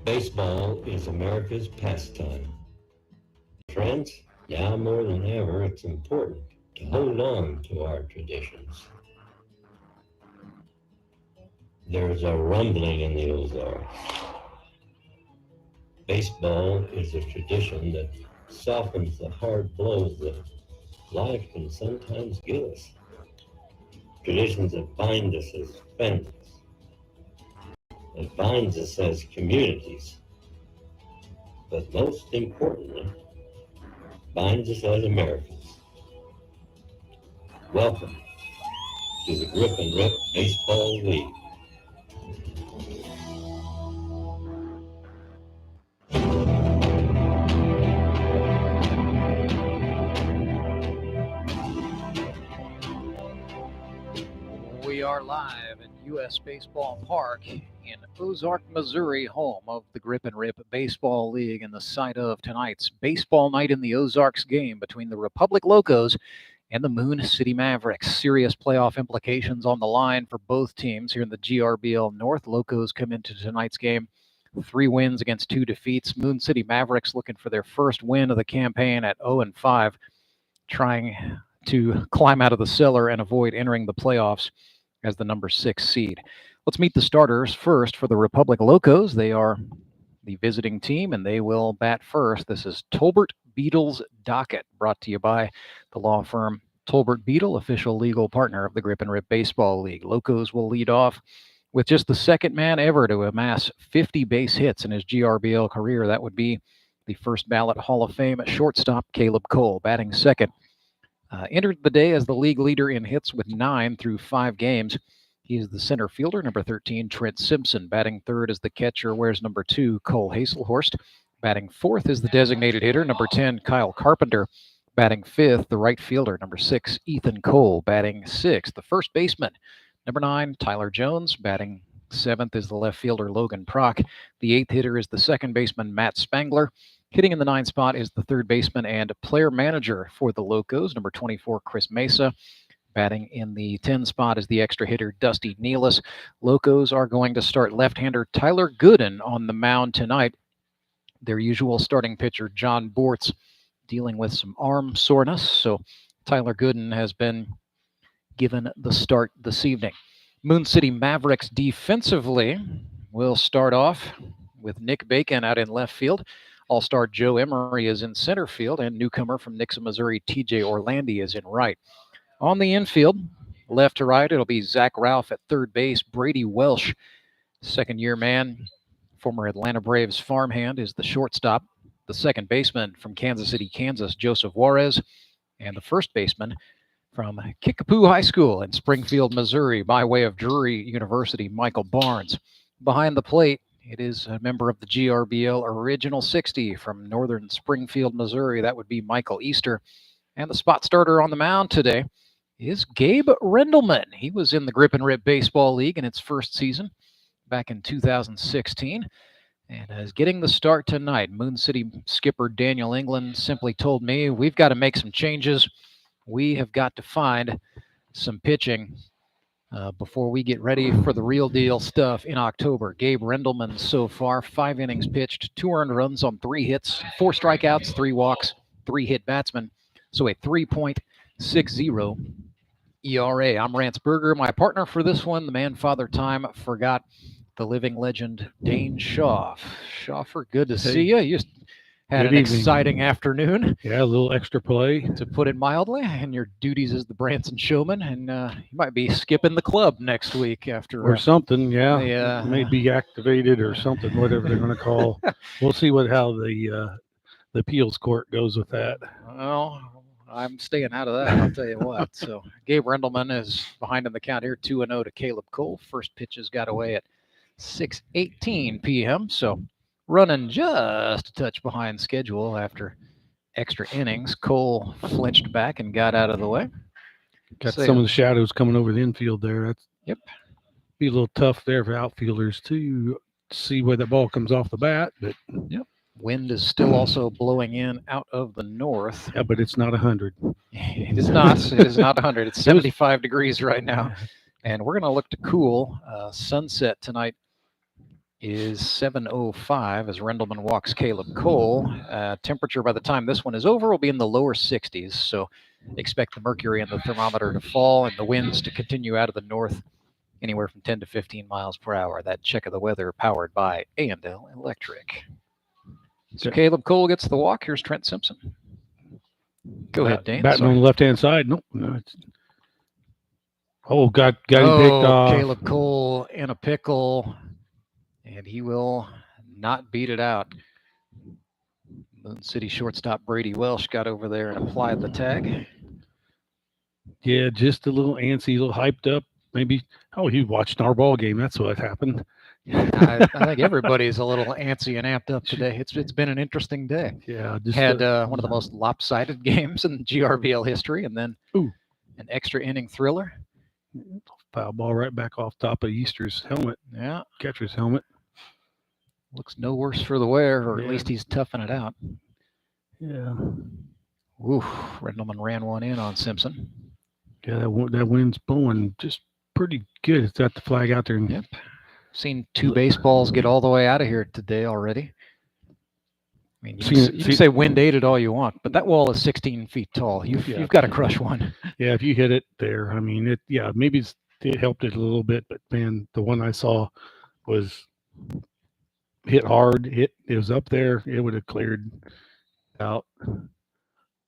Baseball is America's pastime. Friends, now more than ever, it's important to hold on to our traditions. There's a rumbling in the Ozarks. Baseball is a tradition that softens the hard blows that life can sometimes give us. Traditions that bind us as families, that binds us as communities, but most importantly, binds us as Americans. Welcome to the Grip and Rip Baseball League. We are live at U.S. Baseball Park in Ozark, Missouri, home of the Grip and Rip Baseball League and the site of tonight's baseball night in the Ozarks game between the Republic Locos and the Moon City Mavericks. Serious playoff implications on the line for both teams here in the GRBL North. Locos come into tonight's game 3 wins against 2 defeats. Moon City Mavericks looking for their first win of the campaign at 0-5, trying to climb out of the cellar and avoid entering the playoffs as the number 6 seed. Let's meet the starters first for the Republic Locos. They are the visiting team, and they will bat first. This is Tolbert Beetle's Docket, brought to you by the law firm Tolbert Beetle, official legal partner of the Grip and Rip Baseball League. Locos will lead off with just the second man ever to amass 50 base hits in his GRBL career. That would be the first ballot Hall of Fame shortstop Caleb Cole, batting second. Entered the day as the league leader in hits with 9 through 5 games. He is the center fielder, number 13, Trent Simpson. Batting third as the catcher wears number 2, Cole Hazelhorst. Batting fourth is the designated hitter, number 10, Kyle Carpenter. Batting fifth, the right fielder, number 6, Ethan Cole. Batting sixth, the first baseman, number 9, Tyler Jones. Batting seventh is the left fielder, Logan Prock. The eighth hitter is the second baseman, Matt Spangler. Hitting in the 9th spot is the third baseman and player manager for the Locos, number 24, Chris Mesa. Batting in the 10 spot is the extra hitter, Dusty Nealis. Locos are going to start left-hander Tyler Gooden on the mound tonight. Their usual starting pitcher, John Bortz, dealing with some arm soreness, so Tyler Gooden has been given the start this evening. Moon City Mavericks defensively will start off with Nick Bacon out in left field. All-star Joe Emery is in center field, and newcomer from Nixa, Missouri, TJ Orlandi is in right. On the infield, left to right, it'll be Zach Ralph at third base. Brady Welsh, second-year man, former Atlanta Braves farmhand, is the shortstop. The second baseman from Kansas City, Kansas, Joseph Juarez. And the first baseman from Kickapoo High School in Springfield, Missouri, by way of Drury University, Michael Barnes. Behind the plate, it is a member of the GRBL Original 60 from northern Springfield, Missouri. That would be Michael Easter. And the spot starter on the mound today is Gabe Rendelman. He was in the Grip and Rip Baseball League in its first season back in 2016 and is getting the start tonight. Moon City skipper Daniel England simply told me, we've got to make some changes. We have got to find some pitching before we get ready for the real deal stuff in October. Gabe Rendelman so far, 5 innings pitched, 2 earned runs on 3 hits, 4 strikeouts, 3 walks, 3 hit batsmen. So a 3.60 ERA. I'm Rance Berger. My partner for this one, the man Father Time forgot, the living legend Dane Schaff. Schaffer, good to see you. You had an exciting afternoon. Yeah, a little extra play, to put it mildly, and your duties as the Branson showman, and you might be skipping the club next week after or something. Yeah, may be activated or something, whatever they're going to call. We'll see how the appeals court goes with that. Well, I'm staying out of that, I'll tell you what. So Gabe Rendelman is behind in the count here, 2-0 to Caleb Cole. First pitches got away at 6:18 p.m., so running just a touch behind schedule after extra innings. Cole flinched back and got out of the way. Got some of the shadows coming over the infield there. That's be a little tough there for outfielders to see where the ball comes off the bat. But wind is still also blowing in out of the north. Yeah, but it's not 100. It is not. It is not 100. It's 75 degrees right now. And we're going to look to cool sunset tonight is 7:05 as Rendelman walks Caleb Cole. Temperature by the time this one is over will be in the lower 60s, so expect the mercury in the thermometer to fall and the winds to continue out of the north anywhere from 10 to 15 miles per hour. That check of the weather powered by A&L Electric. So Caleb Cole gets the walk. Here's Trent Simpson. Go ahead, Dane. Batting on the left-hand side. Nope. No, got him picked off. Caleb Cole in a pickle, and he will not beat it out. Moon City shortstop Brady Welsh got over there and applied the tag. Yeah, just a little antsy, a little hyped up. Maybe, he watched our ball game. That's what happened. I think everybody's a little antsy and amped up today. It's been an interesting day. Yeah, had one of the most lopsided games in GRBL history, and then an extra inning thriller. Foul ball right back off top of Easter's helmet. Yeah, catcher's helmet. Looks no worse for the wear, or at least he's toughing it out. Yeah. Oof, Rendelman ran one in on Simpson. Yeah, that wind's blowing just pretty good. It's got the flag out there. Yep. Seen 2 baseballs get all the way out of here today already. I mean, you can say wind aided all you want, but that wall is 16 feet tall. You've got to crush one. Yeah, if you hit it there, I mean, maybe it helped it a little bit, but man, the one I saw was hit hard. It was up there. It would have cleared out,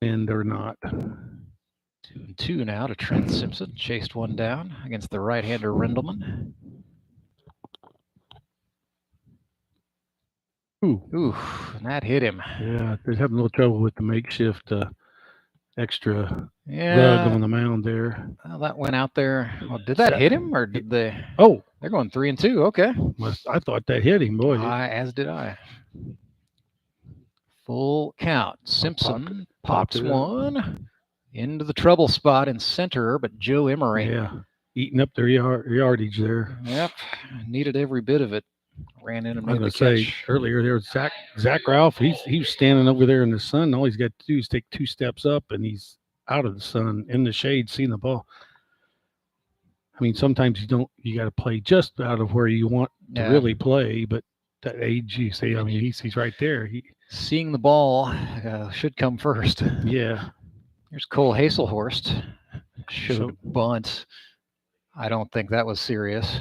and they're not. 2-2 now to Trent Simpson. Chased one down against the right-hander Rendelman. Ooh, and that hit him. Yeah, they're having a little trouble with the makeshift extra rug on the mound there. Well, that went out there. Oh, did that hit him, or did they? Oh, they're going 3-2. Okay. I thought that hit him, boy. As did I. Full count. Simpson pops one into the trouble spot in center, but Joe Emery. Yeah, eating up their yardage there. Yep, needed every bit of it. Ran in and made the catch. Earlier there was Zach Ralph. He was standing over there in the sun. All he's got to do is take 2 steps up, and he's out of the sun in the shade, seeing the ball. I mean, sometimes you got to play just out of where you want to really play, but that age, you say, I mean, he's right there. Seeing the ball should come first. Yeah. Here's Cole Hazelhorst. Showed bunt. I don't think that was serious.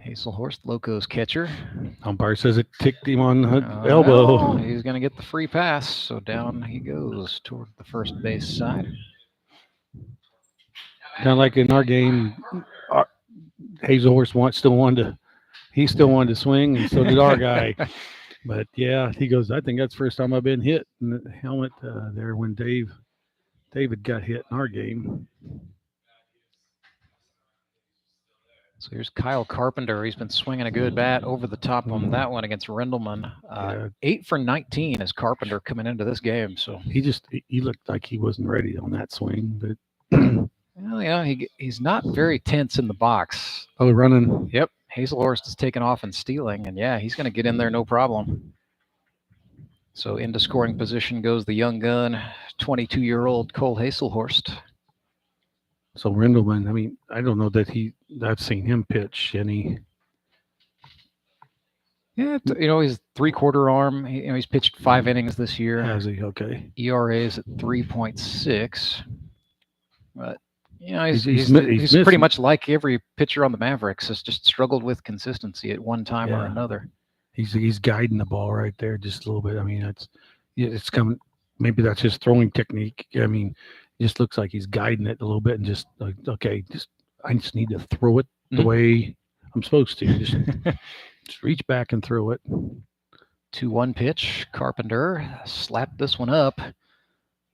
Hazelhorst, Locos catcher. Umpire says it ticked him on the elbow. No, he's going to get the free pass, so down he goes toward the first base side. Kind of like in our game, Hazelhorst still wanted to swing, and so did our guy. But yeah, he goes, I think that's the first time I've been hit in the helmet there when David got hit in our game. So here's Kyle Carpenter. He's been swinging a good bat over the top on that one against Rendelman. 8 for 19 is Carpenter coming into this game. So he looked like he wasn't ready on that swing, but well, yeah, he's not very tense in the box. Oh, running. Yep. Hazelhorst is taking off and stealing, and yeah, he's going to get in there no problem. So into scoring position goes the young gun, 22-year-old Cole Hazelhorst. So Rendelman, I mean, I don't know that I've seen him pitch any. Yeah, he's 3/4 arm. He's pitched 5 innings this year. Has he? Okay. ERA is at 3.6. But he's pretty much like every pitcher on the Mavericks. Has just struggled with consistency at one time or another. He's guiding the ball right there just a little bit. I mean, it's coming. Maybe that's his throwing technique. I mean, it just looks like he's guiding it a little bit and just like, okay, I just need to throw it the way I'm supposed to. Just reach back and throw it. 2-1 pitch. Carpenter slapped this one up.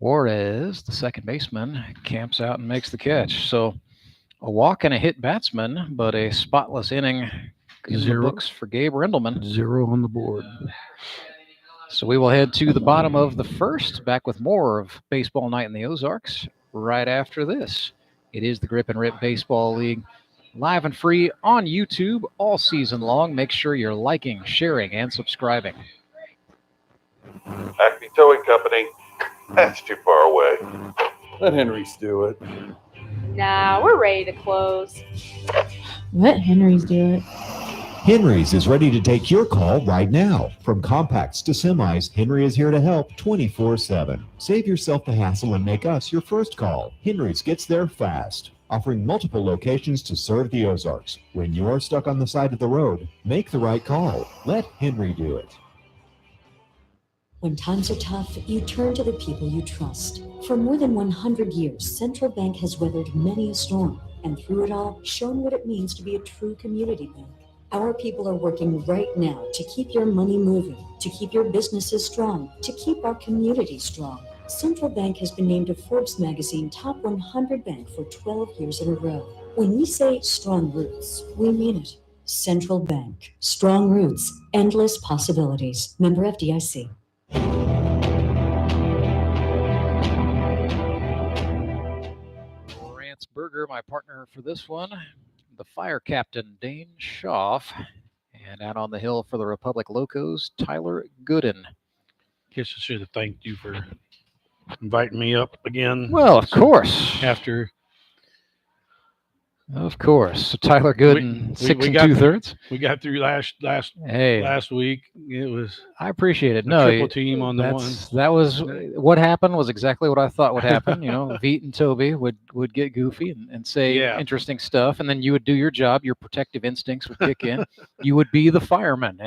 Juarez, the second baseman, camps out and makes the catch. So a walk and a hit batsman, but a spotless inning in the books for Gabe Rendelman. 0 on the board. So we will head to the bottom of the first, back with more of Baseball Night in the Ozarks right after this. It is the Grip and Rip Baseball League, live and free on YouTube all season long. Make sure you're liking, sharing, and subscribing. Acme Towing Company, that's too far away. Let Henry's do it. Nah, we're ready to close. Let Henry's do it. Henry's is ready to take your call right now. From compacts to semis, Henry is here to help 24/7. Save yourself the hassle and make us your first call. Henry's gets there fast, offering multiple locations to serve the Ozarks. When you're stuck on the side of the road, make the right call. Let Henry do it. When times are tough, you turn to the people you trust. For more than 100 years, Central Bank has weathered many a storm, and through it all, shown what it means to be a true community bank. Our people are working right now to keep your money moving, to keep your businesses strong, to keep our community strong. Central Bank has been named a Forbes magazine top 100 bank for 12 years in a row. When we say strong roots, we mean it. Central Bank. Strong roots, endless possibilities. Member FDIC. Lance Berger, my partner for this one. The fire captain, Dane Schaff. And out on the hill for the Republic Locos, Tyler Gooden. Guess I should have thanked you for inviting me up again. Well, of course. After. Of course. So Tyler Gooden, 6 2/3. We got through last week. It was. I appreciate it. No, triple team on the one. That was what happened. Was exactly what I thought would happen. You know, Veet and Toby would get goofy and say interesting stuff, and then you would do your job. Your protective instincts would kick in. You would be the fireman,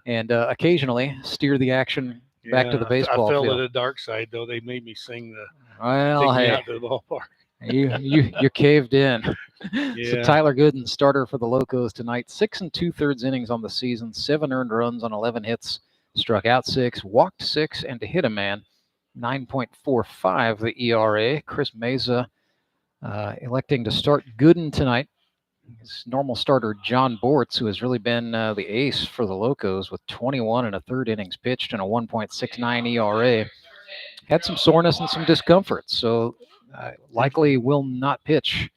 and occasionally steer the action back to the baseball I fell field. to the dark side though. They made me sing the. Well, take me out to the ballpark. You caved in. So Tyler Gooden, starter for the Locos tonight. 6 2/3 innings on the season, 7 earned runs on 11 hits, struck out 6, walked 6, and to hit a man. 9.45 the ERA. Chris Meza electing to start Gooden tonight. His normal starter, John Bortz, who has really been the ace for the Locos with 21 1/3 innings pitched and a 1.69 ERA. Had some soreness and some discomfort, so likely will not pitch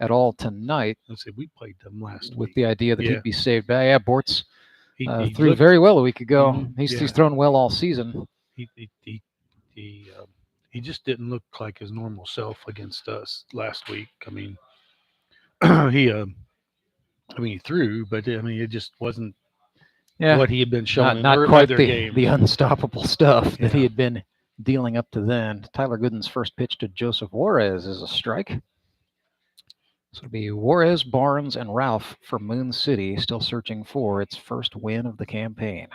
at all tonight. Let's see, we played them last with week. The idea that he'd be saved. Yeah, Bortz he threw very well a week ago. He's thrown well all season. He just didn't look like his normal self against us last week. I mean, he threw, but it just wasn't what he had been showing. Not quite the unstoppable stuff that he had been dealing up to then. Tyler Gooden's first pitch to Joseph Juarez is a strike. So it'll be Juarez, Barnes, and Ralph for Moon City, still searching for its first win of the campaign.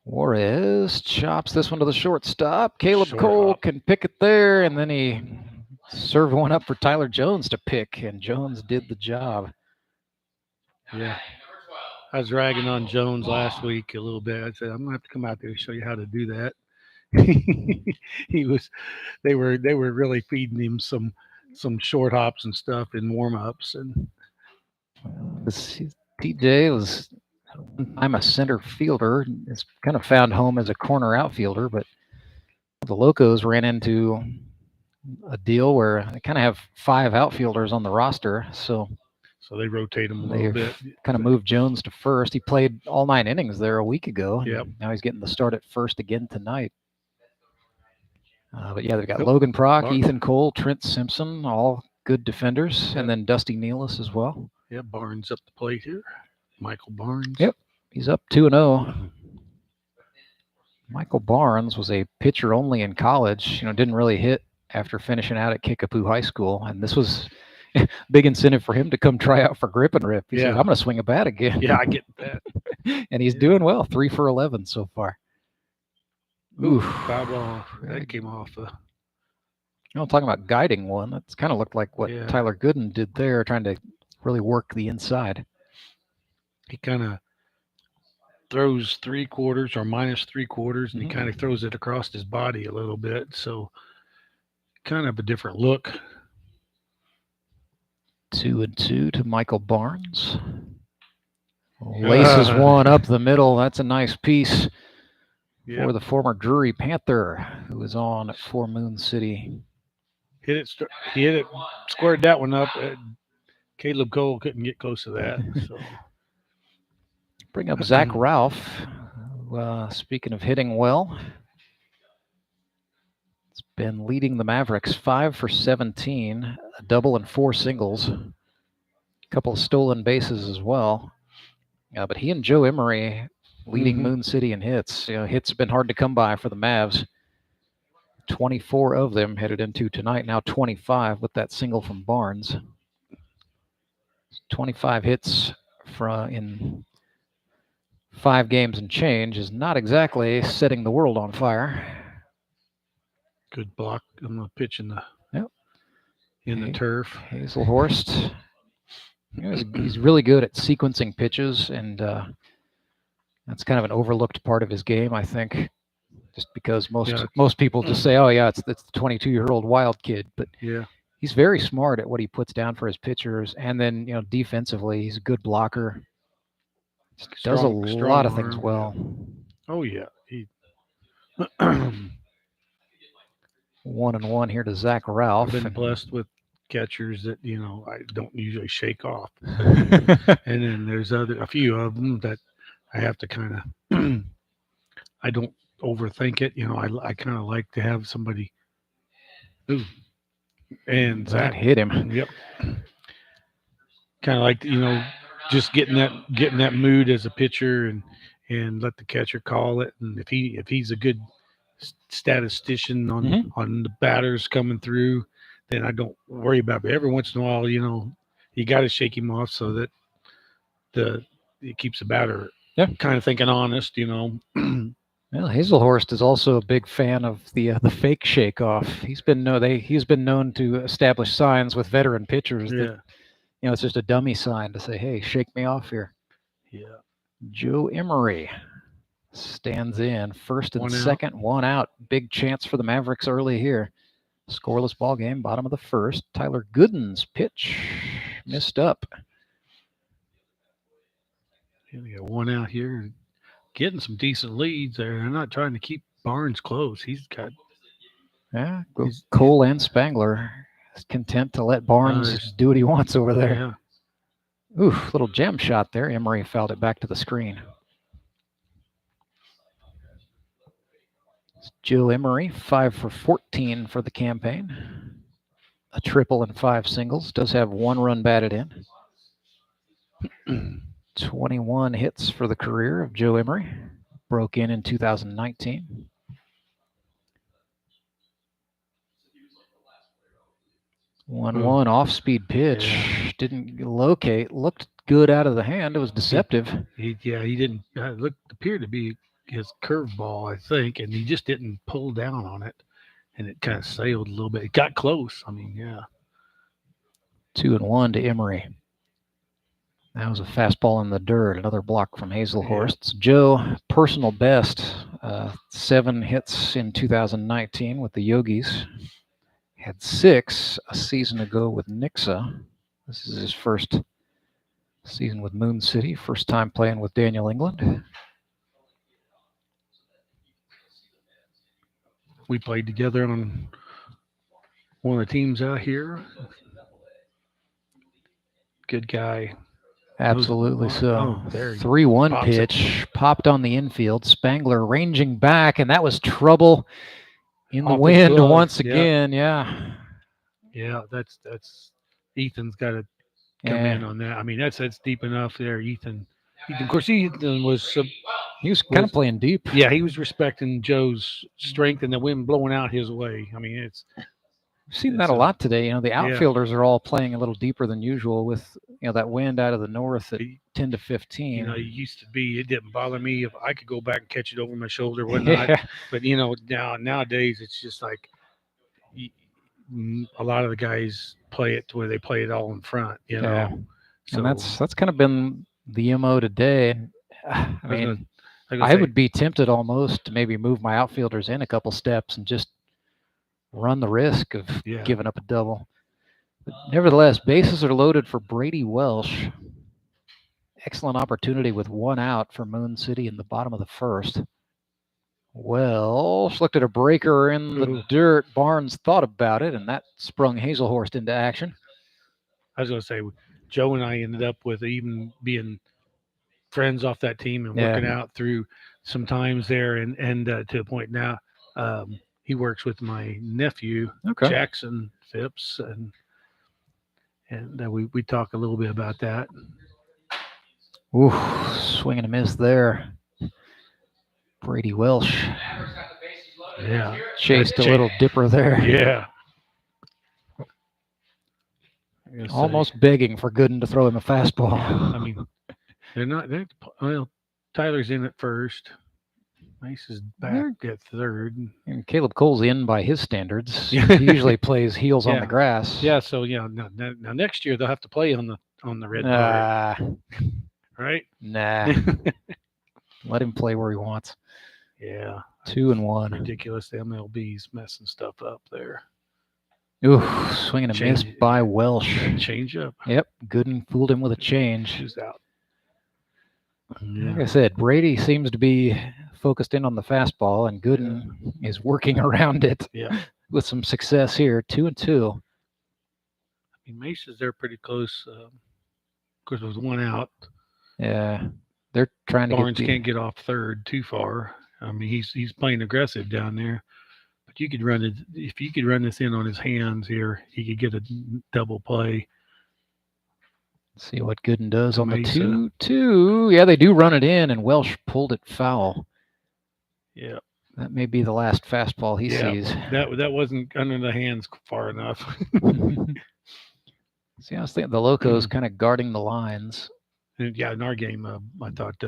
Juarez chops this one to the shortstop. Caleb Cole can pick it there, and then he served one up for Tyler Jones to pick, and Jones did the job. Yeah. I was ragging on Jones last week a little bit. I said, I'm gonna have to come out there and show you how to do that. They were really feeding him some short hops and stuff in warm-ups. And TJ was I'm a center fielder. It's kind of found home as a corner outfielder, but the Locos ran into a deal where they kind of have 5 outfielders on the roster, so they rotate him a little bit. Kind of moved Jones to first. He played all 9 innings there a week ago. Yep. Now he's getting the start at first again tonight. But they've got Logan Prock, Ethan Cole, Trent Simpson, all good defenders, and then Dusty Nealis as well. Yeah, Barnes up the plate here. Michael Barnes. Yep, he's up 2-0. Michael Barnes was a pitcher only in college. Didn't really hit after finishing out at Kickapoo High School, and this was big incentive for him to come try out for Grip and Rip. He said, I'm going to swing a bat again. Yeah, I get that. And he's doing well, 3 for 11 so far. Ooh, foul ball. That came off. Talking about guiding one. That's kind of looked like what Tyler Gooden did there, trying to really work the inside. He kind of throws 3/4 or -3/4, and he kind of throws it across his body a little bit. So kind of a different look. 2-2 to Michael Barnes. Laces one up the middle. That's a nice piece for the former Drury Panther, who is on for Moon City. He hit it, squared that one up. Caleb Cole couldn't get close to that. So. Bring up Zach Ralph. Speaking of hitting well, it's been leading the Mavericks 5 for 17, a double and 4 singles, a couple of stolen bases as well. But he and Joe Emery leading Moon City in hits. Hits have been hard to come by for the Mavs. 24 of them headed into tonight, now 25 with that single from Barnes. 25 hits in 5 games and change is not exactly setting the world on fire. Good block on the pitch in the turf. Hazelhorst. He's really good at sequencing pitches, and that's kind of an overlooked part of his game, I think, just because most people just say, "Oh yeah, it's the 22-year-old wild kid," but he's very smart at what he puts down for his pitchers, and then defensively, he's a good blocker. Does a lot of things well. Yeah. Oh yeah, he 1-1 here to Zach Ralph. I've been blessed with catchers that I don't usually shake off, and then there's a few of them that I have to kind of I don't overthink it. I kind of like to have somebody. Ooh, and that hit him. Yep. Kind of like just getting that mood as a pitcher and let the catcher call it. And if he's a good statistician on the batters coming through, then I don't worry about it. But every once in a while, you got to shake him off so that it keeps the batter kind of thinking honest. Well, Hazelhorst is also a big fan of the fake shake off. He's been known to establish signs with veteran pitchers that it's just a dummy sign to say, "Hey, shake me off here." Yeah. Joe Emery stands in first and second, 1 out. Big chance for the Mavericks early here. Scoreless ball game, bottom of the first. Tyler Gooden's pitch missed up. We got 1 out here, getting some decent leads there. They're not trying to keep Barnes close. He's got Cole and Spangler is content to let Barnes do what he wants over there. Yeah. Ooh, little gem shot there. Emery fouled it back to the screen. It's Joe Emery, 5 for 14 for the campaign. A triple and 5 singles. Does have 1 run batted in. 21 hits for the career of Joe Emery. Broke in 2019. One off-speed pitch. Yeah. Didn't locate. Looked good out of the hand. It was deceptive. He didn't. Appeared to be his curveball, I think, and he just didn't pull down on it, and it kind of sailed a little bit. It got close. 2-1 to Emery. That was a fastball in the dirt. Another block from Hazelhorst. Yeah. Joe, personal best, 7 hits in 2019 with the Yogis. Had 6 a season ago with Nixa. This is his first season with Moon City. First time playing with Daniel England. We played together on one of the teams out here. Good guy. Absolutely so. 3-1 pitch popped on the infield. Spangler ranging back, and that was trouble in the wind once again. Yeah, that's Ethan's got to come in on that. That's deep enough there. Ethan, of course, Ethan was he was kind of playing deep. Yeah, he was respecting Joe's strength and the wind blowing out his way. We've seen that a lot today. The outfielders are all playing a little deeper than usual with that wind out of the north at 10 to 15. It used to be, it didn't bother me if I could go back and catch it over my shoulder, whatnot. But nowadays it's just like a lot of the guys play it to where they play it all in front. So, and that's kind of been the MO today. I would be tempted almost to maybe move my outfielders in a couple steps and just run the risk of giving up a double. But nevertheless, bases are loaded for Brady Welsh. Excellent opportunity with 1 out for Moon City in the bottom of the first. Welsh looked at a breaker in the dirt. Barnes thought about it, and that sprung Hazelhorst into action. I was going to say, Joe and I ended up with even being friends off that team and working out through some times there, and to the point now. he works with my nephew, Okay. Jackson Phipps, and we talk a little bit about that. Ooh, swing and a miss there. Brady Welsh Yeah, chased a little dipper there. Yeah. Almost begging for Gooden to throw him a fastball. I mean, well, Tyler's in at first. Mace is back at third. And Caleb Cole's in by his standards. Yeah. He usually plays heels on the grass. Yeah, so now next year they'll have to play on the red part, right? Nah. Let him play where he wants. Yeah. 2-1. Ridiculous. The MLB's messing stuff up there. Ooh, swinging a miss by Welsh. Change up. Yep, Gooden fooled him with a change. She's out. Like I said, Brady seems to be focused in on the fastball, and Gooden is working around it with some success here. 2-2. I mean, Mace is there pretty close. Of course, with one out. Yeah, they're trying to Barnes can't get off third too far. I mean, he's playing aggressive down there. But you could run it if you could run this in on his hands here. He could get a double play. See what Gooden does on the 2-2. Yeah, they do run it in, and Welsh pulled it foul. Yeah, that may be the last fastball he sees. That wasn't under the hands far enough. See, I was thinking the Locos kind of guarding the lines. And yeah, in our game, I thought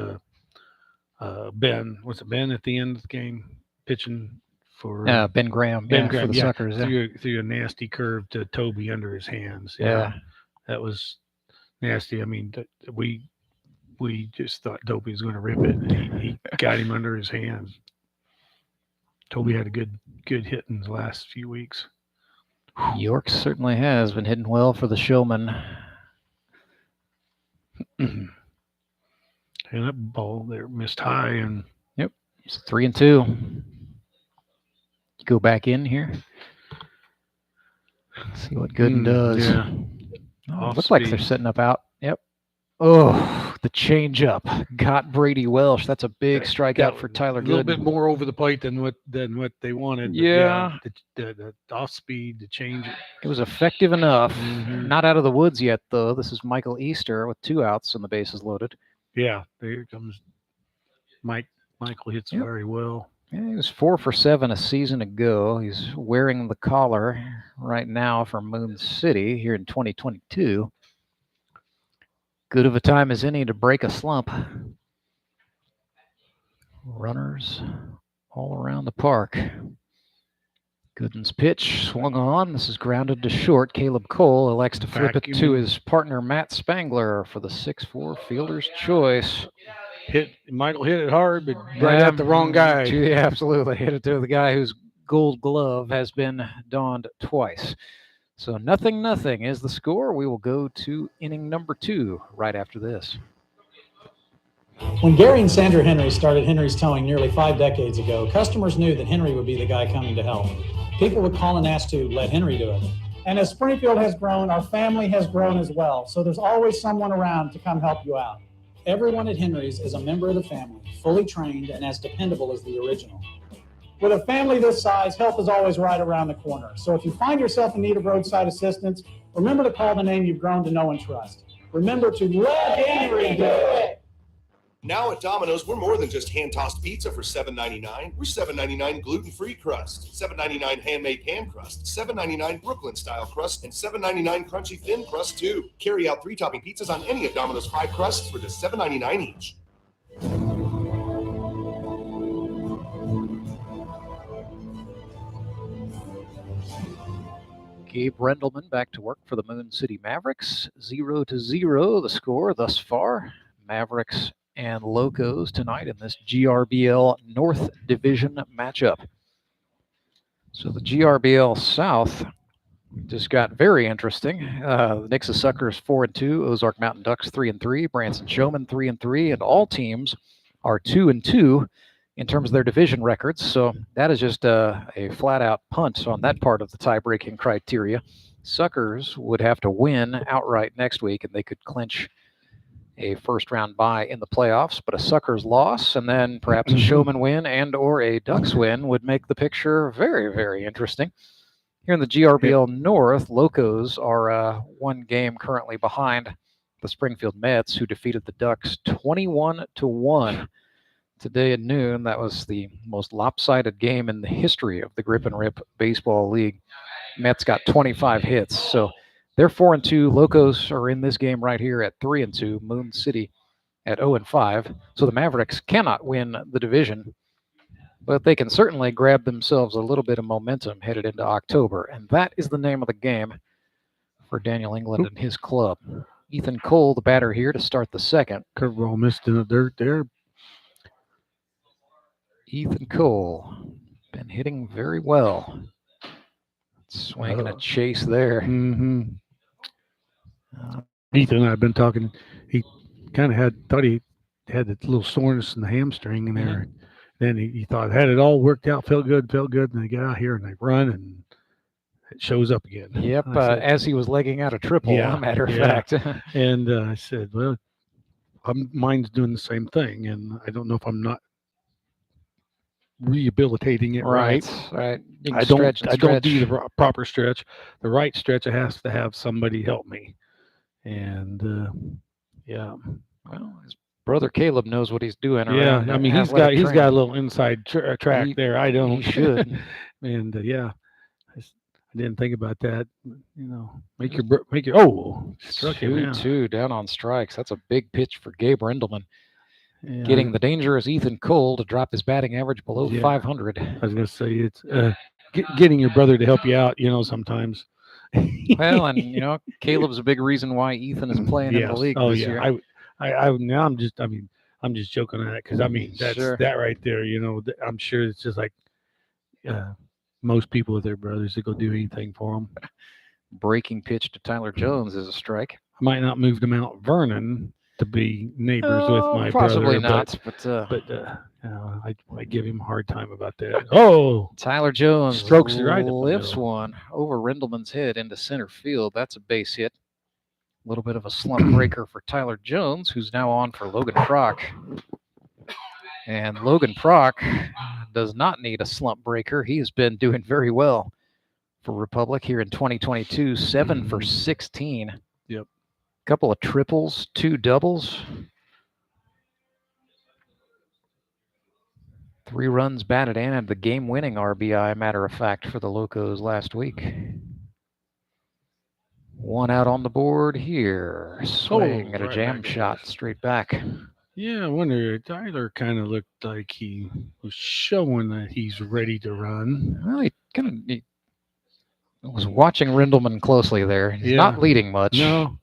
Ben at the end of the game pitching for Ben Graham. For the Suckers. Threw a nasty curve to Toby under his hands. Yeah. That was nasty. I mean, we just thought Toby was going to rip it, and he got him under his hands. Toby had a good hit in the last few weeks. York certainly has been hitting well for the Showman. And that ball there missed high, and it's 3-2. Go back in here. Let's see what Gooden does. Yeah. Looks like they're setting up out. Yep. Oh, the change up got Brady Welsh. That's a big strikeout for Tyler Gooden. A little bit more over the plate than what they wanted. Yeah. The off speed, the change. It was effective enough. Not out of the woods yet, though. This is Michael Easter with 2 outs and the bases loaded. Yeah, there comes Michael hits very well. Yeah, he was 4 for 7 a season ago. He's wearing the collar right now for Moon City here in 2022. Good of a time as any to break a slump. Runners all around the park. Gooden's pitch swung on. This is grounded to short. Caleb Cole elects to flip it to his partner Matt Spangler for the 6-4 fielder's choice. Michael hit it hard, but right at the wrong guy. Yeah, absolutely. Hit it to the guy whose gold glove has been donned twice. So 0-0 is the score. We will go to inning number 2 right after this. When Gary and Sandra Henry started Henry's Towing nearly 5 decades ago, customers knew that Henry would be the guy coming to help. People would call and ask to let Henry do it. And as Springfield has grown, our family has grown as well. So there's always someone around to come help you out. Everyone at Henry's is a member of the family, fully trained and as dependable as the original. With a family this size, help is always right around the corner. So if you find yourself in need of roadside assistance, remember to call the name you've grown to know and trust. Remember to let Henry do it. Now at Domino's, we're more than just hand-tossed pizza for $7.99. We're $7.99 gluten-free crust, $7.99 handmade pan crust, $7.99 Brooklyn-style crust, and $7.99 crunchy thin crust, too. Carry out 3-topping pizzas on any of Domino's 5 crusts for just $7.99 each. Gabe Rendelman back to work for the Moon City Mavericks. 0-0 the score thus far. Mavericks and Locos tonight in this GRBL North Division matchup. So the GRBL South just got very interesting. The Nixa Suckers 4-2, Ozark Mountain Ducks 3-3, Branson Showman 3-3, and all teams are 2-2 in terms of their division records. So that is just a flat-out punt on that part of the tie-breaking criteria. Suckers would have to win outright next week, and they could clinch a first-round bye in the playoffs, but a Suckers loss and then perhaps a Showman win and or a Ducks win would make the picture very, very interesting. Here in the GRBL North, Locos are one game currently behind the Springfield Mets, who defeated the Ducks 21-1 today at noon. That was the most lopsided game in the history of the Grip and Rip Baseball League. Mets got 25 hits, so they're 4-2. Locos are in this game right here at 3-2. Moon City at 0-5. So the Mavericks cannot win the division, but they can certainly grab themselves a little bit of momentum headed into October, and that is the name of the game for Daniel England and his club. Ethan Cole, the batter here to start the second. Curveball missed in the dirt there. Ethan Cole, been hitting very well. Swing and a chase there. Mm-hmm. Ethan and I have been talking. He kind of thought he had a little soreness in the hamstring in there. Then he thought had it all worked out, felt good. And they get out here and they run and it shows up again. Yep, as he was legging out a triple, as a matter of fact. And I said, well, mine's doing the same thing, and I don't know if I'm not rehabilitating it right. I don't do the proper stretch. The right stretch, I has to have somebody help me. And well, his brother Caleb knows what he's doing. Yeah, I mean he's got a little inside track there. I don't. He should. And I didn't think about that. Make your struck him 2-2 down on strikes. That's a big pitch for Gabe Rendelman. Getting the dangerous Ethan Cole to drop his batting average below 500. I was going to say it's getting your brother to help you out. Sometimes. Well, and Caleb's a big reason why Ethan is playing in the league this year. I'm just joking on that because that's that right there. I'm sure it's just like most people with their brothers that go do anything for them. Breaking pitch to Tyler Jones is a strike. I might not move to Mount Vernon to be neighbors with my possibly brother. Possibly not. I give him a hard time about that. Oh, Tyler Jones strokes it right, lifts one over Rendelman's head into center field. That's a base hit. A little bit of a slump breaker for Tyler Jones, who's now on for Logan Prock. And Logan Prock does not need a slump breaker. He has been doing very well for Republic here in 2022. 7 for 16. Yep. Couple of triples, 2 doubles. 3 runs batted in, and the game-winning RBI, matter of fact, for the Locos last week. 1 out on the board here. Swing at a jam shot straight back. Yeah, I wonder. Tyler kind of looked like he was showing that he's ready to run. Well, he was watching Rendelman closely there. He's not leading much. No,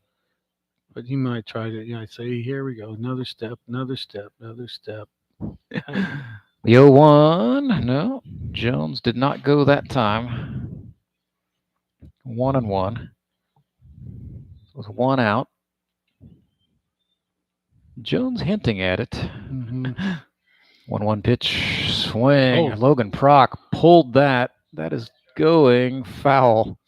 but he might try to. Say, here we go, another step. The 0-1. No, Jones did not go that time. 1-1. With 1 out. Jones hinting at it. 1-1 pitch, swing. Logan Prock pulled that. That is going foul.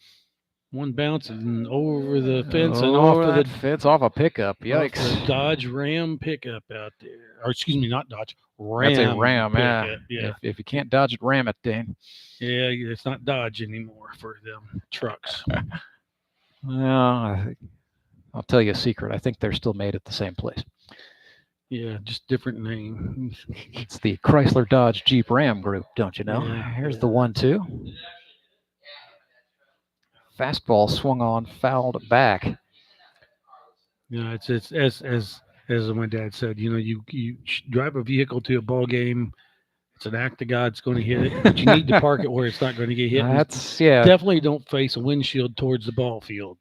One bouncing over the fence and off of the fence, off a pickup. Yikes! The Dodge Ram pickup out there, or excuse me, not Dodge. Ram. That's a Ram. Pickup. Yeah. If you can't dodge it, ram it, Dane. Yeah, it's not Dodge anymore for them trucks. Well, I'll tell you a secret. I think they're still made at the same place. Yeah, just different name. It's the Chrysler Dodge Jeep Ram group, don't you know? Here's the 1-2. Fastball swung on, fouled back. Yeah, it's as my dad said. You drive a vehicle to a ball game. It's an act of God. It's going to hit it, but you need to park it where it's not going to get hit. Definitely don't face a windshield towards the ball field.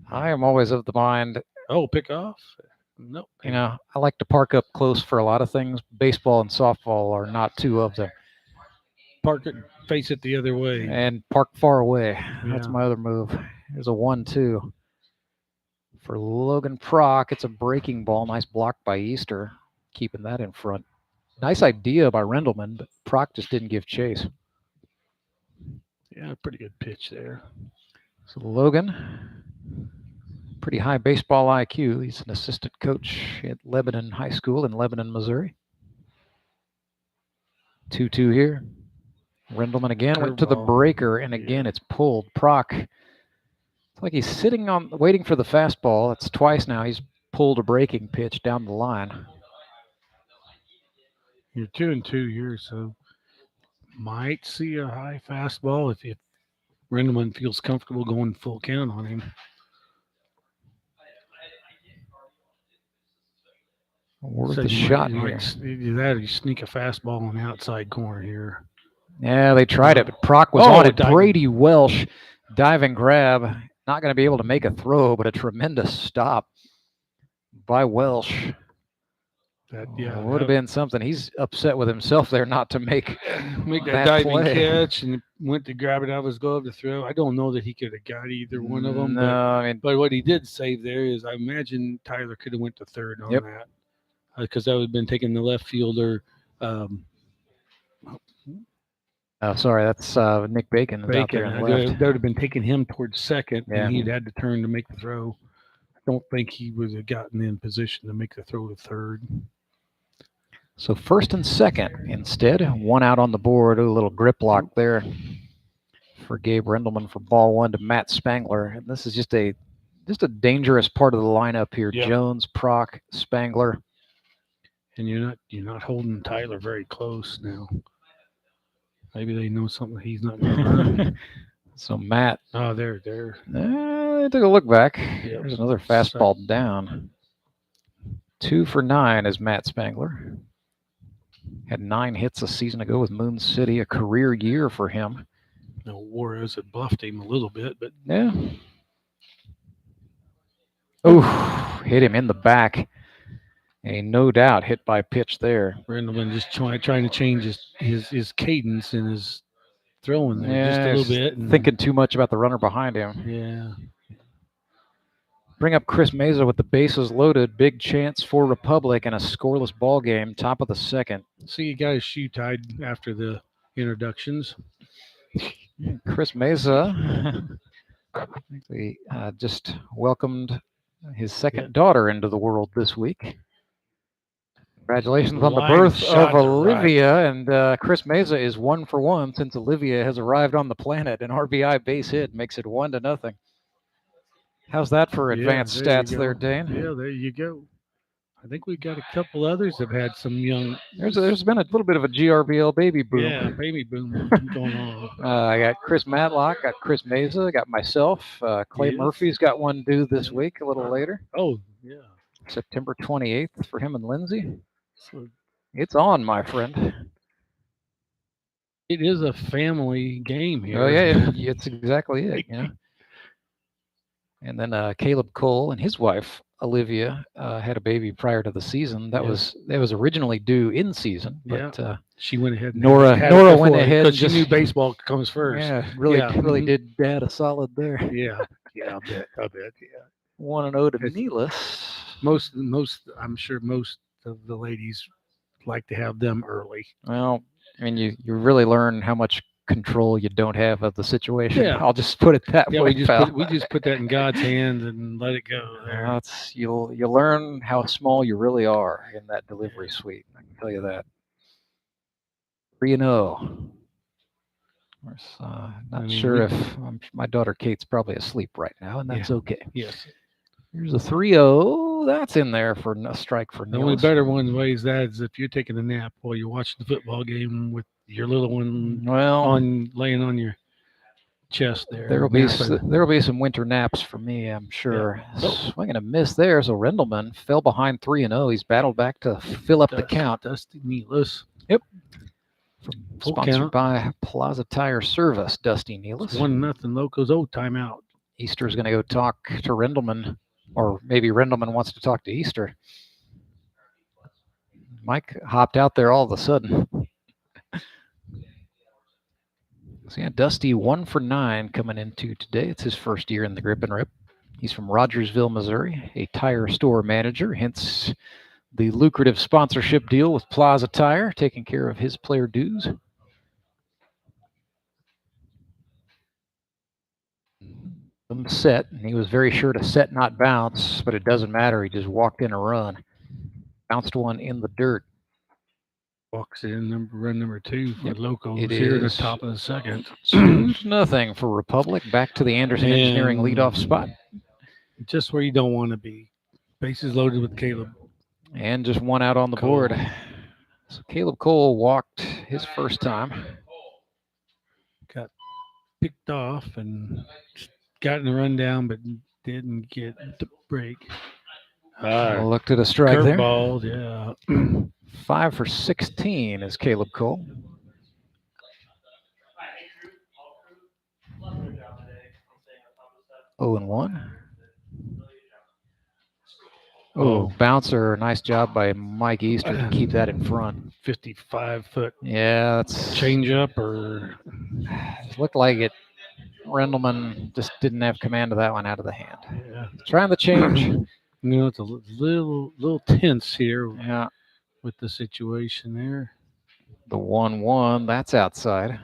I am always of the mind. Pick off. Nope. I like to park up close for a lot of things. Baseball and softball are not 2 of them. Park it, face it the other way. And park far away. Yeah. That's my other move. There's a 1-2 for Logan Prock. It's a breaking ball. Nice block by Easter, keeping that in front. Nice idea by Rendelman, but Prock just didn't give chase. Yeah, pretty good pitch there. So Logan Pretty high baseball IQ. He's an assistant coach at Lebanon High School in Lebanon, Missouri. 2-2 here. Rendelman again went to the breaker, and again it's pulled. Proc, it's like he's sitting on, waiting for the fastball. It's twice now he's pulled a breaking pitch down the line. You're 2-2 here, so might see a high fastball if Rendelman feels comfortable going full count on him. Worth So a shot here. Either that or you sneak a fastball on the outside corner here. Yeah, they tried it, but Proc was on it. Diving. Brady Welsh, diving grab. Not going to be able to make a throw, but a tremendous stop by Welsh. That would have been something. He's upset with himself there not to make that diving catch and went to grab it out of his glove to throw. I don't know that he could have got either one of them. No, but what he did save there is I imagine Tyler could have went to third on that. Because that would have been taking the left fielder. Sorry, that's Nick Bacon. Out there on the left. That would have been taking him towards second, Yeah. and he'd had to turn to make the throw. I don't think he would have gotten in position to make the throw to third. So first and second instead. One out on the board. A little grip lock there for Gabe Rendelman for ball one to Matt Spangler. And this is just a dangerous part of the lineup here. Yep. Jones, Proc, Spangler. And you're not holding Tyler very close now. Maybe they know something he's not going to learn. So Matt. Oh, there. They took a look back. Yep. There's another fastball down. 2 for 9 is Matt Spangler. Had 9 hits a season ago with Moon City, a career year for him. No, Juarez had bluffed him a little bit, but yeah. Oh, hit him in the back. A no doubt hit by pitch there. Rendelman just trying to change his cadence and his throwing there just a little bit. Thinking too much about the runner behind him. Yeah. Bring up Chris Meza with the bases loaded. Big chance for Republic and a scoreless ball game. Top of the second. So you got his shoe tied after the introductions. Chris Meza he just welcomed his second daughter into the world this week. Congratulations on the birth of Olivia, and Chris Meza is 1 for 1 since Olivia has arrived on the planet. An RBI base hit makes it 1-0. How's that for advanced stats there, Dane? Yeah, there you go. I think we've got a couple others that have had some young. There's been a little bit of a GRBL baby boom. Yeah, baby boom going on. I got Chris Matlock, got Chris Meza, got myself. Clay Murphy's got one due this week, a little later. Oh, yeah. September 28th for him and Lindsay. So it's on, my friend. It is a family game here. Oh, yeah, it's exactly it. Yeah. And then Caleb Cole and his wife, Olivia, had a baby prior to the season. That was originally due in season, but she went ahead. And Nora went ahead because she knew baseball comes first. Yeah, really did Dad a solid there. Yeah, I bet. Yeah, 1-0 to Neelis. Most, I'm sure most of the ladies like to have them early. Well, I mean, you really learn how much control you don't have of the situation. Yeah. I'll just put it that way. We just put that in God's hands and let it go. There. You'll learn how small you really are in that delivery suite. I can tell you that. 3-0. Not sure if my daughter Kate's probably asleep right now, and that's okay. Yes. Here's a 3-0. That's in there for a strike for Neelis. The only better one ways that is if you're taking a nap while you're watching the football game with your little one laying on your chest there. There will be some winter naps for me, I'm sure. Yeah. Swinging a miss there. So Rendelman fell behind 3-0. He's battled back to fill up the count. Dusty Neelis. Yep. Sponsored by Plaza Tire Service, Dusty Neelis. 1-0 Locos. Timeout. Easter's going to go talk to Rendelman, or maybe Rendelman wants to talk to Easter. Mike hopped out there all of a sudden. So yeah, Dusty 1 for 9 coming into today. It's his first year in the Grip and Rip. He's from Rogersville, Missouri, a tire store manager, hence the lucrative sponsorship deal with Plaza Tire, taking care of his player dues. set, and he was very sure to set, not bounce, but it doesn't matter. He just walked in a run. Bounced one in the dirt. Walks in run number 2 for Yep, Locos it here at the is top of the second. 2-0 for Republic. Back to the Anderson Engineering And leadoff spot. Just where you don't want to be. Bases loaded with Caleb. And just one out on the Cole. board. So Caleb Cole walked his first time. Got picked off and got in the rundown, but didn't get the break. Looked at a strike there. Curveball, yeah. 5 for 16 is Caleb Cole. Oh, and 1. Oh, bouncer. Nice job by Mike Easter to keep that in front. 55-foot. Yeah, that's change up or it looked like it. Rendelman just didn't have command of that one out of the hand. Yeah. Trying the change. You know, it's a little tense here. Yeah. With the situation there. The 1-1, that's outside.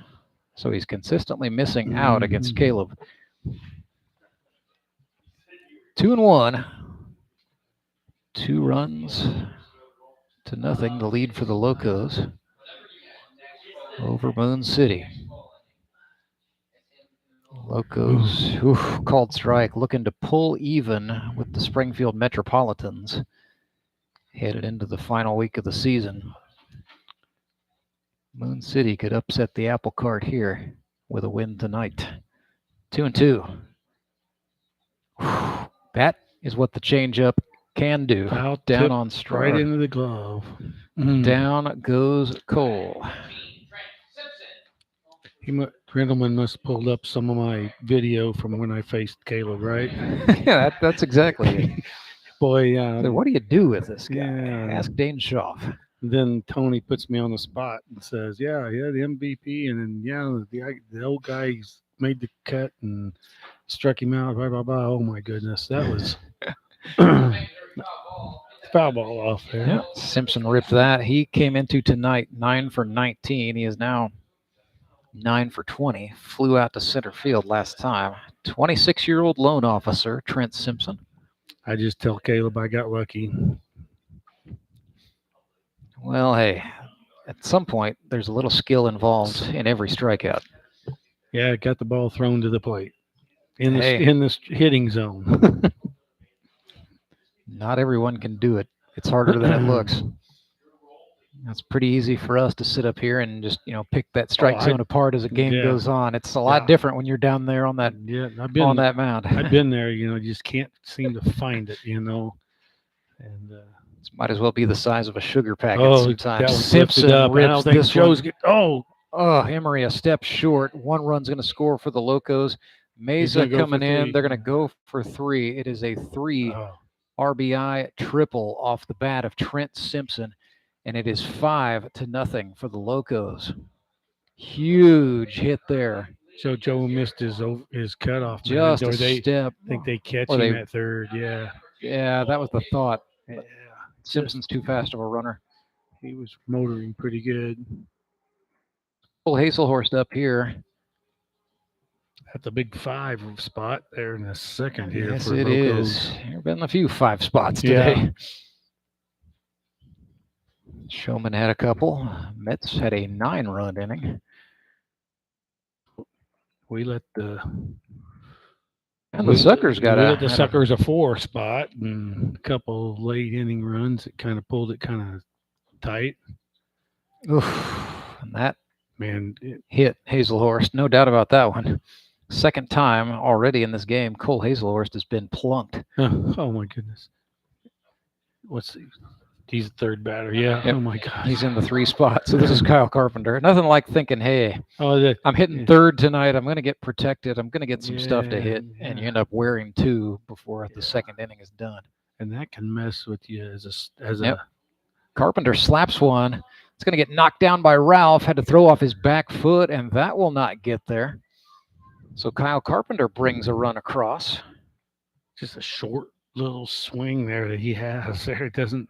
So he's consistently missing out against Caleb. 2-1. 2 runs to nothing. The lead for the Locos over Moon City. Locos, called strike, looking to pull even with the Springfield Metropolitans. Headed into the final week of the season. Moon City could upset the apple cart here with a win tonight. 2-2. That is what the changeup can do. Foul down on strike. Right into the glove. Down goes Cole. Rendelman must have pulled up some of my video from when I faced Caleb, right? Yeah, that's exactly it. Boy, So what do you do with this guy? Yeah. Ask Dane Schaff. Then Tony puts me on the spot and says, yeah, the MVP. And then, the old guy's made the cut and struck him out, blah, blah, blah. Oh, my goodness. That was foul ball off there. Yeah, Simpson ripped that. He came into tonight 9 for 19. He is now 9 for 20. Flew out to center field last time. 26-year-old loan officer, Trent Simpson. I just tell Caleb I got lucky. Well, hey, at some point, there's a little skill involved in every strikeout. Yeah, got the ball thrown to the plate in the hitting zone. Not everyone can do it. It's harder than it looks. It's pretty easy for us to sit up here and just, pick that strike zone apart as the game goes on. It's a lot different when you're down there on that that mound. I've been there, you just can't seem to find it, And this might as well be the size of a sugar packet sometimes. Simpson rips this one. Emery a step short. 1 run's going to score for the Locos. Mesa coming in. They're going to go for 3. It is a 3 RBI triple off the bat of Trent Simpson. And it is 5-0 for the Locos. Huge hit there. So Joe missed his cutoff. Just a step. I think they catch him at third. Yeah. Yeah, that was the thought. Yeah. Simpson's too fast of a runner. He was motoring pretty good. Pull Hazelhorst up here. At the big 5 spot there in the second here. Yes, for it Locos. is. There have been a few 5 spots today. Yeah. Showman had a couple. Mets had a 9-run inning. We let the Suckers got the Suckers a 4 spot and a couple late inning runs that kind of pulled it kind of tight. Oof. And that it hit Hazelhorst, no doubt about that one. Second time already in this game, Cole Hazelhorst has been plunked. Oh my goodness. He's the third batter. Yeah. Yep. Oh my God. He's in the 3 spot. So this is Kyle Carpenter. Nothing like thinking, hey, I'm hitting third tonight. I'm going to get protected. I'm going to get some stuff to hit. And you end up wearing 2 before the second inning is done. And that can mess with you as Carpenter slaps one. It's going to get knocked down by Ralph. Had to throw off his back foot, and that will not get there. So Kyle Carpenter brings a run across. Just a short little swing there that he has there. It doesn't.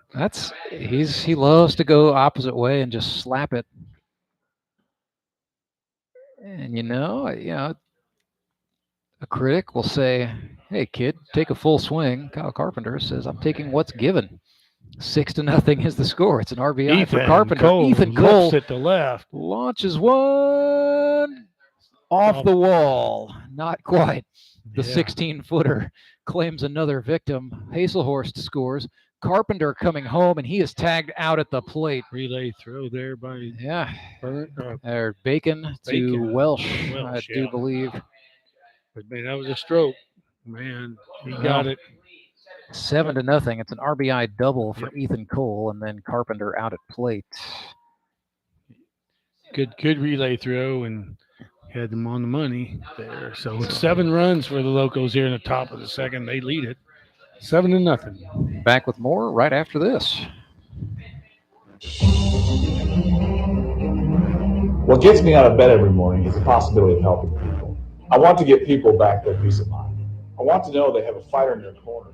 He loves to go opposite way and just slap it. And A critic will say, "Hey, kid, take a full swing." Kyle Carpenter says, "I'm taking what's given." 6-0 is the score. It's an RBI for Carpenter. Ethan Cole lifts it to left. launches one off the wall. Not quite. The 16-footer claims another victim. Hazelhorst scores. Carpenter coming home, and he is tagged out at the plate. Relay throw there by Bacon to Welsh, I do believe. But man, that was a stroke. Man, he got it. 7-0. It's an RBI double for Ethan Cole, and then Carpenter out at plate. Good relay throw, and had them on the money there. So it's 7 runs for the Locos here in the top of the second. They lead it 7-0. Back with more right after this. What gets me out of bed every morning is the possibility of helping people. I want to give people back their peace of mind. I want to know they have a fighter in their corner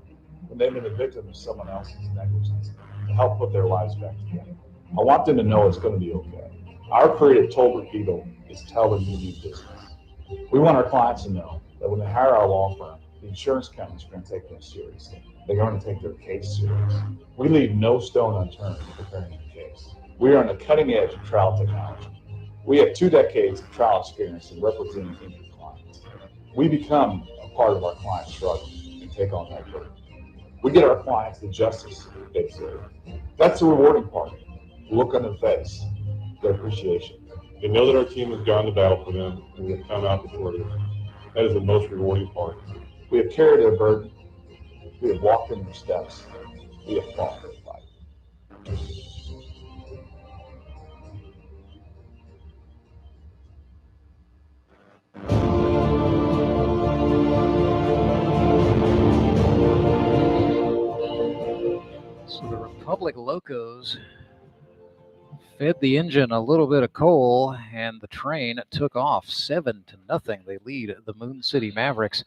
when they've been the victim of someone else's negligence to help put their lives back together. I want them to know it's going to be okay. Our creed at Toll Repeal is tell them you do business. We want our clients to know that when they hire our law firm, the insurance companies are going to take them seriously. They're going to take their case serious. We leave no stone unturned in preparing a case. We are on the cutting edge of trial technology. We have 2 decades of trial experience in representing injured clients. We become a part of our clients' struggle and take on that burden. We get our clients the justice they deserve. That's the rewarding part. The look on their face, their appreciation. They know that our team has gone to battle for them and we have come out victorious. That is the most rewarding part. We have carried their burden. We have walked in their steps. We have fought their fight. So the Republic Locos fed the engine a little bit of coal, and the train took off 7-0. They lead the Moon City Mavericks.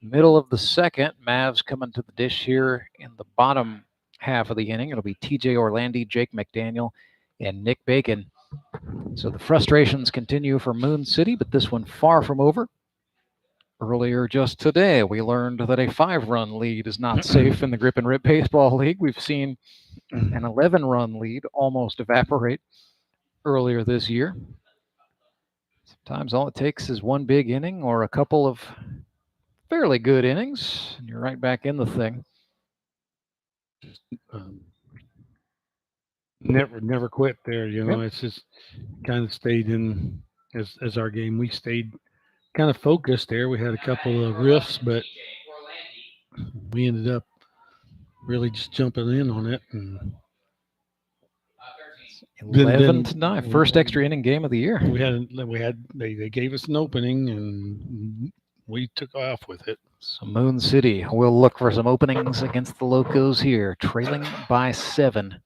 Middle of the second, Mavs coming to the dish here in the bottom half of the inning. It'll be TJ Orlandi, Jake McDaniel, and Nick Bacon. So the frustrations continue for Moon City, but this one far from over. Earlier just today, we learned that a 5-run lead is not safe in the Grip and Rip Baseball League. We've seen an 11-run lead almost evaporate earlier this year. Sometimes all it takes is one big inning or a couple of fairly good innings, and you're right back in the thing. Never quit there, you know. It's just kind of stayed in as our game. We stayed kind of focused there. We had a couple of riffs, but we ended up really just jumping in on it. And 11-9, first extra inning game of the year. They gave us an opening and we took off with it. So Moon City will look for some openings against the Locos here, trailing by 7.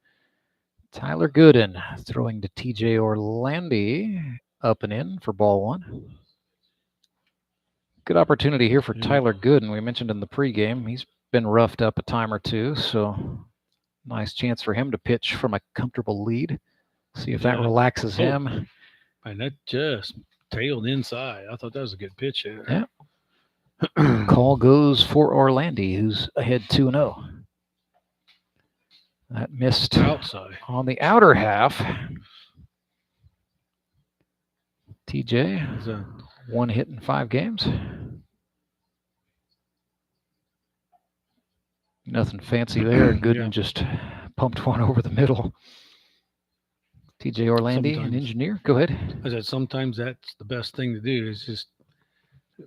Tyler Gooden throwing to TJ Orlandi, up and in for ball 1. Good opportunity here for Tyler Gooden. We mentioned in the pregame, he's been roughed up a time or two, so nice chance for him to pitch from a comfortable lead. See if that relaxes him. And that just tailed inside. I thought that was a good pitch there. Yeah. Call goes for Orlandi, who's ahead 2-0. That missed outside on the outer half. TJ is a 1 hit in 5 games. Nothing fancy there. Gooden just pumped one over the middle. TJ Orlandi, an engineer. Go ahead. I said sometimes that's the best thing to do is just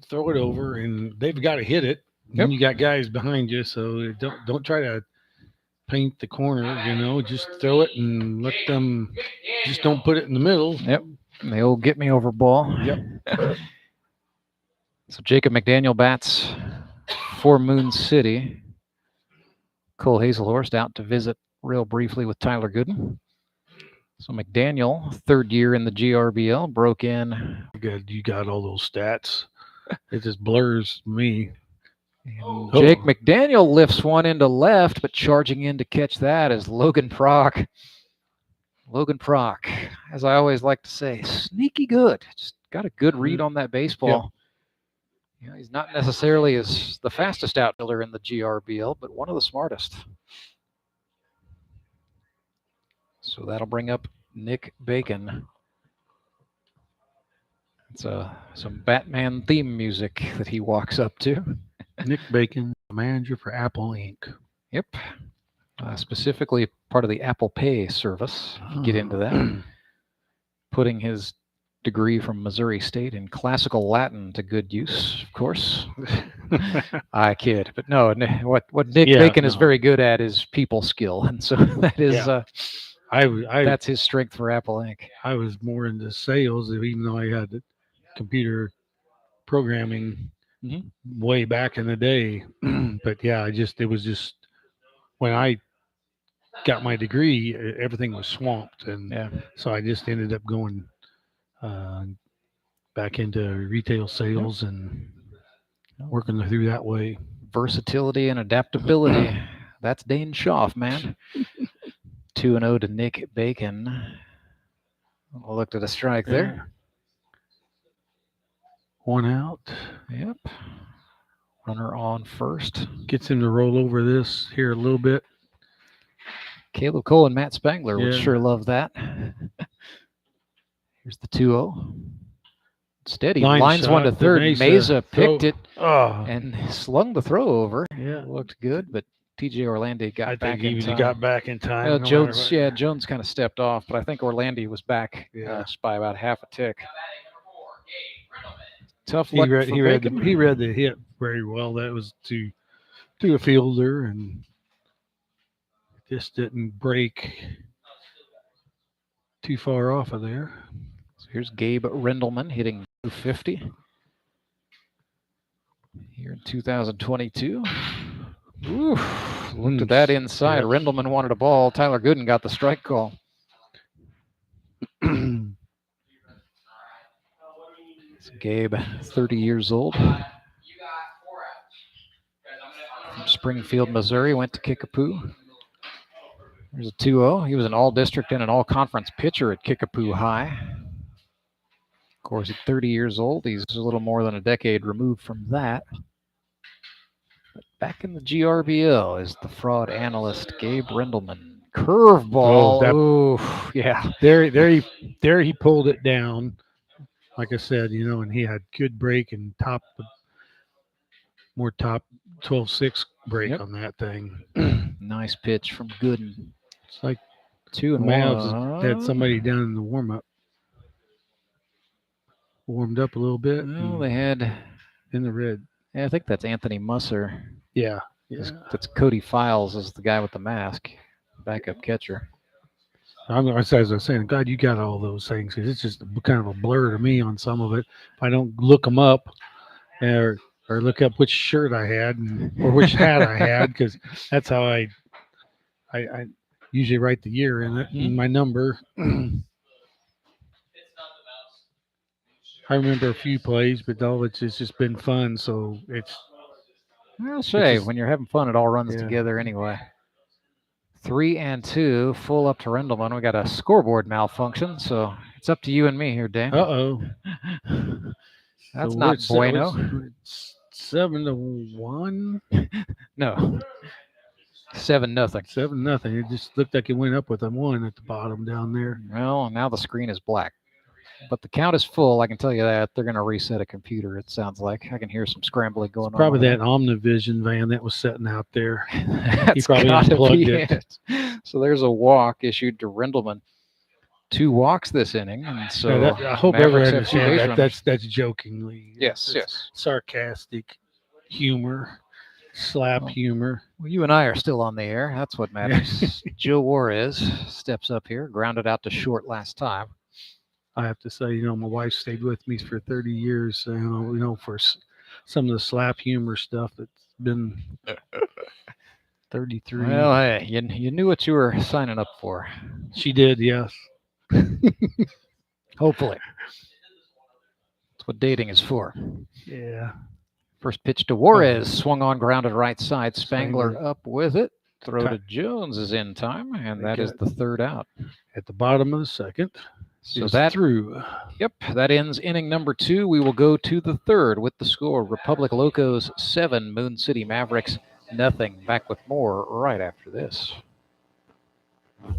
throw it over, and they've got to hit it. And you got guys behind you, so don't try to paint the corner. You know, just throw it and let them. Just don't put it in the middle. Yep. And the old get me over ball. Yep. So Jacob McDaniel bats for Moon City. Cole Hazelhorst out to visit real briefly with Tyler Gooden. So McDaniel, 3rd year in the GRBL, broke in. You got all those stats. It just blurs me. Jake McDaniel lifts one into left, but charging in to catch that is Logan Prock. Logan Prock, as I always like to say, sneaky good. Just got a good read on that baseball. Yeah, he's not necessarily the fastest outfielder in the GRBL, but one of the smartest. So that'll bring up Nick Bacon. It's some Batman theme music that he walks up to. Nick Bacon, manager for Apple Inc. Yep. Specifically part of the Apple Pay service. Get into that. Putting his degree from Missouri State in classical Latin to good use, of course. I kid, but no. What Nick Bacon is very good at is people skill, and so that is that's his strength for Apple Inc. I was more into sales, even though I had computer programming way back in the day. But yeah, it was just when I got my degree, everything was swamped, and so I just ended up going back into retail sales and working through that way. Versatility and adaptability. That's Dane Schaff, man. 2-0 to Nick Bacon. We'll look at a strike there. One out. Yep. Runner on first. Gets him to roll over this here a little bit. Caleb Cole and Matt Spangler would sure love that. Here's the 2-0. Steady. Lines one to third. Mesa picked it and slung the throw over. Yeah. Looked good, but TJ Orlandi got back in time. He got back in time. Well, Jones kind of stepped off, but I think Orlandi was back just by about half a tick. Tough luck for Bacon. He read the hit very well. That was to a fielder and just didn't break too far off of there. So here's Gabe Rendelman hitting 250 here in 2022. Oof, looked at that inside. Rendelman wanted a ball. Tyler Gooden got the strike call. Gabe, 30 years old. From Springfield, Missouri, went to Kickapoo. There's a 2-0. He was an all-district and an all-conference pitcher at Kickapoo High. Of course, at 30 years old, he's a little more than a decade removed from that. But back in the GRBL is the fraud analyst, Gabe Rendelman. Curveball. Yeah. There he pulled it down. Like I said, and he had good break and more top 12-6 break on that thing. Nice pitch from Gooden. It's like 2-1. Had somebody down in the warm-up. Warmed up a little bit. Well, they had in the red. Yeah, I think that's Anthony Musser. Yeah. That's Cody Files is the guy with the mask, backup catcher. As I was saying, God, you got all those things because it's just kind of a blur to me on some of it. If I don't look them up or look up which shirt I had or which hat I had, because that's how I usually write the year in it and my number. I remember a few plays, but it's just been fun. So I'll say when you're having fun, it all runs together anyway. 3-2, full up to Rendelman. We got a scoreboard malfunction, so it's up to you and me here, Dan. Uh-oh. That's not bueno. 7-1? No. 7-0. 7-0. It just looked like it went up with a 1 at the bottom down there. Well, now the screen is black. But the count is full, I can tell you that. They're going to reset a computer, it sounds like. I can hear some scrambling going on. Probably that Omnivision van that was sitting out there. He probably unplugged it. So there's a walk issued to Rendelman. 2 walks this inning. And so I hope everyone understands that's jokingly. Yes. Sarcastic humor, slap humor. Well, you and I are still on the air. That's what matters. Joe Juarez steps up here, grounded out to short last time. I have to say, my wife stayed with me for 30 years, for some of the slap humor stuff that's been 33. Well, hey, you knew what you were signing up for. She did, yes. Hopefully. That's what dating is for. Yeah. First pitch to Juarez, swung on, grounded right side. Spangler up with it. Throw to Jones is in time, and that is the third out. At the bottom of the second. So is that through. Yep, that ends inning number 2. We will go to the third with the score: Republic Locos 7, Moon City Mavericks nothing. Back with more right after this.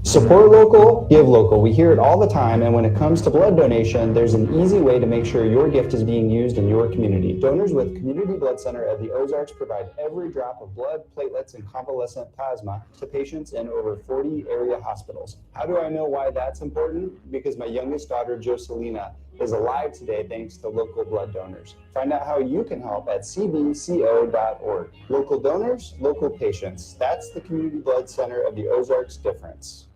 Support local, give local. We hear it all the time, and when it comes to blood donation, there's an easy way to make sure your gift is being used in your community. Donors with Community Blood Center of the Ozarks provide every drop of blood, platelets, and convalescent plasma to patients in over 40 area hospitals. How do I know why that's important? Because my youngest daughter, Joselina, is alive today thanks to local blood donors. Find out how you can help at cbco.org. Local donors, local patients. That's the Community Blood Center of the Ozarks difference.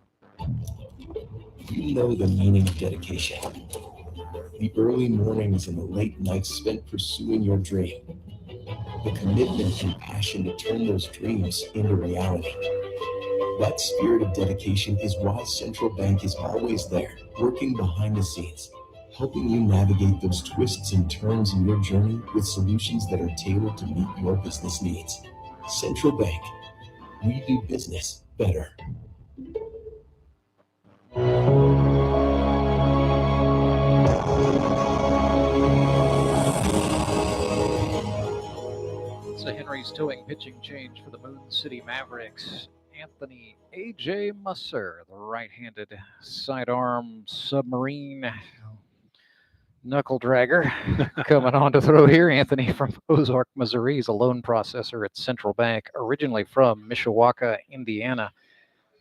You know the meaning of dedication. The early mornings and the late nights spent pursuing your dream. The commitment and passion to turn those dreams into reality. That spirit of dedication is why Central Bank is always there, working behind the scenes, helping you navigate those twists and turns in your journey with solutions that are tailored to meet your business needs. Central Bank, we do business better. It's a Henry's towing pitching change for the Moon City Mavericks. Anthony Aj Musser, the right-handed sidearm submarine knuckle dragger, coming on to throw here. Anthony from Ozark, Missouri. He's a loan processor at Central Bank, originally from Mishawaka, Indiana.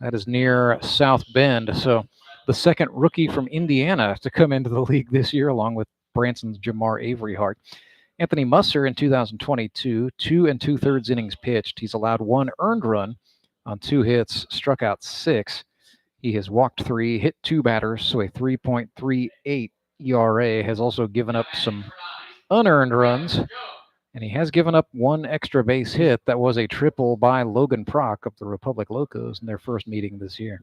That is near South Bend. So the second rookie from Indiana to come into the league this year, along with Branson's Jamar Avery-Hart. Anthony Musser in 2022, 2 2/3 innings pitched. He's allowed 1 earned run on 2 hits, struck out 6. He has walked 3, hit 2 batters, so a 3.38 ERA. Has also given up some unearned runs, and he has given up 1 extra base hit. That was a triple by Logan Prock of the Republic Locos in their first meeting this year.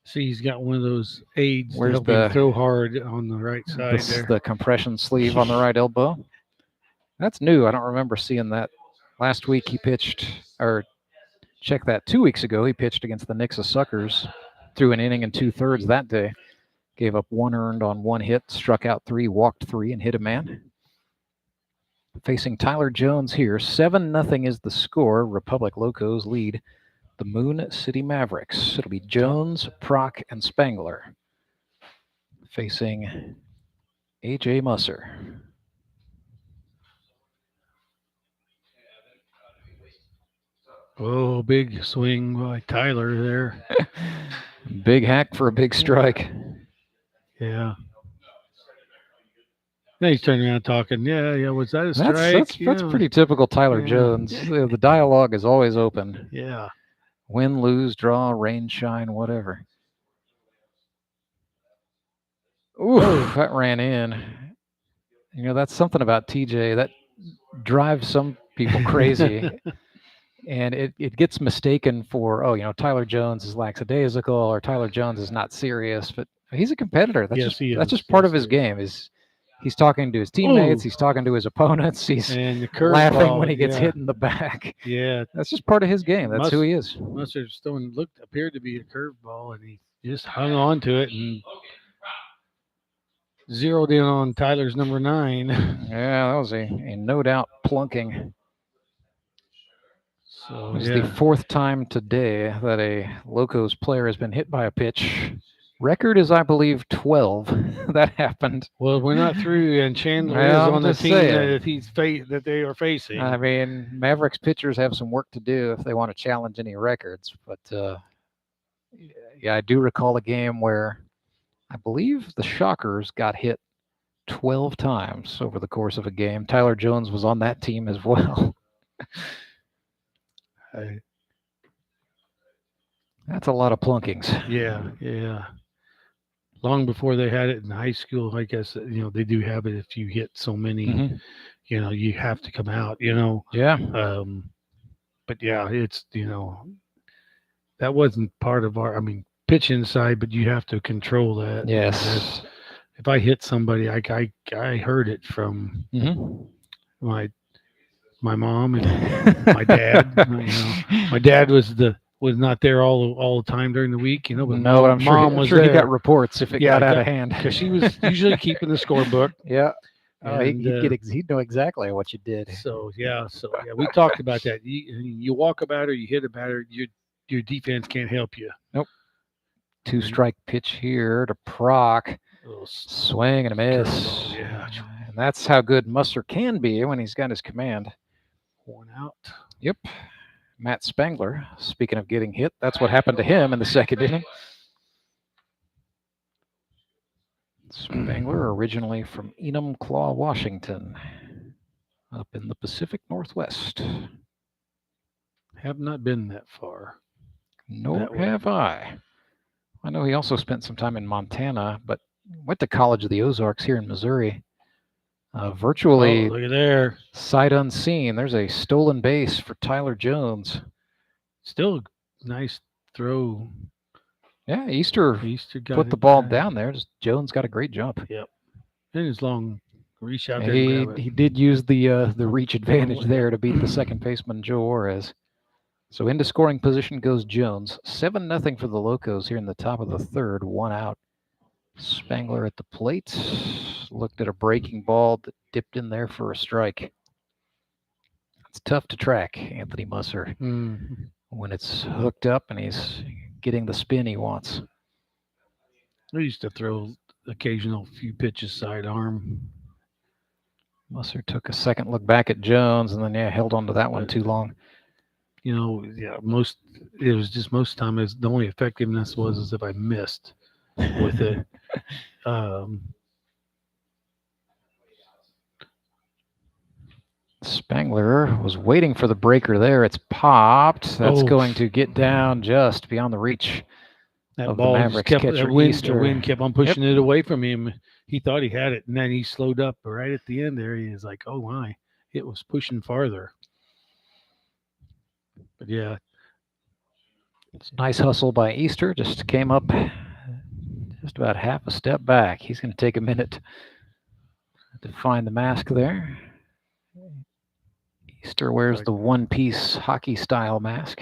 See, he's got one of those aids Where's to help him the- throw hard on the right side there. The compression sleeve on the right elbow. That's new. I don't remember seeing that. Last week he pitched, or check that, 2 weeks ago he pitched against the Nixa Suckers, threw an inning and 2/3 that day. Gave up 1 earned on 1 hit, struck out 3, walked 3, and hit a man. Facing Tyler Jones here, 7-0 is the score. Republic Locos lead the Moon City Mavericks. It'll be Jones, Prock, and Spangler facing Aj Musser. Oh, big swing by Tyler there. Big hack for a big strike. Yeah. Now he's turning around talking. Yeah. Was that a strike? That's pretty typical Tyler Jones. The dialogue is always open. Yeah. Win, lose, draw, rain, shine, whatever. Ooh, that ran in. You know, that's something about TJ that drives some people crazy. And it gets mistaken for, Tyler Jones is lackadaisical or Tyler Jones is not serious, but he's a competitor. That's just part of his game. He's talking to his teammates, he's talking to his opponents, he's laughing when he gets hit in the back. Yeah. That's just part of his game. That's who he is. Musser's throwing appeared to be a curveball, and he just hung on to it and zeroed in on Tyler's number 9. Yeah, that was a no doubt plunking. So it's the 4th time today that a Locos player has been hit by a pitch. Record is, I believe, 12. That happened. Well, we're not through, and Chandler is on the team that they are facing. I mean, Mavericks pitchers have some work to do if they want to challenge any records. But I do recall a game where I believe the Shockers got hit 12 times over the course of a game. Tyler Jones was on that team as well. That's a lot of plunkings. Yeah. Long before they had it in high school, I guess, they do have it. If you hit so many, you have to come out, Yeah. But yeah, it's, that wasn't part of our, pitch inside, but you have to control that. Yes. If I hit somebody, I heard it from my mom and my dad. My dad was the was not there all the time during the week, But No, but I'm mom sure, was he there. got reports if it got out of hand. Because she was usually keeping the scorebook. Yeah. And, He'd know exactly what you did. So we talked about that. You walk a batter, you hit a batter, your defense can't help you. Nope. 2-strike pitch here to Proc. Swing and a miss. Yeah. And that's how good Musser can be when he's got his command. Worn out. Yep. Matt Spangler, speaking of getting hit, that's what happened to him in the second inning. Spangler, originally from Enumclaw, Washington, up in the Pacific Northwest. Have not been that far. Nor have I. I know he also spent some time in Montana, but went to college of the Ozarks here in Missouri. Virtually look at there. Sight unseen. There's a stolen base for Tyler Jones. Still nice throw. Yeah, Easter put the ball down there. Jones got a great jump. Yep. And his long reach out there. He did use the reach advantage there to beat the second baseman, Joe Orez. So into scoring position goes Jones. 7-0 for the Locos here in the top of the third. 1 out. Spangler at the plate. Looked at a breaking ball that dipped in there for a strike. It's tough to track Anthony Musser when it's hooked up and he's getting the spin he wants. I used to throw occasional few pitches sidearm. Musser took a second look back at Jones and then held on to that one too long. Most time the only effectiveness was if I missed with it. Spangler was waiting for the breaker there. It's popped. That's going to get down just beyond the reach that of ball the Mavericks kept, catcher. The wind kept on pushing it away from him. He thought he had it, and then he slowed up right at the end there. He was like, oh my, it was pushing farther. But yeah. It's a nice hustle by Easter. Just came up just about half a step back. He's going to take a minute to find the mask there. Easter wears the one-piece hockey-style mask.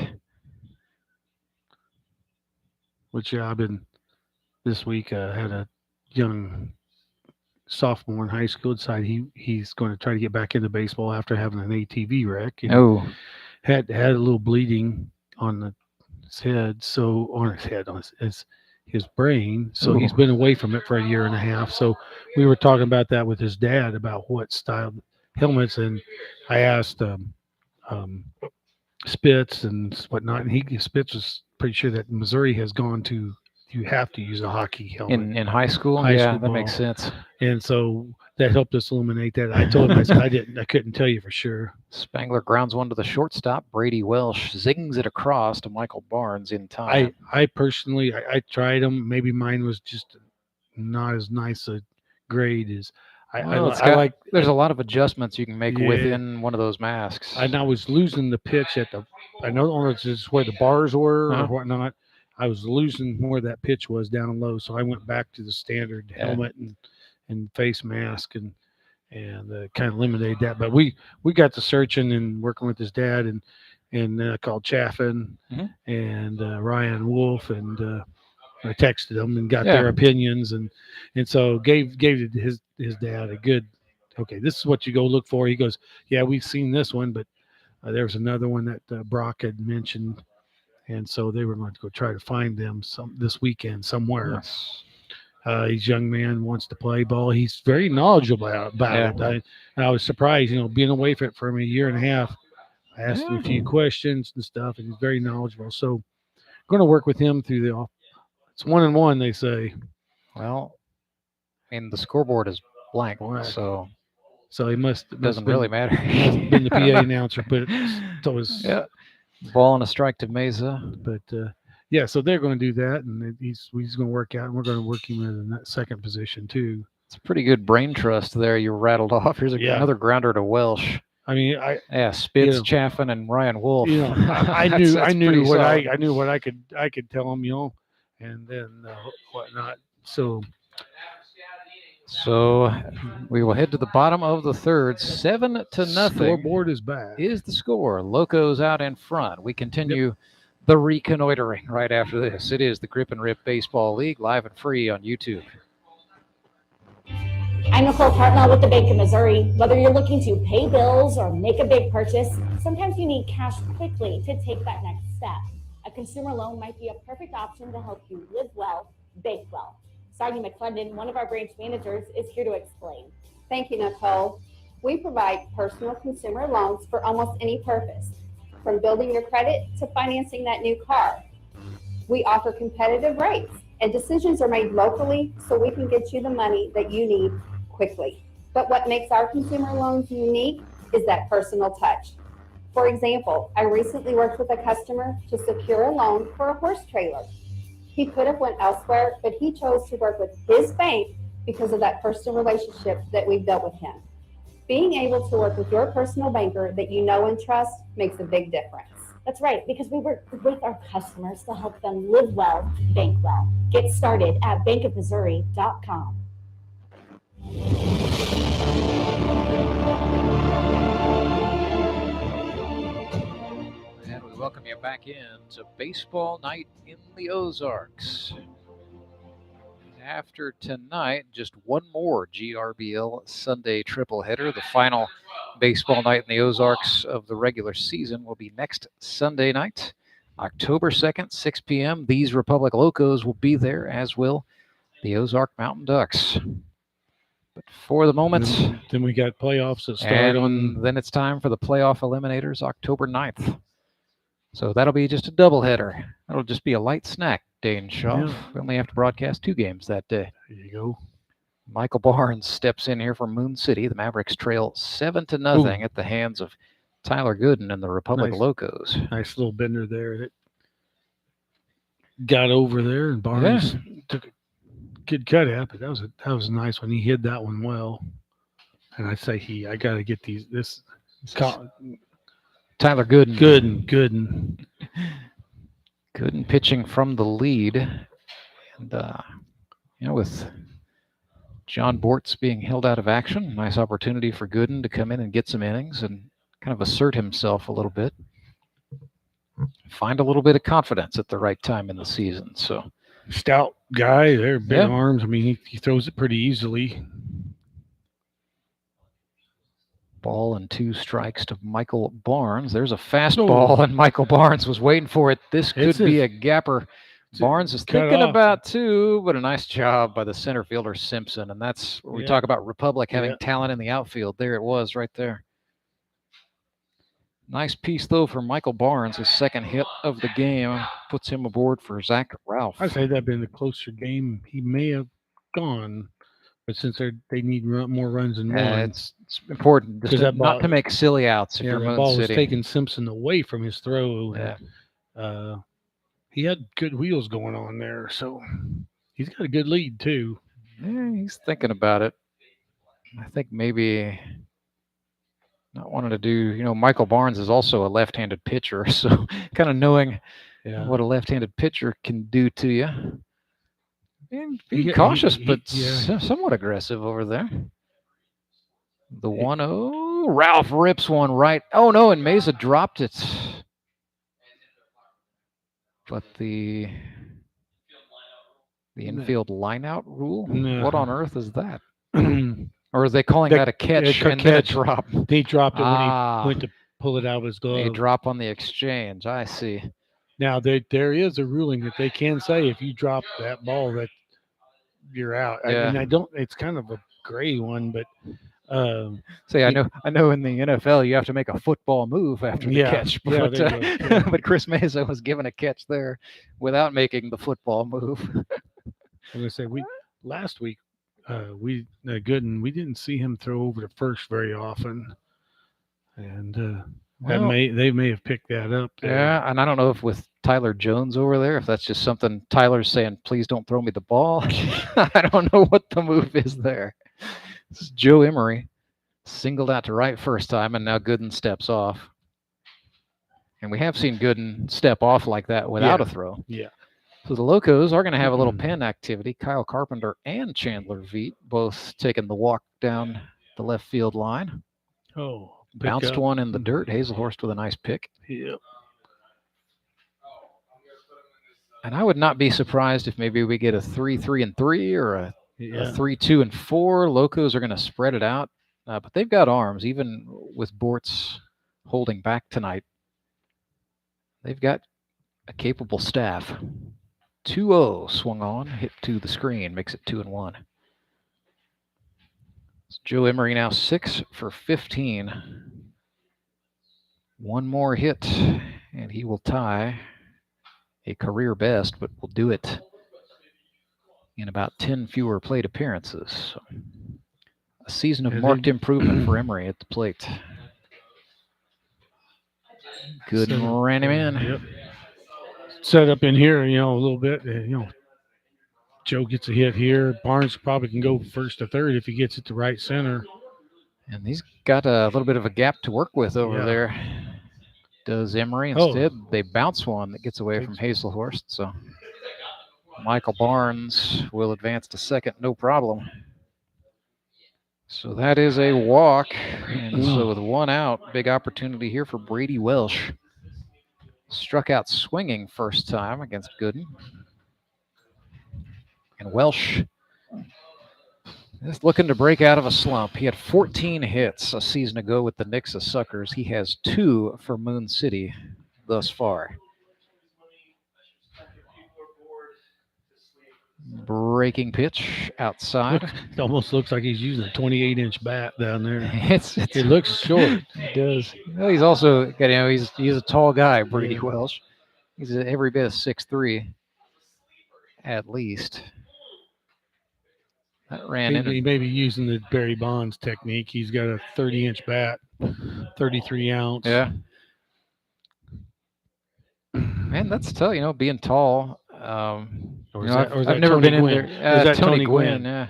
Which I've been this week. Had a young sophomore in high school decide he's going to try to get back into baseball after having an ATV wreck. Had a little bleeding on his head, on his brain. So he's been away from it for a year and a half. So we were talking about that with his dad about what style helmets, and I asked Spitz and whatnot, and Spitz was pretty sure that Missouri has gone to you have to use a hockey helmet in high school. That makes sense. And so that helped us illuminate that. I told him I couldn't tell you for sure. Spangler grounds one to the shortstop. Brady Welsh zings it across to Michael Barnes in time. I personally I tried them. Maybe mine was just not as nice a grade as there's a lot of adjustments you can make within one of those masks. And I was losing the pitch I know it's just where the bars were or whatnot. I was losing where that pitch was down low, so I went back to the standard helmet and face mask and kind of eliminated that. But we got to searching and working with his dad and called Chaffin and Ryan Wolf, and I texted them and got their opinions and so gave his dad a good, okay, this is what you go look for. He goes, yeah, we've seen this one, but there was another one that Brock had mentioned, and so they were going to go try to find them this weekend somewhere. Yes. He's a young man, wants to play ball. He's very knowledgeable about it. I was surprised, being away from a year and a half. I asked him a few questions and stuff, and he's very knowledgeable. So going to work with him through it's 1-1, they say. Well, the scoreboard is blank, so he doesn't really matter. He must have been the PA announcer, but ball and a strike to Mesa. But so they're going to do that, and he's going to work out, and we're going to work him in that second position too. It's a pretty good brain trust there. You rattled off. Here's another grounder to Welsh. Spitz, Chaffin, and Ryan Wolf. I knew what I could tell him, and then whatnot. So we will head to the bottom of the third. 7-0. Scoreboard is back. Is the score. Locos out in front. We continue the reconnoitering right after this. It is the Grip and Rip Baseball League, live and free on YouTube. I'm Nicole Cartmel with the Bank of Missouri. Whether you're looking to pay bills or make a big purchase, sometimes you need cash quickly to take that next step. A consumer loan might be a perfect option to help you live well, bank well. Sardi McClendon, one of our branch managers, is here to explain. Thank you, Nicole. We provide personal consumer loans for almost any purpose, from building your credit to financing that new car. We offer competitive rates, and decisions are made locally so we can get you the money that you need quickly. But what makes our consumer loans unique is that personal touch. For example, I recently worked with a customer to secure a loan for a horse trailer. He could have went elsewhere, but he chose to work with his bank because of that personal relationship that we've built with him. Being able to work with your personal banker that you know and trust makes a big difference. That's right, because we work with our customers to help them live well, bank well. Get started at bankofmissouri.com. And we welcome you back in to baseball night in the Ozarks. After tonight, just one more GRBL Sunday tripleheader. The final baseball night in the Ozarks of the regular season will be next Sunday night, October 2nd, 6 p.m. These Republic Locos will be there, as will the Ozark Mountain Ducks. But for the moment, then we got playoffs that start on. Then it's time for the playoff eliminators, October 9th. So that'll be just a doubleheader. That'll just be a light snack, Dane Shaw. Yeah. We only have to broadcast 2 games that day. There you go. Michael Barnes steps in here from Moon City. The Mavericks trail 7-0 at the hands of Tyler Gooden and the Republic Locos. Nice little bender there that got over there, and Barnes took a good cut at it. That was a nice one. He hid that one well. And I say I got to get Tyler Gooden. Gooden pitching from the lead. And, with John Bortz being held out of action, nice opportunity for Gooden to come in and get some innings and kind of assert himself a little bit. Find a little bit of confidence at the right time in the season. So stout guy, they're big arms. I mean, he throws it pretty easily. Ball and 2 strikes to Michael Barnes. There's a fastball, and Michael Barnes was waiting for it. This could be a gapper. Barnes is thinking about 2, but a nice job by the center fielder Simpson. And that's where we talk about Republic having talent in the outfield. There it was right there. Nice piece, though, for Michael Barnes. His second hit of the game puts him aboard for Zach Ralph. I'd say that'd been the closer game. He may have gone, but since they need more runs than one, it's important just not to make silly outs if you're Moon ball City. Was taking Simpson away from his throw. Yeah. He had good wheels going on there, so he's got a good lead too. Yeah, he's thinking about it. I think maybe not wanting to do, Michael Barnes is also a left-handed pitcher, so kind of knowing what a left-handed pitcher can do to you. And be cautious, but somewhat aggressive over there. The 1-0. Ralph rips one right. Oh, no, and Mesa dropped it. But the infield lineout rule? No. What on earth is that? Or are they calling that a catch and then a drop? They dropped it when he went to pull it out of his glove. A drop on the exchange. I see. Now, there is a ruling that they can say if you drop that ball that you're out. Yeah. I don't. It's kind of a gray one, but I know in the NFL you have to make a football move after the catch, but, but Chris Mesa was given a catch there without making the football move. I'm gonna say last week Gooden, we didn't see him throw over to first very often, and they may have picked that up there. Yeah, and I don't know if with Tyler Jones over there, if that's just something Tyler's saying, please don't throw me the ball. I don't know what the move is there. This is Joe Emery, singled out to right first time, and now Gooden steps off. And we have seen Gooden step off like that without a throw. Yeah. So the Locos are going to have a little pen activity. Kyle Carpenter and Chandler Veet both taking the walk down the left field line. Oh, bounced one in the dirt. Hazelhorst with a nice pick. Yep. And I would not be surprised if maybe we get a 3-3-3 or a 3-2-4. Locos are going to spread it out, but they've got arms, even with Bortz holding back tonight. They've got a capable staff. 2-0 swung on, hit to the screen, makes it 2-1. Joe Emery now 6 for 15. One more hit, and he will tie a career best, but will do it in about 10 fewer plate appearances. So, a season of marked improvement for Emery at the plate. Good ran him in. Yep. Set up in here, a little bit. Joe gets a hit here. Barnes probably can go first to third if he gets it to right center. And he's got a little bit of a gap to work with over there. Does Emery. Instead, they bounce one that gets away from Hazelhorst. So Michael Barnes will advance to second, no problem. So that is a walk. And so with one out, big opportunity here for Brady Welsh. Struck out swinging first time against Gooden. And Welsh is looking to break out of a slump. He had 14 hits a season ago with the Nixa Suckers. He has 2 for Moon City thus far. Breaking pitch outside. It almost looks like he's using a 28-inch bat down there. It looks short. It does. Well, he's also, he's a tall guy, Brady Welsh. He's every bit of 6'3", at least. That ran in. He may be using the Barry Bonds technique. He's got a 30-inch bat, 33 ounce. Yeah. Man, that's tough, being tall. I've never been in there. Tony Gwynn, yeah.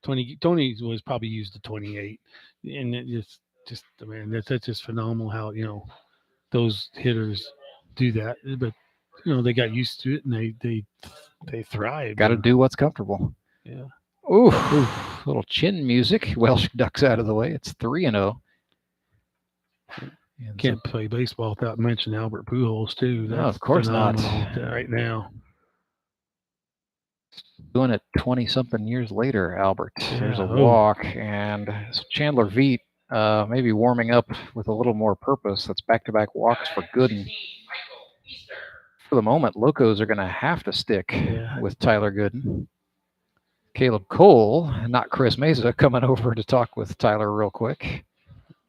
Tony was probably used to 28. And it just man, that's just phenomenal how, those hitters do that. But, they got used to it and they thrive. Got to do what's comfortable. Yeah. Ooh, little chin music. Welsh ducks out of the way. It's 3-0. Can't play baseball without mentioning Albert Pujols, too. No, of course not. Right now. Doing it 20-something years later, Albert. There's a walk. And Chandler Veet maybe warming up with a little more purpose. That's back-to-back walks for Gooden. For the moment, Locos are going to have to stick with Tyler Gooden. Caleb Cole, not Chris Mesa, coming over to talk with Tyler real quick.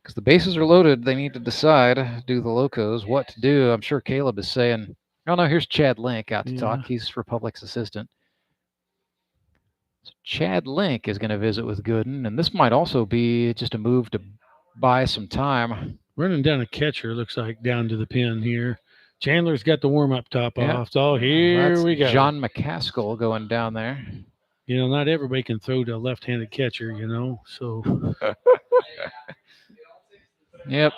Because the bases are loaded, they need to decide, do the Locos, what to do. I'm sure Caleb is saying, oh no, here's Chad Link out to talk. He's Republic's assistant. So Chad Link is going to visit with Gooden, and this might also be just a move to buy some time. Running down a catcher, looks like, down to the pin here. Chandler's got the warm-up top off. So here we go. John McCaskill going down there. Not everybody can throw to a left-handed catcher, so. Yep.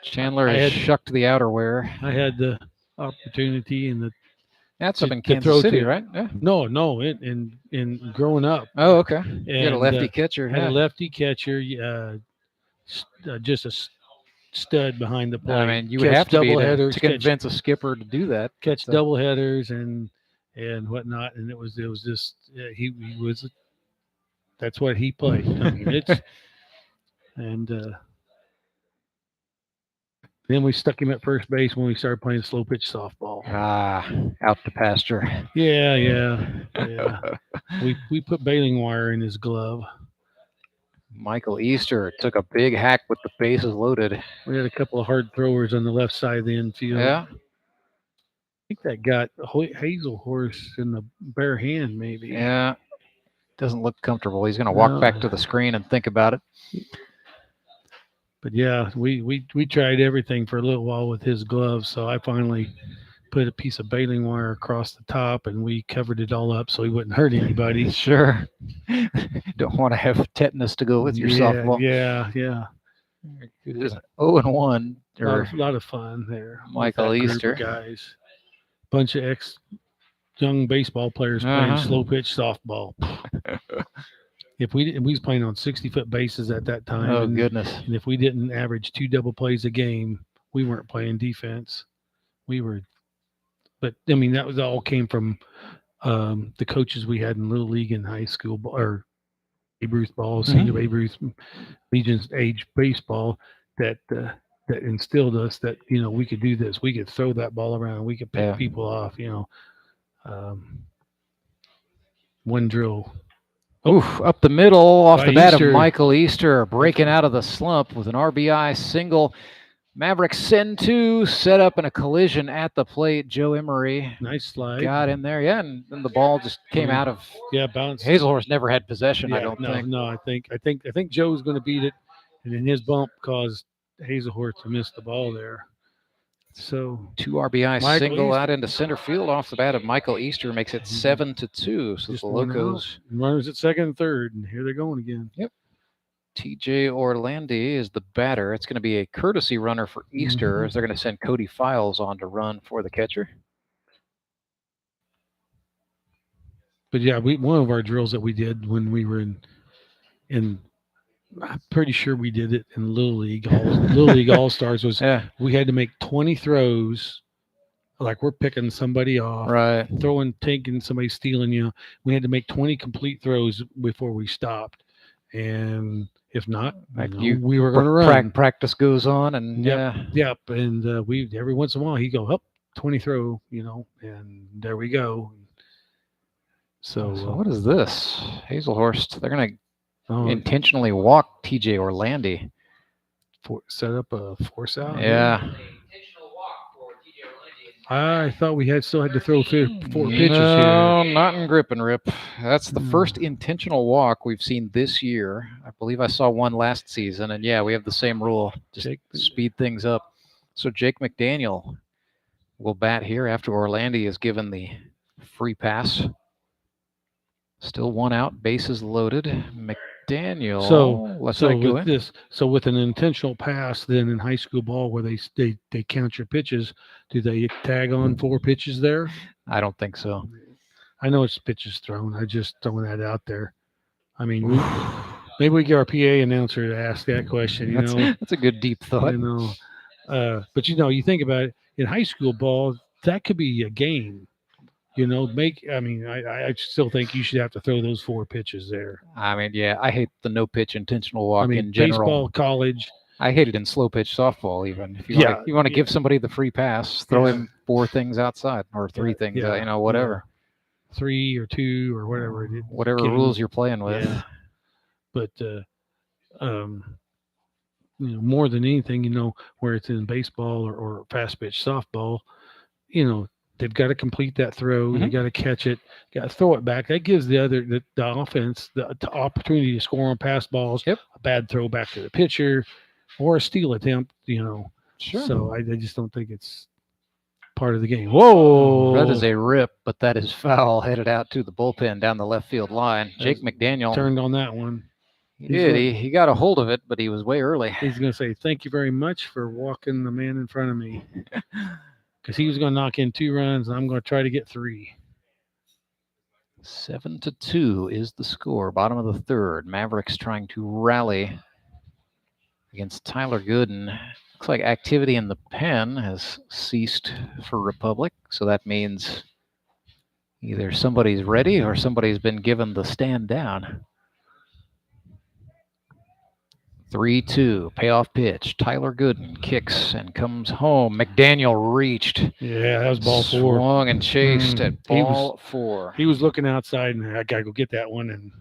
Chandler has shucked the outerwear. I had the opportunity and that's up in Kansas City, right? Yeah. No, in growing up. Oh, okay. You had a lefty catcher. Had a lefty catcher, just a stud behind the plate. I mean, you would have to be to convince a skipper to do that. Catch double headers and whatnot, and it was just he was. That's what he played. I mean, then we stuck him at first base when we started playing slow pitch softball. Out to pasture. Yeah. We put baling wire in his glove. Michael Easter took a big hack with the bases loaded. We had a couple of hard throwers on the left side of the infield. Yeah. I think that got Hazelhorst in the bare hand, maybe. Yeah. Doesn't look comfortable. He's going to walk back to the screen and think about it. But yeah, we tried everything for a little while with his gloves. So I finally put a piece of baling wire across the top and we covered it all up so he wouldn't hurt anybody. Sure. Don't want to have tetanus to go with your softball. Yeah. It is 0-1. A lot of fun there. Michael Easter. Guys. Bunch of young baseball players playing slow pitch softball. We was playing on 60-foot bases at that time. Oh, goodness. And if we didn't average 2 double plays a game, we weren't playing defense. We were But I mean, that was all came from the coaches we had in Little League and high school, or Babe Ruth ball, senior Babe Ruth Legion's age baseball, that instilled us that, you know, we could do this. We could throw that ball around. We could pick people off, you know. One drill. Oof, up the middle, off the bat Easter. of Michael Easter, breaking out of the slump with an RBI single. Mavericks send two, set up in a collision at the plate. Joe Emery. Nice slide. Got in there, yeah, and then the ball just came out of. Yeah, bounced. Hazelhorse never had possession, I don't think. No, I think Joe's going to beat it, and then his bump caused Hazelhorse to miss the ball there. So 2 RBI Michael single Easter. out into center field off the bat of Michael Easter makes it 7-2. So Just the one Locos. out. Runners at second and third, and here they're going again. Yep. TJ Orlandi is the batter. It's going to be a courtesy runner for Easter as they're going to send Cody Files on to run for the catcher. But yeah, one of our drills that we did when we were in I'm pretty sure we did it in Little League. Little League All-Stars was we had to make 20 throws, like we're picking somebody off, right? Taking somebody stealing you. We had to make 20 complete throws before we stopped, and if not, we were going to run. Practice goes on, and yep. And we every once in a while he go up 20 throw, you know, and there we go. So what is this? Hazelhorst, they're going to intentionally walk TJ Orlandi. Set up a force out? Yeah. I thought we still had to throw 4 pitches here. No, not in grip and rip. That's the first intentional walk we've seen this year. I believe I saw one last season, and yeah, we have the same rule. Just speed things up. So Jake McDaniel will bat here after Orlandi is given the free pass. Still 1 out, bases loaded. McDaniel. So with an intentional pass, then in high school ball where they count your pitches, do they tag on 4 pitches there? I don't think so. I know it's pitches thrown. I just throwing that out there. I mean, maybe we get our PA announcer to ask that question. You know, that's a good deep thought. You know, but you think about it in high school ball, that could be a game. You know, I still think you should have to throw those 4 pitches there. I mean, yeah, I hate the no-pitch intentional walk in general. Baseball, college. I hate it in slow-pitch softball even. If you want to give somebody the free pass, throw him 4 things outside or 3 things, you know, whatever. 3 or 2 or whatever it is. Whatever rules you're playing with. Yeah. But, you know, more than anything, you know, where it's in baseball or fast-pitch softball, you know, they've got to complete that throw. They got to catch it. Got to throw it back. That gives the offense the opportunity to score on pass balls. Yep. A bad throw back to the pitcher, or a steal attempt. You know. Sure. So I just don't think it's part of the game. Whoa! That is a rip, but that is foul. Headed out to the bullpen down the left field line. Jake McDaniel turned on that one. He did. He got a hold of it, but he was way early. He's going to say, "Thank you very much for walking the man in front of me." Because he was going to knock in 2 runs, and I'm going to try to get 3. 7-2 is the score. Bottom of the third. Mavericks trying to rally against Tyler Gooden. Looks like activity in the pen has ceased for Republic, so that means either somebody's ready or somebody's been given the stand down. 3-2, payoff pitch. Tyler Gooden kicks and comes home. McDaniel reached. Yeah, that was ball 4. Swung and chased at ball 4. He was looking outside, and I got to go get that one. And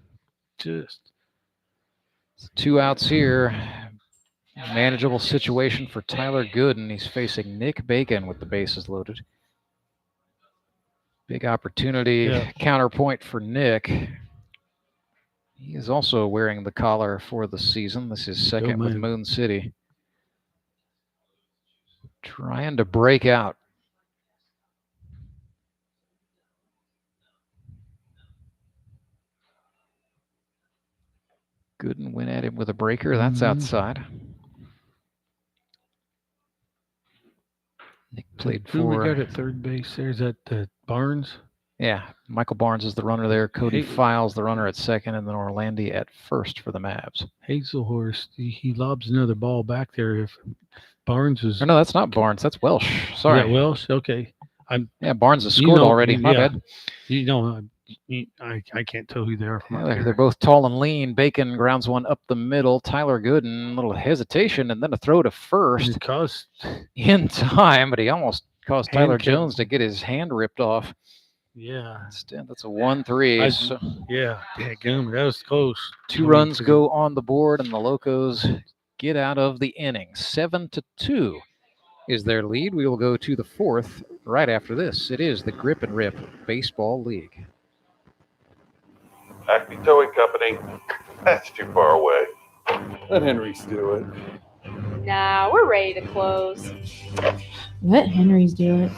just 2 outs here. Manageable situation for Tyler Gooden. He's facing Nick Bacon with the bases loaded. Big opportunity. Counterpoint for Nick. He is also wearing the collar for the season. This is second with Moon City. Trying to break out. Gooden went at him with a breaker. That's outside. Nick played for... Who we got at third base? There's that Barnes. Yeah, Michael Barnes is the runner there. Cody Files, the runner at second, and then Orlandi at first for the Mavs. Hazelhorst, he lobs another ball back there. If Barnes is... Oh, no, that's not Barnes. That's Welsh. Sorry. Yeah, Welsh? Okay. Yeah, Barnes has scored already. My yeah. bad. You know, I can't tell who they are from Yeah, up here. they're both tall and lean. Bacon grounds one up the middle. Tyler Gooden, a little hesitation, and then a throw to first. It caused in time, but he almost caused Tyler Hand Jones to get his hand ripped off. Yeah. Instead, that's a 1-3. So Yeah, dadgum, that was close. 2 runs go on the board, and the Locos get out of the inning. 7-2 is their lead. We will go to the 4th right after this. It is the Grip and Rip Baseball League. Acme Towing Company. That's too far away. Let Henry's do it. Nah, we're ready to close. Let Henry's do it.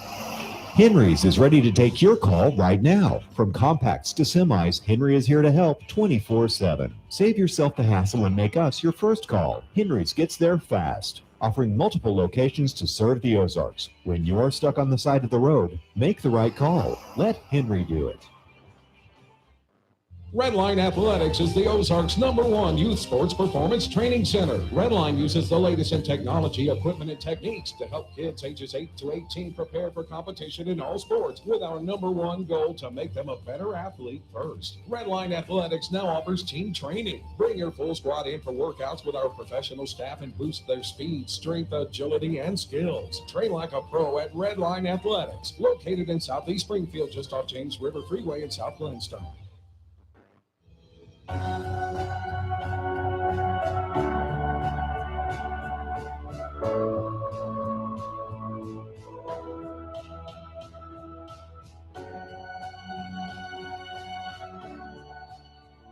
Henry's is ready to take your call right now. From compacts to semis, Henry is here to help 24/7. Save yourself the hassle and make us your first call. Henry's gets there fast, offering multiple locations to serve the Ozarks. When you're stuck on the side of the road, make the right call. Let Henry do it. Redline Athletics is the Ozarks' #1 youth sports performance training center. Redline uses the latest in technology, equipment, and techniques to help kids ages 8 to 18 prepare for competition in all sports, with our #1 goal to make them a better athlete first. Redline Athletics now offers team training. Bring your full squad in for workouts with our professional staff and boost their speed, strength, agility, and skills. Train like a pro at Redline Athletics, located in Southeast Springfield, just off James River Freeway in South Glenstone.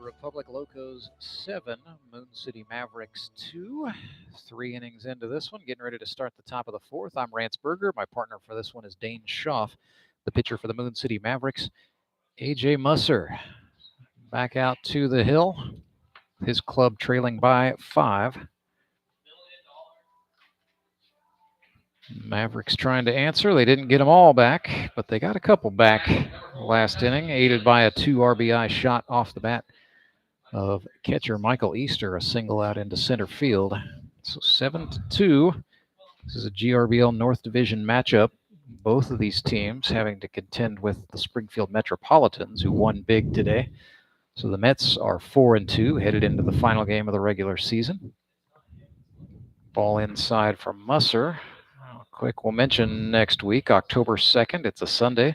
Republic Locos 7, Moon City Mavericks 2. 3 innings into this one, getting ready to start the top of the 4th. I'm Rance Berger. My partner for this one is Dane Schaff. The pitcher for the Moon City Mavericks, Aj Musser. Back out to the hill. His club trailing by 5. Mavericks trying to answer. They didn't get them all back, but they got a couple back last inning, aided by a 2 RBI shot off the bat of catcher Michael Easter, a single out into center field. So 7-2. This is a GRBL North Division matchup. Both of these teams having to contend with the Springfield Metropolitans, who won big today. So the Mets are 4-2, headed into the final game of the regular season. Ball inside from Musser. Quick, we'll mention next week, October 2nd. It's a Sunday.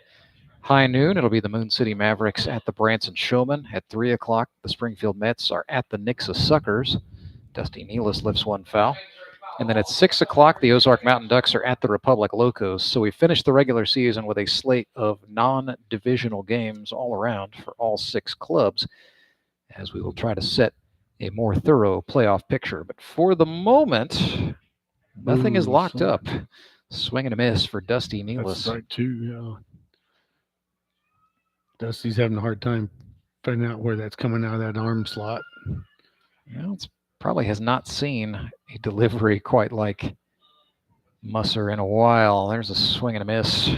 High noon, it'll be the Moon City Mavericks at the Branson Showman. At 3 o'clock, the Springfield Mets are at the Nixa Suckers. Dusty Nealis lifts one foul. And then at 6 o'clock, the Ozark Mountain Ducks are at the Republic Locos. So we finished the regular season with a slate of non-divisional games all around for all 6 clubs, as we will try to set a more thorough playoff picture. But for the moment, nothing is locked up. Swing and a miss for Dusty Nealis. That's strike 2, yeah. Dusty's having a hard time finding out where that's coming out of that arm slot. Well, it's probably has not seen a delivery quite like Musser in a while. There's a swing and a miss.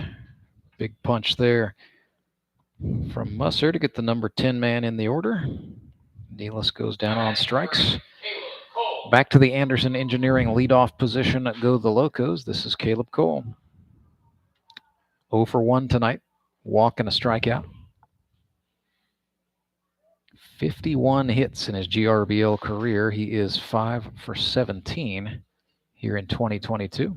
Big punch there from Musser to get the number 10 man in the order. Nealis goes down on strikes. Back to the Anderson Engineering leadoff position go the Locos. This is Caleb Cole. 0 for 1 tonight. Walk and a strikeout. 51 hits in his GRBL career. He is 5 for 17 here in 2022.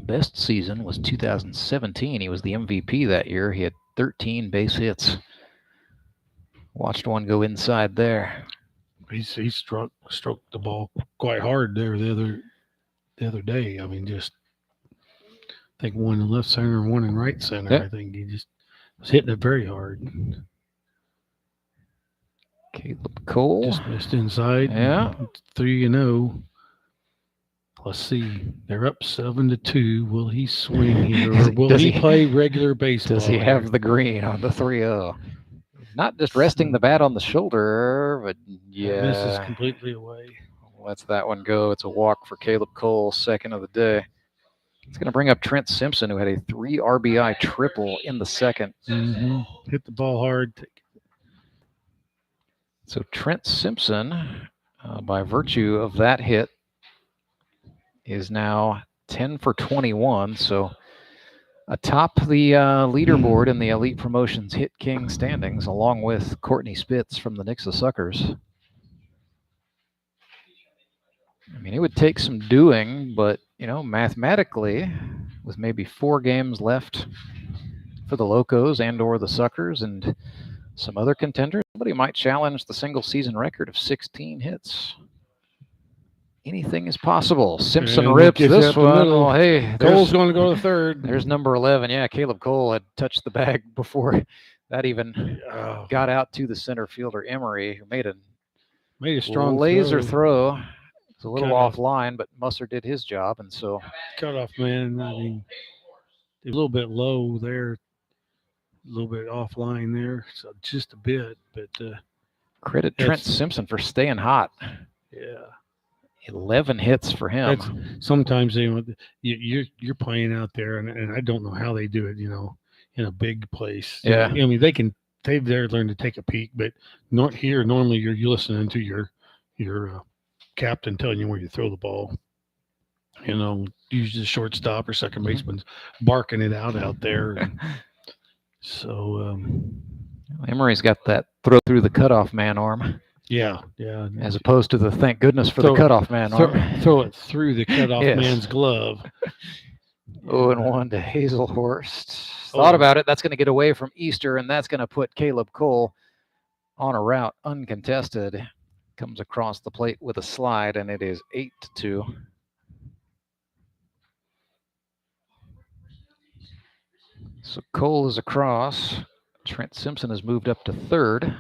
Best season was 2017. He was the MVP that year. He had 13 base hits. Watched one go inside there. He stroked the ball quite hard there the other day. I mean, just I think one in left center and one in right center. Yep. I think he just was hitting it very hard. Caleb Cole just missed inside. Yeah. 3-0. Let's see. They're up 7-2. Will he swing here, or will he play regular baseball? Does he have the green on the 3-0? Not just resting the bat on the shoulder, but yeah. This is completely away. Lets that one go. It's a walk for Caleb Cole, second of the day. It's going to bring up Trent Simpson, who had a 3 RBI triple in the second. Hit the ball hard. So Trent Simpson by virtue of that hit, is now 10 for 21. So atop the leaderboard in the Elite Promotions Hit King standings, along with Courtney Spitz from the Nixa Suckers. I mean, it would take some doing, but, you know, mathematically, with maybe 4 games left for the Locos and or the Suckers and some other contenders, somebody might challenge the single season record of 16 hits. Anything is possible. Simpson rips this one. Well, hey, Cole's going to go to third. There's number 11. Yeah, Caleb Cole had touched the bag before that even got out to the center fielder, Emery, who made a strong laser throw. It's a little Cut offline, but Musser did his job, and so cutoff man. I mean, a little bit low there, a little bit offline there, so just a bit. But credit Trent Simpson for staying hot. Yeah. 11 hits for him. Sometimes you're playing out there, and I don't know how they do it. You know, in a big place. Yeah, I mean they've learned to take a peek, but not here. Normally you're listening to your captain telling you where you throw the ball. You know, usually the shortstop or second baseman's barking it out there. And so Emery's got that throw through the cutoff man arm. Yeah. As opposed to the thank goodness for the cutoff man arm. Throw it through the cutoff man's glove. 0-1 to Hazelhurst. Thought about it. That's going to get away from Easter, and that's going to put Caleb Cole on a route uncontested. Comes across the plate with a slide, and it is 8-2. So Cole is across. Trent Simpson has moved up to third.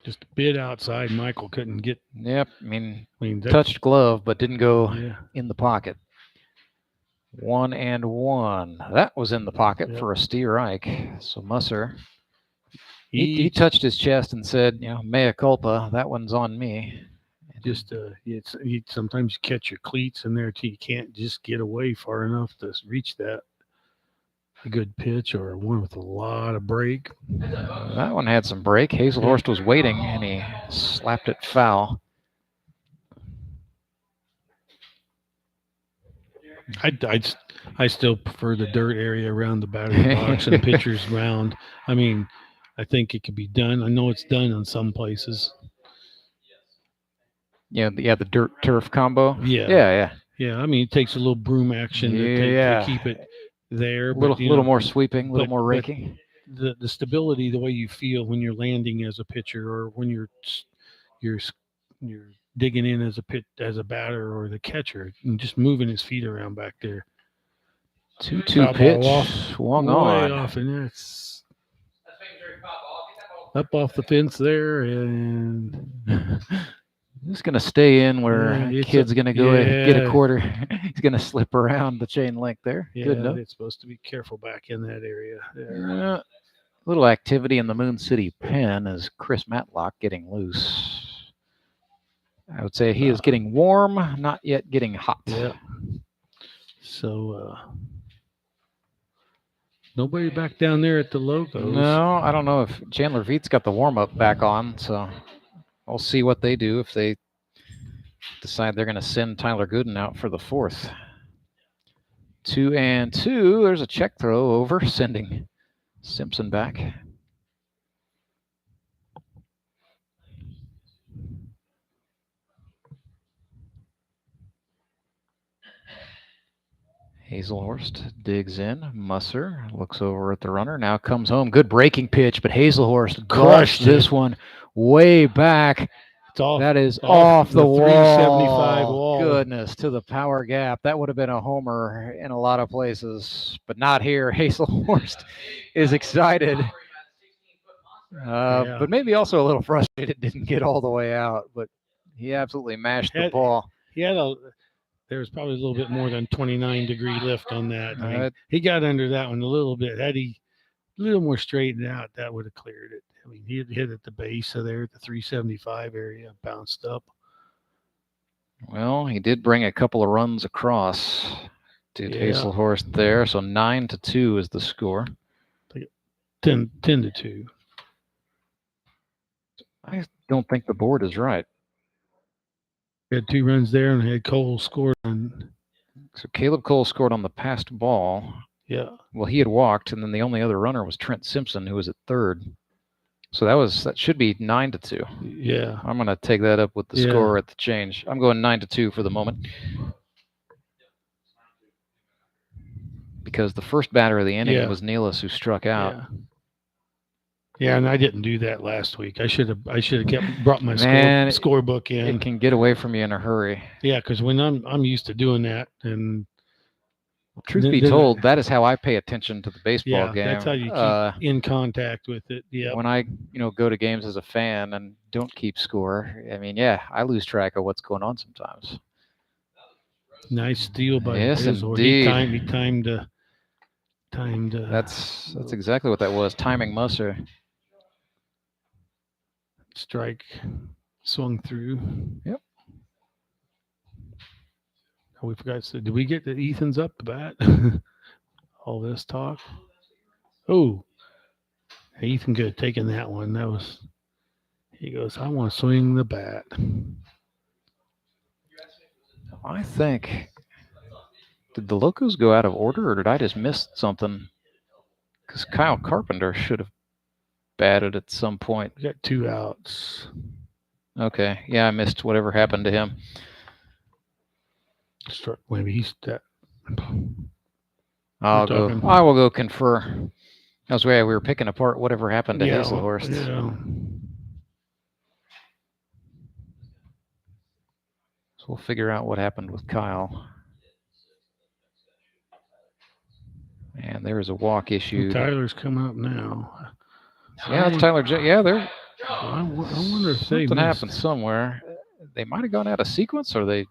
Just a bit outside. Michael couldn't get. Yep. I mean touched glove, but didn't go in the pocket. 1-1. That was in the pocket for a steer Ike. So Musser, he touched his chest and said, you know, mea culpa. That one's on me. Just sometimes you catch your cleats in there till you can't just get away far enough to reach that. A good pitch or one with a lot of break. That one had some break. Hazelhurst was waiting, and he slapped it foul. I still prefer the dirt area around the batter's box and pitcher's mound. I mean, I think it could be done. I know it's done in some places. Yeah, the dirt turf combo. Yeah. I mean, it takes a little broom action to keep it there. A little more sweeping, a little more raking. The stability, the way you feel when you're landing as a pitcher, or when you're digging in as a batter or the catcher, and just moving his feet around back there. 2-2 pitch, swung on. Off, and that's up off the fence there, and just going to stay in where kid's going to go get a quarter. He's going to slip around the chain link there. Yeah, good enough. It's supposed to be careful back in that area. A little activity in the Moon City pen as Chris Matlock getting loose. I would say he is getting warm, not yet getting hot. Yeah. So nobody back down there at the Locos. No, I don't know if Chandler Veet's got the warm-up back on, so we'll see what they do if they decide they're going to send Tyler Gooden out for the fourth. 2-2. There's a check throw over, sending Simpson back. Hazelhurst digs in. Musser looks over at the runner. Now comes home. Good breaking pitch, but Hazelhurst crushed this one way back. That is off the wall. 375 wall. Goodness, to the power gap. That would have been a homer in a lot of places, but not here. Hazelhurst is excited, but maybe also a little frustrated. Didn't get all the way out, but he absolutely mashed the ball. There was probably a little bit more than 29-degree lift on that. I mean, he got under that one a little bit. Had he a little more straightened out, that would have cleared it. I mean, he had hit at the base of there at the 375 area, bounced up. Well, he did bring a couple of runs across. Did Hazelhurst there. So 9-2 is the score. 10-2. I don't think the board is right. We had 2 runs there, and had Cole scored on. So Caleb Cole scored on the passed ball. Yeah. Well, he had walked, and then the only other runner was Trent Simpson, who was at third. So that should be 9-2. Yeah. I'm going to take that up with the score at the change. I'm going 9-2 for the moment. Because the first batter of the inning was Nealis, who struck out. Yeah, and I didn't do that last week. I should have brought my scorebook in. It can get away from you in a hurry. Yeah, because when I'm used to doing that, and truth be told, that is how I pay attention to the baseball game. That's how you keep in contact with it. Yeah. When I go to games as a fan and don't keep score, I mean, I lose track of what's going on sometimes. Nice steal by Bizzle. He timed. That's exactly what that was. Timing Musser. Strike, swung through. Yep. Oh, we forgot to say, did we get the Ethan's up the bat? All this talk. Oh, Ethan could have taken that one. He goes, I want to swing the bat. I think, did the Locos go out of order, or did I just miss something? Because Kyle Carpenter should have batted at some point. We got 2 outs. Okay. Yeah, I missed whatever happened to him. Maybe he's that. I will go confer. That's why we were picking apart whatever happened to Hazelhurst. Yeah. So we'll figure out what happened with Kyle. And there is a walk issue. Tyler's coming up now. Yeah, it's Tyler. Yeah, they're. I wonder if something happened somewhere. They might have gone out of sequence, or they.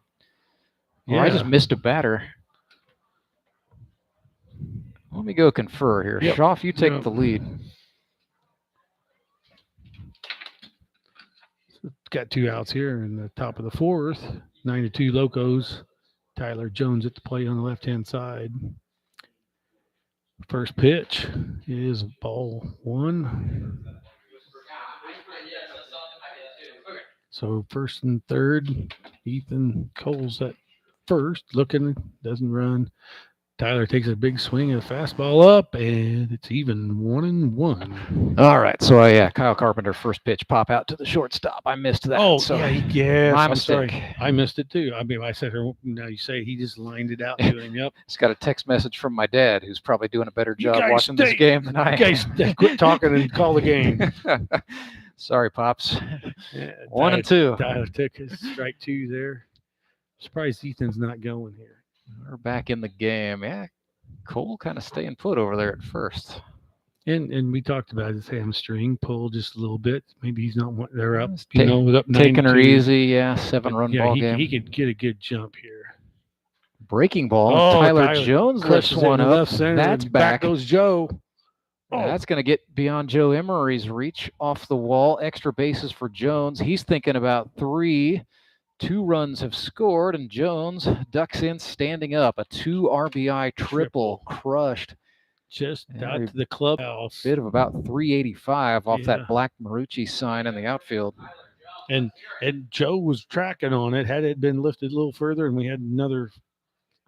Or I just missed a batter. Let me go confer here. Yep. Schaff, you take the lead. Got 2 outs here in the top of the 4th. 9-2 Locos. Tyler Jones at the plate on the left-hand side. First pitch is ball 1. So first and third, Ethan Cole's at first, looking, doesn't run. Tyler takes a big swing at a fastball up, and it's even 1-1. All right, so Kyle Carpenter first pitch pop out to the shortstop. I missed that. Oh, so I'm sorry. I missed it too. I mean, I said, now you say he just lined it out to him. Yep. It's got a text message from my dad, who's probably doing a better job watching this game than I am. You guys quit talking and call the game. Sorry, Pops. 1-2. Tyler took his strike 2 there. Surprised Ethan's not going here. We're back in the game. Yeah, Cole kind of staying put over there at first. And we talked about his hamstring pull just a little bit. Maybe he's not. They're up. Up taking her easy. 7-run ball game. He could get a good jump here. Breaking ball. Tyler Jones lifts one up. That's back. Goes Joe. That's going to get beyond Joe Emery's reach, off the wall. Extra bases for Jones. He's thinking about 3. 2 runs have scored, and Jones ducks in standing up. A 2 RBI triple crushed. Just out to the clubhouse. Bit of about 385 off that black Marucci sign in the outfield. And Joe was tracking on it. Had it been lifted a little further and we had another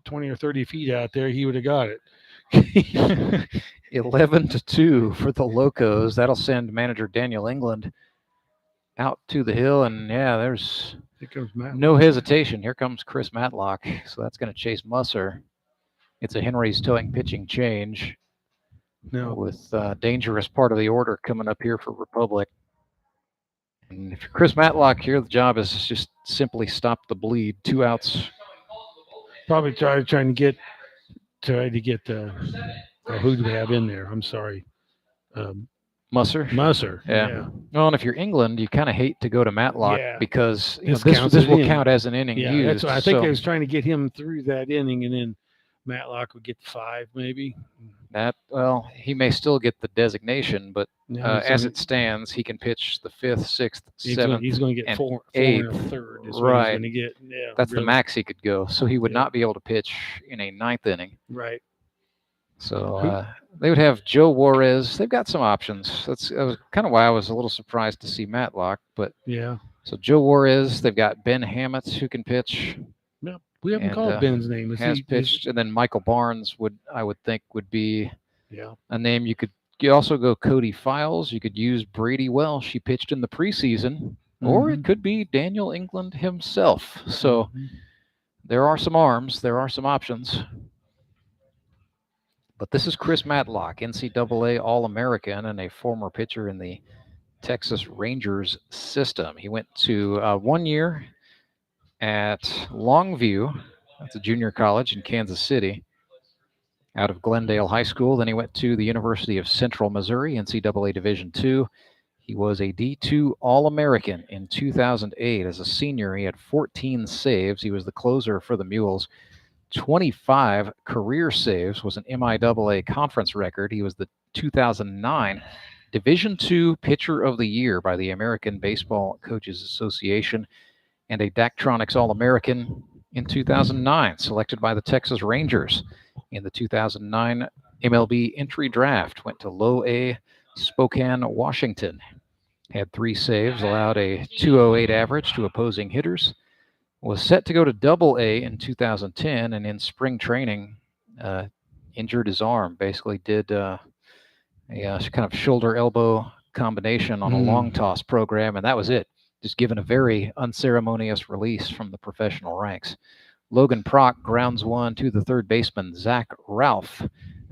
20 or 30 feet out there, he would have got it. 11-2 for the Locos. That'll send manager Daniel England out to the hill, and there's no hesitation. Here comes Chris Matlock, so that's going to chase Musser. It's a Henry's towing pitching change with dangerous part of the order coming up here for Republic. And if you're Chris Matlock here, the job is just simply stop the bleed. 2 outs. Probably try to get who do we have in there? I'm sorry. Musser. Yeah. Well, and if you're England, you kind of hate to go to Matlock because this will count as an inning used. That's what I think they was trying to get him through that inning, and then Matlock would get 5 maybe. He may still get the designation, but as it stands, he can pitch the 5th, 6th, 7th. He's going to get 4 8th. and a third. Is right. What he's going to get. Yeah, that's really the max he could go. So he would not be able to pitch in a 9th inning. Right. So they would have Joe Juarez. They've got some options. That was kind of why I was a little surprised to see Matlock. But yeah. So Joe Juarez. They've got Ben Hammett who can pitch. Yeah, we haven't called Ben's name. Has pitched, and then Michael Barnes I would think would be a name you could. You also go Cody Files. You could use Brady Welsh. He pitched in the preseason, or it could be Daniel England himself. So there are some arms. There are some options. But this is Chris Matlock, NCAA All-American and a former pitcher in the Texas Rangers system. He went to 1 year at Longview. That's a junior college in Kansas City. Out of Glendale High School. Then he went to the University of Central Missouri, NCAA Division II. He was a D2 All-American in 2008. As a senior, he had 14 saves. He was the closer for the Mules. 25 career saves, was an MIAA conference record. He was the 2009 Division II Pitcher of the Year by the American Baseball Coaches Association, and a Daktronics All-American in 2009, selected by the Texas Rangers. In the 2009 MLB entry draft, went to Low A Spokane, Washington. Had 3 saves, allowed a 208 average to opposing hitters. Was set to go to Double A in 2010, and in spring training, injured his arm. Basically did a kind of shoulder-elbow combination on a long toss program, and that was it. Just given a very unceremonious release from the professional ranks. Logan Prock grounds one to the third baseman, Zach Ralph,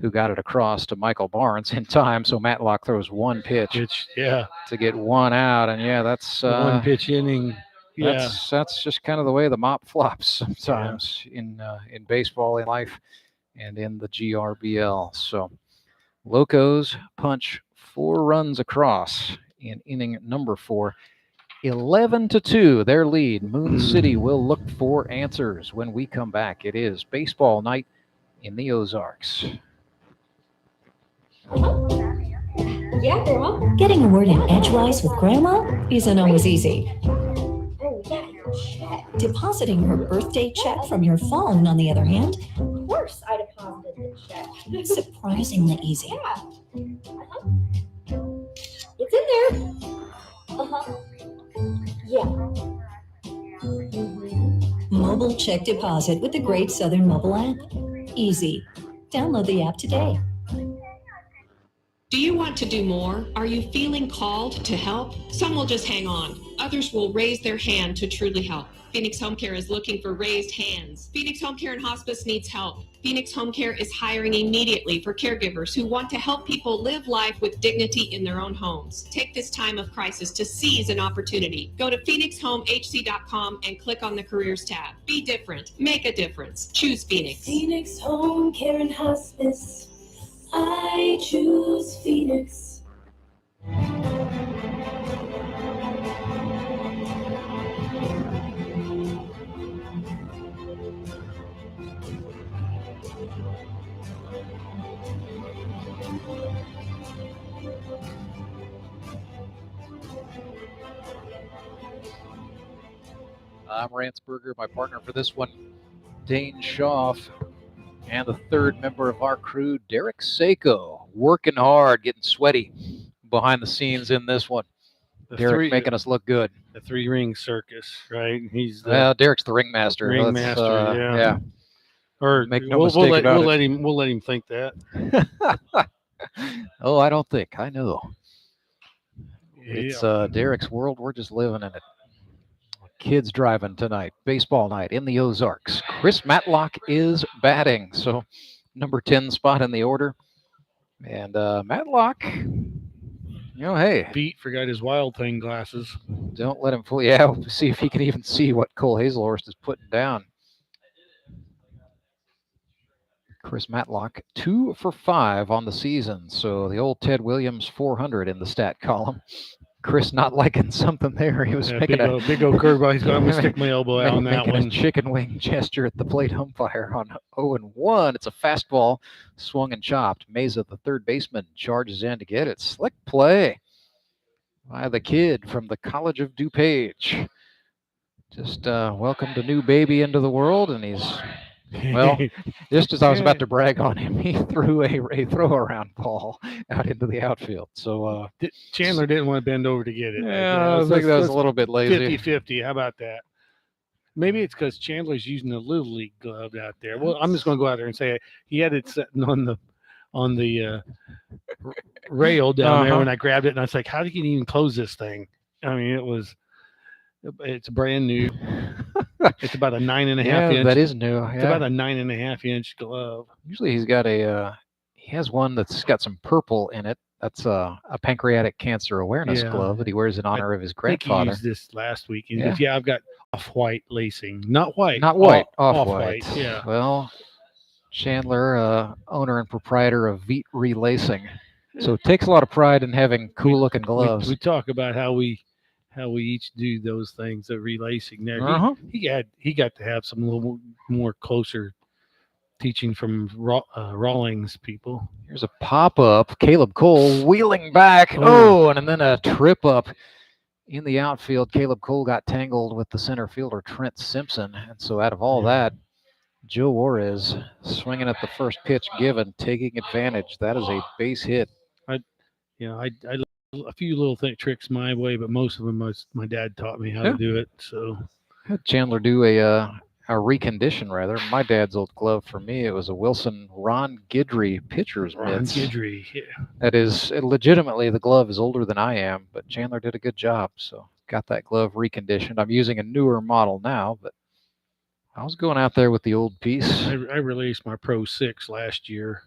who got it across to Michael Barnes in time. So Matlock throws one pitch to get one out. And that's one pitch inning. That's just kind of the way the mop flops sometimes in baseball, in life, and in the GRBL. So Locos punch 4 runs across in inning number 4. 11-2, their lead. Moon City will look for answers when we come back. It is baseball night in the Ozarks. Yeah, Grandma. Getting a word in edgewise with Grandma isn't always easy. Oh, yeah, your check. Depositing her birthday check from your phone, on the other hand, Of course I deposited the check. surprisingly easy. Yeah. It's in there. Yeah. Mobile check deposit with the Great Southern mobile app. Easy. Download the app today. Do you want to do more? Are you feeling called to help? Some will just hang on. Others will raise their hand to truly help. Phoenix Home Care is looking for raised hands. Phoenix Home Care and Hospice needs help. Phoenix Home Care is hiring immediately for caregivers who want to help people live life with dignity in their own homes. Take this time of crisis to seize an opportunity. Go to phoenixhomehc.com and click on the Careers tab. Be different. Make a difference. Choose Phoenix. Phoenix Home Care and Hospice. I choose Phoenix. I'm Ransberger, my partner for this one, Dane Schaff, and the third member of our crew, Derek Seiko, working hard, getting sweaty behind the scenes in this one. Derek making us look good. The 3-ring circus, right? He's Derek's the ringmaster. Ringmaster, yeah. Or make no we'll mistake about it. We'll let him think that. Oh, I don't think. I know. It's Derek's world. We're just living in it. Kids driving tonight. Baseball night in the Ozarks. Chris Matlock is batting. So number 10 spot in the order. And Matlock, hey. Pete forgot his Wild Thing glasses. Don't let him fool you. Yeah, we'll see if he can even see what Cole Hazelhorst is putting down. Chris Matlock, 2 for 5 on the season. So the old Ted Williams 400 in the stat column. Chris not liking something there. He was making a big old curveball. He's going to stick my elbow out on that one. A chicken wing gesture at the plate umpire on 0-1. It's a fastball, swung and chopped. Meza, the third baseman, charges in to get it. Slick play by the kid from the College of DuPage. Just welcomed a new baby into the world, and he's Well, just as I was about to brag on him, he threw a throw-around ball out into the outfield. So Chandler didn't want to bend over to get it. Yeah, I think that was a little bit lazy. 50-50. How about that? Maybe it's because Chandler's using a little league glove out there. Well, I'm just going to go out there and say he had it sitting on the rail down there when I grabbed it, and I was like, "How do you even close this thing?" I mean, it's brand new. It's about a 9.5 inch. That is new. It's about a 9.5 inch glove. Usually he's got he has one that's got some purple in it. That's a pancreatic cancer awareness glove that he wears in honor of his grandfather. He used this last week. And he goes, I've got off-white lacing. Not white. Off-white. Yeah. Well, Chandler, owner and proprietor of Veet Relacing. So takes a lot of pride in having cool-looking gloves. We talk about how we each do those things, the relacing there. He got to have some little more closer teaching from Rawlings people. Here's a pop-up. Caleb Cole wheeling back. And then a trip up in the outfield. Caleb Cole got tangled with the center fielder, Trent Simpson. And so out of all that, Joe Juarez swinging at the first pitch given, taking advantage. That is a base hit. I a few little tricks my way, but most of them my dad taught me how to do it. So had Chandler do a recondition, rather. My dad's old glove for me, it was a Wilson Ron Guidry pitcher's mitts. Guidry, yeah. That is legitimately, the glove is older than I am, but Chandler did a good job. So got that glove reconditioned. I'm using a newer model now, but I was going out there with the old piece. I released my Pro 6 last year,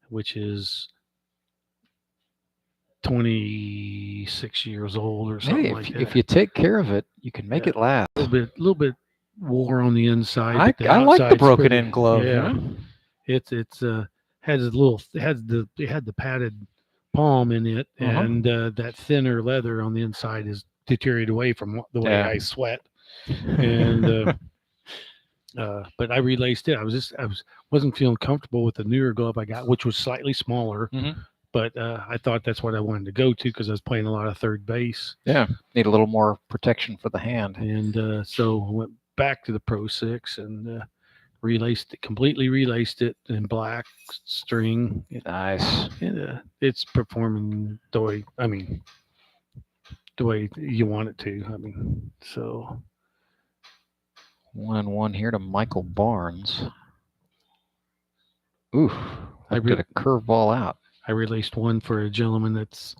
which is 26 years old or something like that. If you take care of it, you can make it last. A little bit wore on the inside. I like the broken in glove. Yeah, it's has the padded palm in it, and that thinner leather on the inside is deteriorated away from the way I sweat. And but I relaced it. I wasn't feeling comfortable with the newer glove I got, which was slightly smaller. But I thought that's what I wanted to go to because I was playing a lot of third base. Yeah, need a little more protection for the hand. And so I went back to the Pro 6 and completely relaced it in black string. Nice. And it's performing the way you want it to. I mean, so 1-1 here to Michael Barnes. Ooh, I did a curveball out. I released one for a gentleman that's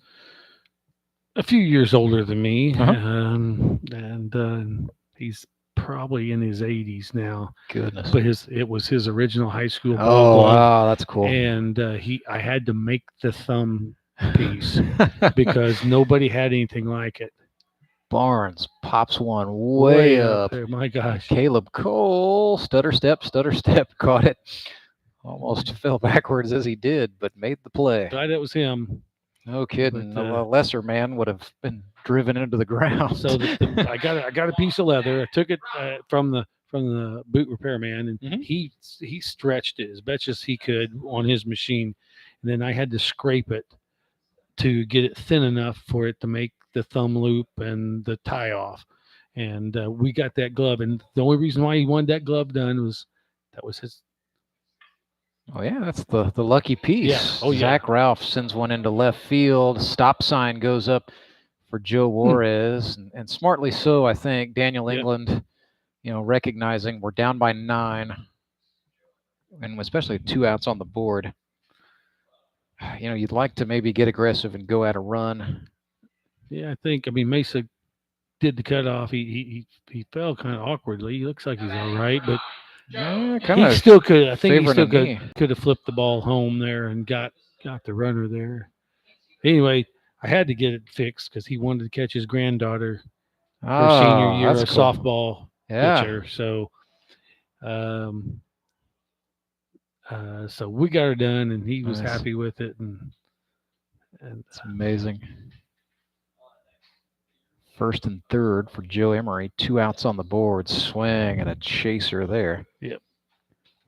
a few years older than me, and he's probably in his 80s now. Goodness! But it was his original high school. Oh, wow, that's cool. And I had to make the thumb piece because nobody had anything like it. Barnes pops one way up. There, my gosh! Caleb Cole, stutter step, caught it. Almost fell backwards as he did, but made the play. Glad it was him. No kidding. A lesser man would have been driven into the ground. So I got a piece of leather. I took it from the boot repairman, and he stretched it as best as he could on his machine, and then I had to scrape it to get it thin enough for it to make the thumb loop and the tie off. And we got that glove, and the only reason why he wanted that glove done was his. Oh, yeah, that's the lucky piece. Yeah. Oh, yeah. Zach Ralph sends one into left field. Stop sign goes up for Joe Juarez, and smartly so, I think. Daniel England, recognizing we're down by 9, and especially 2 outs on the board. You'd like to maybe get aggressive and go at a run. Yeah, Mesa did the cutoff. He fell kind of awkwardly. He looks like he's all right, but he still could. I think he still could have flipped the ball home there and got the runner there. Anyway, I had to get it fixed because he wanted to catch his granddaughter her senior year of softball pitcher. So, so we got her done, and he was happy with it. And it's amazing. First and third for Joe Emery. 2 outs on the board. Swing and a chaser there. Yep.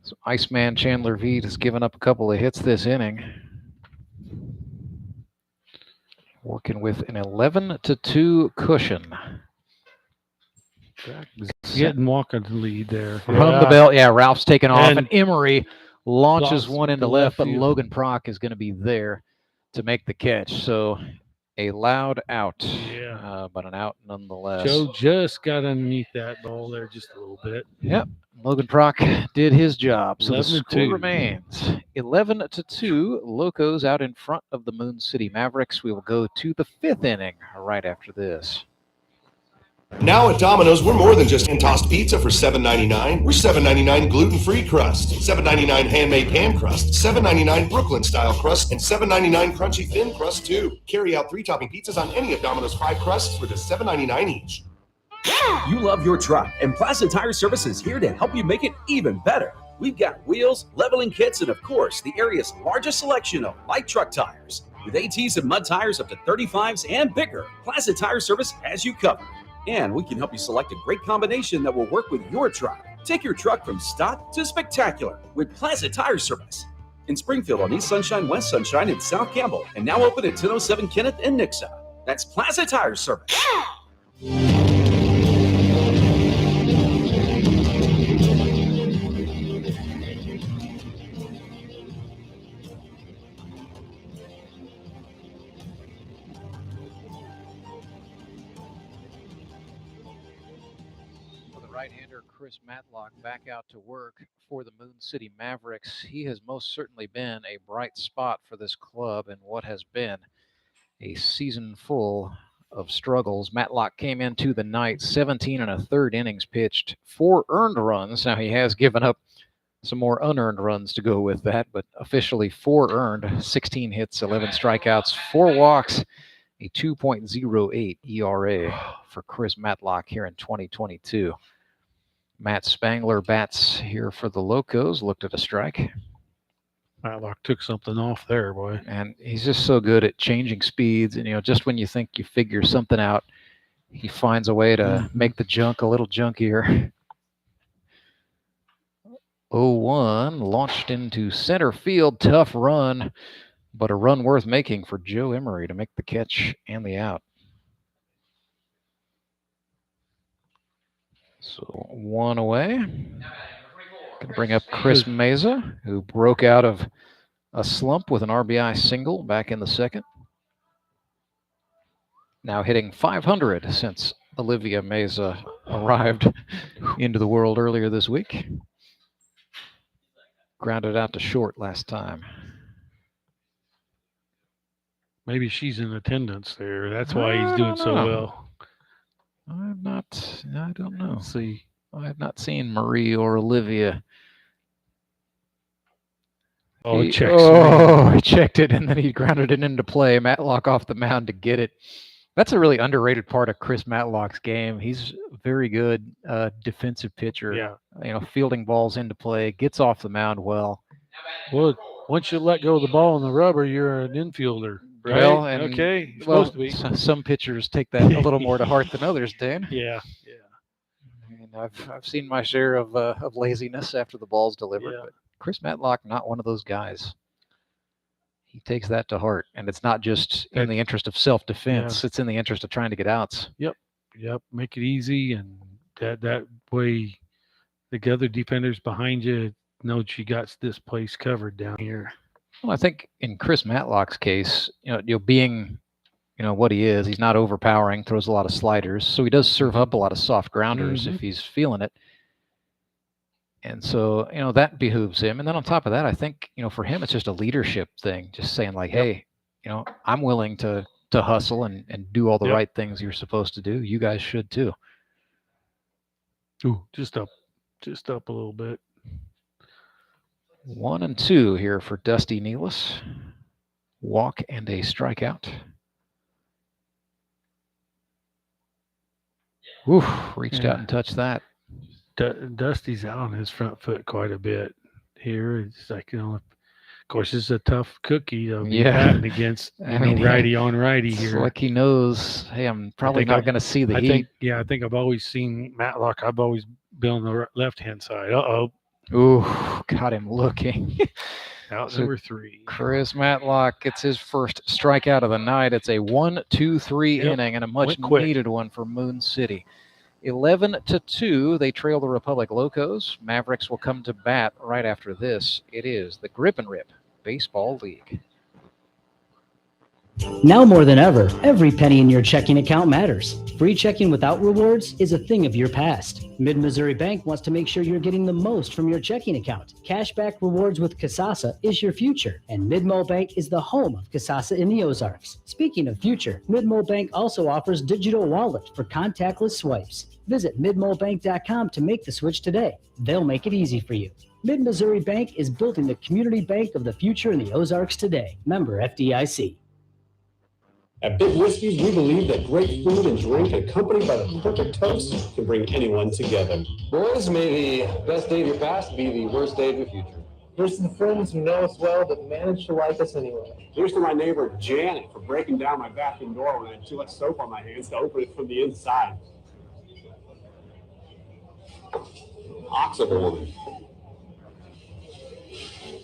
So Iceman Chandler Veet has given up a couple of hits this inning. Working with an 11-2 cushion. Getting walking the lead there. From the belt, Ralph's taken off, and Emery launches Blocks one into the left, left but field. Logan Prock is going to be there to make the catch. So a loud out, but an out nonetheless. Joe just got underneath that ball there just a little bit. Yep, Logan Prock did his job. So the 11-2. score remains 11-2. Locos out in front of the Moon City Mavericks. We will go to the 5th inning right after this. Now at Domino's, we're more than just hand-tossed pizza for $7.99. We're $7.99 gluten-free crust, $7.99 handmade pan crust, $7.99 Brooklyn-style crust, and $7.99 crunchy thin crust, too. Carry out 3-topping pizzas on any of Domino's 5 crusts for just $7.99 each. You love your truck, and Plaza Tire Service is here to help you make it even better. We've got wheels, leveling kits, and of course, the area's largest selection of light truck tires. With ATs and mud tires up to 35s and bigger, Plaza Tire Service has you covered. And we can help you select a great combination that will work with your truck. Take your truck from stock to spectacular with Plaza Tire Service. In Springfield on East Sunshine, West Sunshine, and South Campbell, and now open at 1007 Kenneth and Nixa. That's Plaza Tire Service. Right-hander Chris Matlock back out to work for the Moon City Mavericks. He has most certainly been a bright spot for this club in what has been a season full of struggles. Matlock came into the night 17 1/3 innings pitched, 4 earned runs. Now he has given up some more unearned runs to go with that, but officially 4 earned, 16 hits, 11 strikeouts, 4 walks, a 2.08 ERA for Chris Matlock here in 2022. Matt Spangler bats here for the Locos, looked at a strike. Matlock took something off there, boy. And he's just so good at changing speeds. And, just when you think you figure something out, he finds a way to make the junk a little junkier. 0-1, launched into center field. Tough run, but a run worth making for Joe Emery to make the catch and the out. So 1 away. Going to bring up Chris Meza, who broke out of a slump with an RBI single back in the 2nd. Now hitting .500 since Olivia Meza arrived into the world earlier this week. Grounded out to short last time. Maybe she's in attendance there. That's why he's doing so well. I don't know. Let's see. I have not seen Marie or Olivia. Oh, he checked it, and then he grounded it into play. Matlock off the mound to get it. That's a really underrated part of Chris Matlock's game. He's a very good defensive pitcher. Yeah. Fielding balls into play, gets off the mound well. Well, once you let go of the ball in the rubber, you're an infielder. Right? Well, and, okay. Supposed to be. Some pitchers take that a little more to heart than others, Dan. Yeah. And I've seen my share of laziness after the ball's delivered, but Chris Matlock, not one of those guys. He takes that to heart, and it's not just in the interest of self-defense. It's in the interest of trying to get outs. Yep. Make it easy, and that way the other defenders behind you know you got this place covered down here. Well, I think in Chris Matlock's case, being, what he is, he's not overpowering, throws a lot of sliders, so he does serve up a lot of soft grounders if he's feeling it. And so, that behooves him. And then on top of that, I think, for him, it's just a leadership thing, just saying like, hey, I'm willing to hustle and do all the right things you're supposed to do. You guys should too. Ooh, just up a little bit. 1-2 here for Dusty Nealis. Walk and a strikeout. Oof, reached out and touched that. Dusty's out on his front foot quite a bit here. It's like, of course, it's a tough cookie to be batting against righty on righty here. It's like he knows, hey, I'm probably not going to see the heat. I think I've always seen Matlock. I've always been on the left-hand side. Ooh, got him looking. Out number 3. Chris Matlock gets his first strikeout of the night. It's a 1-2-3 inning and a much needed one for Moon City. 11-2, they trail the Republic Locos. Mavericks will come to bat right after this. It is the Grip and Rip Baseball League. Now more than ever, every penny in your checking account matters. Free checking without rewards is a thing of your past. Mid-Missouri Bank wants to make sure you're getting the most from your checking account. Cashback rewards with Kasasa is your future, and Mid-Mo Bank is the home of Kasasa in the Ozarks. Speaking of future, Mid-Mo Bank also offers digital wallet for contactless swipes. Visit midmobank.com to make the switch today. They'll make it easy for you. Mid-Missouri Bank is building the community bank of the future in the Ozarks today. Member FDIC. At Big Whiskeys, we believe that great food and drink accompanied by the perfect toast can bring anyone together. Boys, may the best day of your past be the worst day of your future. Here's to the friends who know us well but manage to like us anyway. Here's to my neighbor Janet for breaking down my bathroom door when I had too much soap on my hands to open it from the inside. Oxford woman.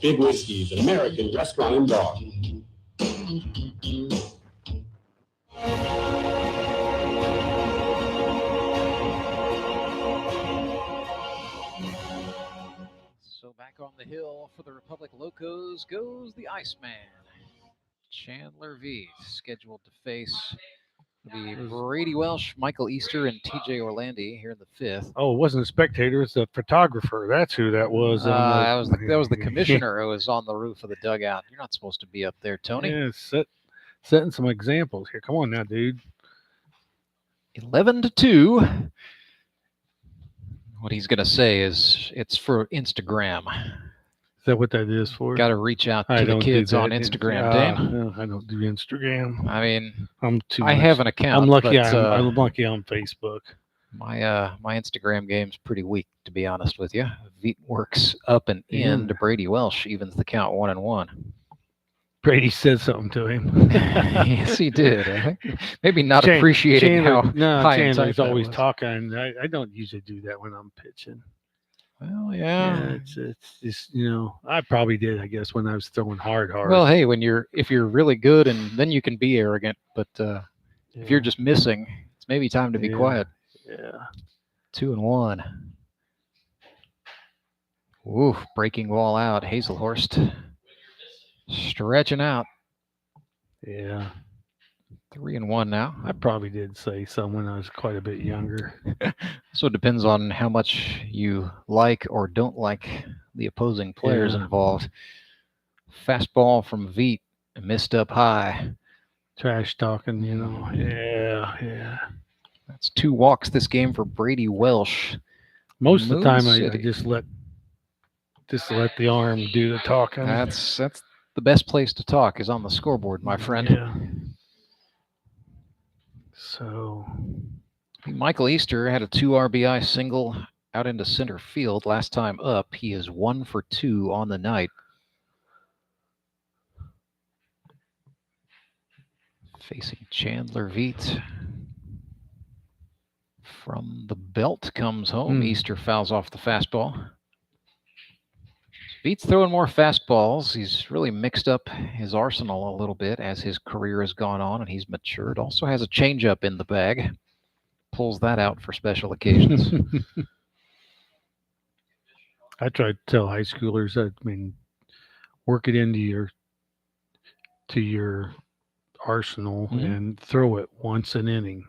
Big Whiskeys, an American restaurant and bar. So back on the hill for the Republic Locos goes the Iceman. Chandler V, scheduled to face the Brady Welsh, Michael Easter, and TJ Orlandi here in the fifth. Oh, it wasn't a spectator. It's a photographer. That's who that was. That was the commissioner who was on the roof of the dugout. You're not supposed to be up there, Tony. Yeah, setting some examples here. Come on now, dude. 11-2. What he's going to say is it's for Instagram. Is that what that is for? Got to reach out to the kids on Instagram, Dan. No, I don't do Instagram. I mean, I have an account. I'm lucky. But, I'm lucky on Facebook. My Instagram game's pretty weak, to be honest with you. Veet works up and in to Brady Welsh, evens the count 1-1. Brady said something to him. Yes, he did. I think maybe not appreciating how high and tight Chandler's that always was. talking. I don't usually do that when I'm pitching. Well, yeah. It's just, I probably did, I guess, when I was throwing hard. Well, hey, if you're really good, and then you can be arrogant, but if you're just missing, it's maybe time to be quiet. Yeah. 2-1. Ooh, breaking wall out. Hazelhorst stretching out. Yeah. 3-1 now. I probably did say some when I was quite a bit younger. So it depends on how much you like or don't like the opposing players involved. Fastball from Veet, missed up high. Trash talking, Yeah. That's 2 walks this game for Brady Welsh. Most of the time, I City. just let the arm do the talking. That's the best place to talk is on the scoreboard, my friend. Yeah. So Michael Easter had a 2 RBI single out into center field last time up. He is 1 for 2 on the night. Facing Chandler Veet. From the belt comes home. Easter fouls off the fastball. Veet's throwing more fastballs. He's really mixed up his arsenal a little bit as his career has gone on and he's matured. Also has a changeup in the bag. Pulls that out for special occasions. I try to tell high schoolers, work it into your arsenal and throw it once an inning.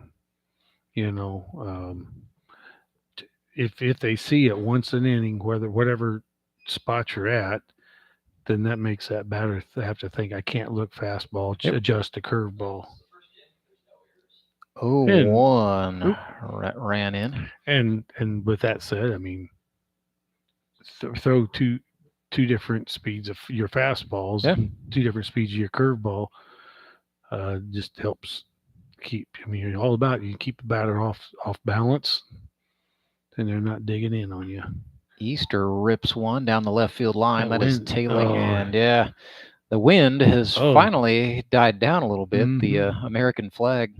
If they see it once an inning, whatever spot you're at, then that makes that batter have to think, I can't look fastball, adjust a curveball. 0-1 ran in. And with that said, throw two different speeds of your fastballs, 2 different speeds of your curveball, just helps keep. You're all about you keep the batter off balance, and they're not digging in on you. Easter rips one down the left field line. That is tailing, and the wind has finally died down a little bit. The American flag,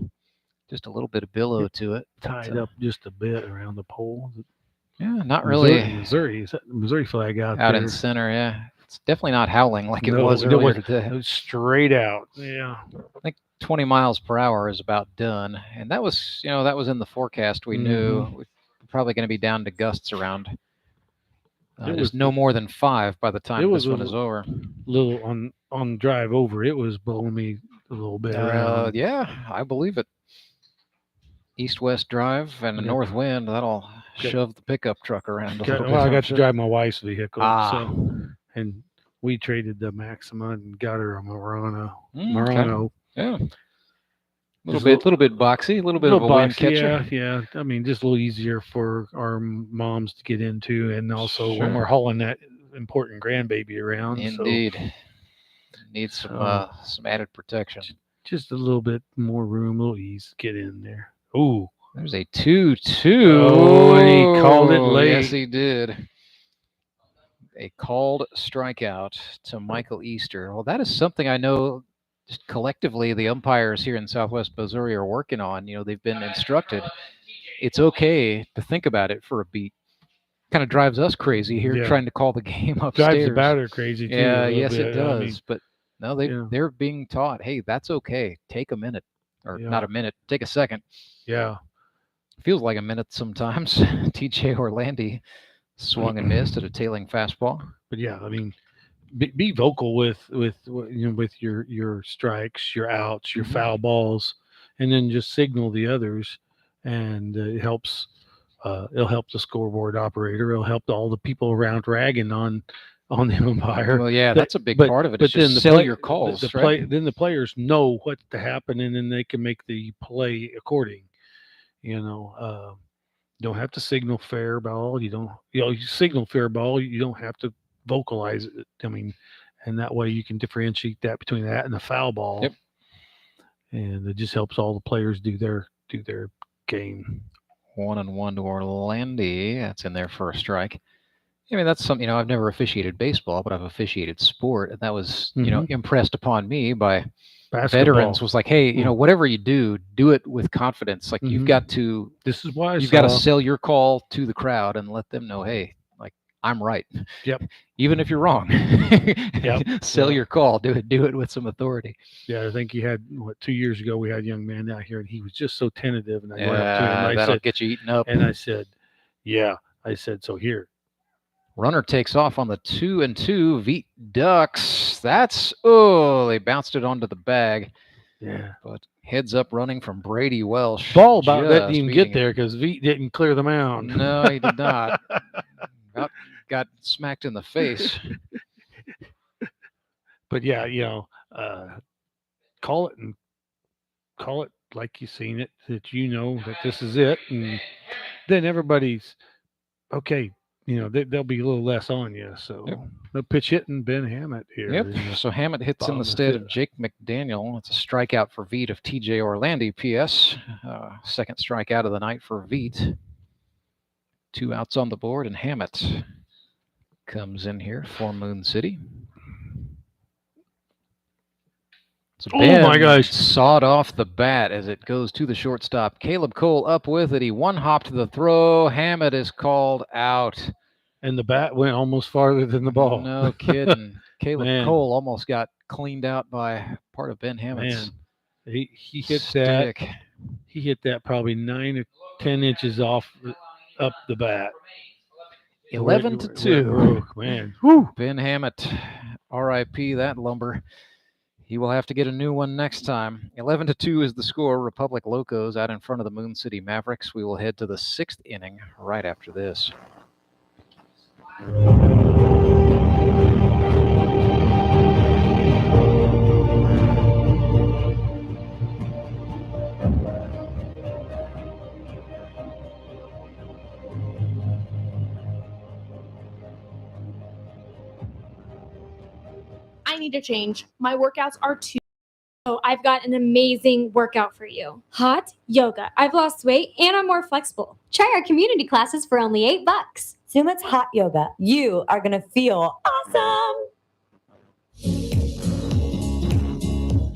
just a little bit of billow to it. Tied up just a bit around the pole. Yeah, not really. Missouri. Is that the Missouri flag out there? In center, yeah. It's definitely not howling like it was earlier today. It was straight out. Yeah. I think 20 miles per hour is about done. And that was, that was in the forecast. We knew we're probably going to be down to gusts around. It was no more than 5 by the time this one is over. Little on drive over, it was blowing me a little bit around. Yeah, I believe it. East-west drive and a north wind, that'll shove the pickup truck around a little bit. Well, I got to drive my wife's vehicle, and we traded the Maxima and got her a Murano. Okay. Yeah. A little bit boxy, a little bit of a wind catcher. Yeah. I mean, just a little easier for our moms to get into, and also when we're hauling that important grandbaby around. Indeed. So, need some added protection. Just a little bit more room, a little ease to get in there. Ooh. There's a 2-2. Oh, and he called it late. Yes, he did. A called strikeout to Michael Easter. Well, that is something I know just collectively the umpires here in Southwest Missouri are working on. They've been instructed. It's okay to think about it for a beat. Kind of drives us crazy here trying to call the game upstairs. Drives the batter crazy too. Yeah, yes, it does. I mean, but no, they're being taught, hey, that's okay. Take a minute. Or not a minute. Take a second. Yeah. Feels like a minute sometimes. TJ Orlandi swung and missed at a tailing fastball. But yeah, I mean, be vocal with your strikes, your outs, your foul balls, and then just signal the others, and it helps. It'll help the scoreboard operator. It'll help all the people around ragging on the umpire. Well, yeah, that's a big part of it. It's just sell your calls. Then the players know what's to happen, and then they can make the play according. You don't have to signal fair ball. You signal fair ball. You don't have to vocalize it. I mean, and that way you can differentiate that between that and the foul ball. Yep. And it just helps all the players do their game. 1-1 to Orlandi. That's in there for a strike. I mean, that's something, I've never officiated baseball, but I've officiated sport. And that was, impressed upon me by veterans was like, hey, whatever you do it with confidence. Like you've got to, this is why you've got to sell your call to the crowd and let them know, hey, like I'm right. Yep. Even if you're wrong, sell your call, do it with some authority. Yeah. I think he had 2 years ago, we had a young man out here and he was just so tentative. And I went up to him and I that'll said, get you eaten up. And I said, so here. Runner takes off on the 2-2. Veet ducks. They bounced it onto the bag. Yeah. But heads up running from Brady Welsh. Ball about didn't even get there because Veet didn't clear the mound. No, he did not. Got smacked in the face. But yeah, call it like you've seen it, that that this is it, and then everybody's okay. They'll be a little less on you. So the pitch hitting Ben Hammett here. Yep. So Hammett hits in the stead of Jake McDaniel. It's a strikeout for Veet of TJ Orlandi. P.S. Second strikeout of the night for Veet. 2 outs on the board, and Hammett comes in here for Moon City. So Ben my gosh. sawed off the bat as it goes to the shortstop. Caleb Cole up with it. He one-hopped the throw. Hammett is called out. And the bat went almost farther than the ball. No kidding. Caleb Cole almost got cleaned out by part of Ben Hammett's he hit stick. He hit that probably 9 or 10 inches up the bat. 11-2. Man. Whew. Ben Hammett, R.I.P. that lumber. He will have to get a new one next time. 11-2 is the score. Republic Locos out in front of the Moon City Mavericks. We will head to the 6th inning right after this. I need to change. My workouts are too. So I've got an amazing workout for you. Hot yoga. I've lost weight and I'm more flexible. Try our community classes for only $8. Sumit's Hot Yoga. You are going to feel awesome.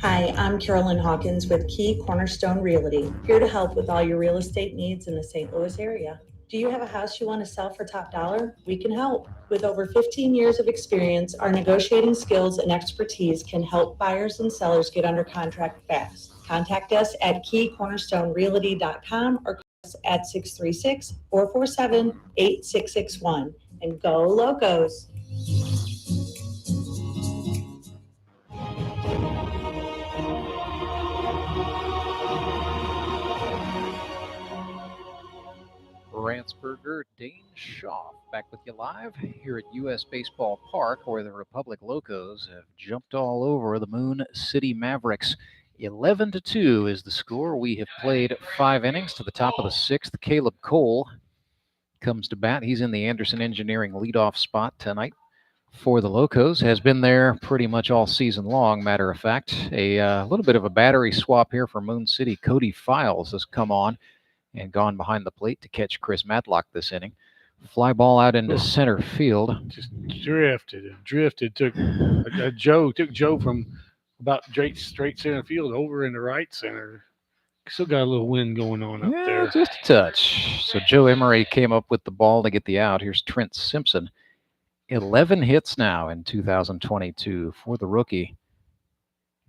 Hi, I'm Carolyn Hawkins with Key Cornerstone Realty, here to help with all your real estate needs in the St. Louis area. Do you have a house you want to sell for top dollar? We can help. With over 15 years of experience, our negotiating skills and expertise can help buyers and sellers get under contract fast. Contact us at keycornerstonerealty.com or call us at 636-447-8661. And go Locos. Ransberger, Dane Shaw, back with you live here at U.S. Baseball Park, where the Republic Locos have jumped all over the Moon City Mavericks. 11-2 is the score. We have played 5 innings to the top of the 6th. Caleb Cole comes to bat. He's in the Anderson Engineering leadoff spot tonight for the Locos. Has been there pretty much all season long, matter of fact. A little bit of a battery swap here for Moon City. Cody Files has come on and gone behind the plate to catch Chris Matlock this inning. Fly ball out into center field. Just drifted. Took Joe from about straight center field over into right center. Still got a little wind going on up there. Just a touch. So Joe Emery came up with the ball to get the out. Here's Trent Simpson. 11 hits now in 2022 for the rookie.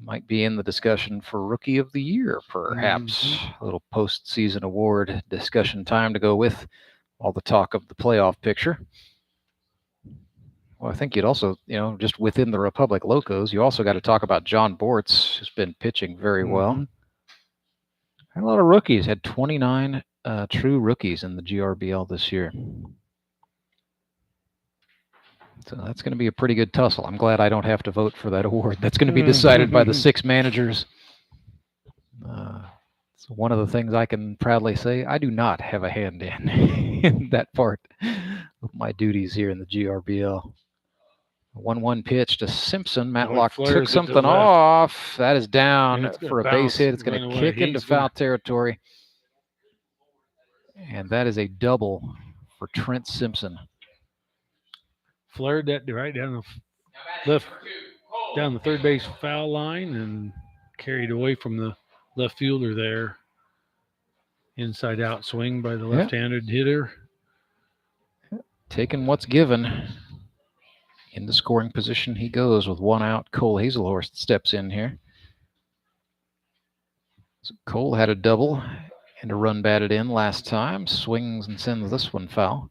Might be in the discussion for Rookie of the Year, perhaps. A little postseason award discussion time to go with all the talk of the playoff picture. Well, I think you'd also, just within the Republic Locos, you also got to talk about John Bortz, who's been pitching very well. Had a lot of rookies. Had 29 true rookies in the GRBL this year. So that's going to be a pretty good tussle. I'm glad I don't have to vote for that award. That's going to be decided by the 6 managers. So one of the things I can proudly say, I do not have a hand in that part of my duties here in the GRBL. 1-1 pitch to Simpson. Matlock took something off. That is down for a base hit. It's going to kick into foul territory. And that is a double for Trent Simpson. Flared that right down the third base foul line and carried away from the left fielder there. Inside out swing by the left-handed hitter. Taking what's given. In the scoring position he goes with 1 out. Cole Hazelhorst steps in here. So Cole had a double and a run batted in last time. Swings and sends this one foul.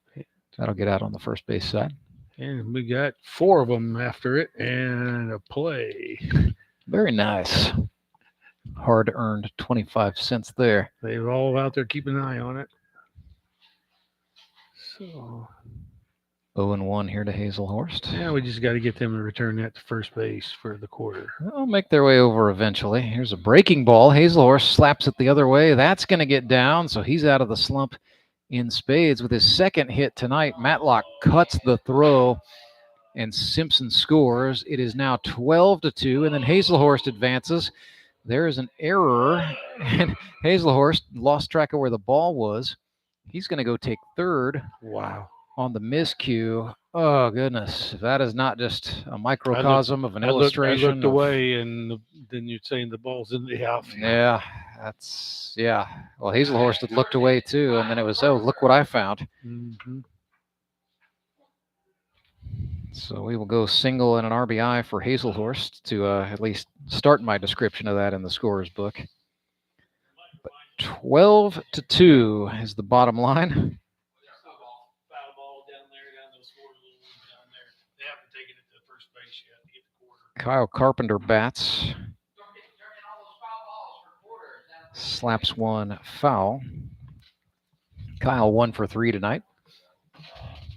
That'll get out on the first base side. And we got 4 of them after it and a play. Very nice. Hard-earned 25 cents there. They're all out there keeping an eye on it. So 0-1 here to Hazelhorst. Yeah, we just got to get them to return that to first base for the quarter. They'll make their way over eventually. Here's a breaking ball. Hazelhorst slaps it the other way. That's going to get down, so he's out of the slump in spades with his second hit tonight. Matlock cuts the throw, and Simpson scores. It is now 12-2, and then Hazelhorst advances. There is an error, and Hazelhorst lost track of where the ball was. He's going to go take third. Wow. On the miscue. Oh, goodness. That is not just a microcosm of an illustration. I looked away, and then you're saying the ball's in the outfield. Yeah, Well, Hazelhorst had looked away, too, and then it was, oh, look what I found. So we will go single and an RBI for Hazelhorst to at least start my description of that in the scorer's book. But 12-2 is the bottom line. Kyle Carpenter bats. Slaps one foul. Kyle 1 for 3 tonight.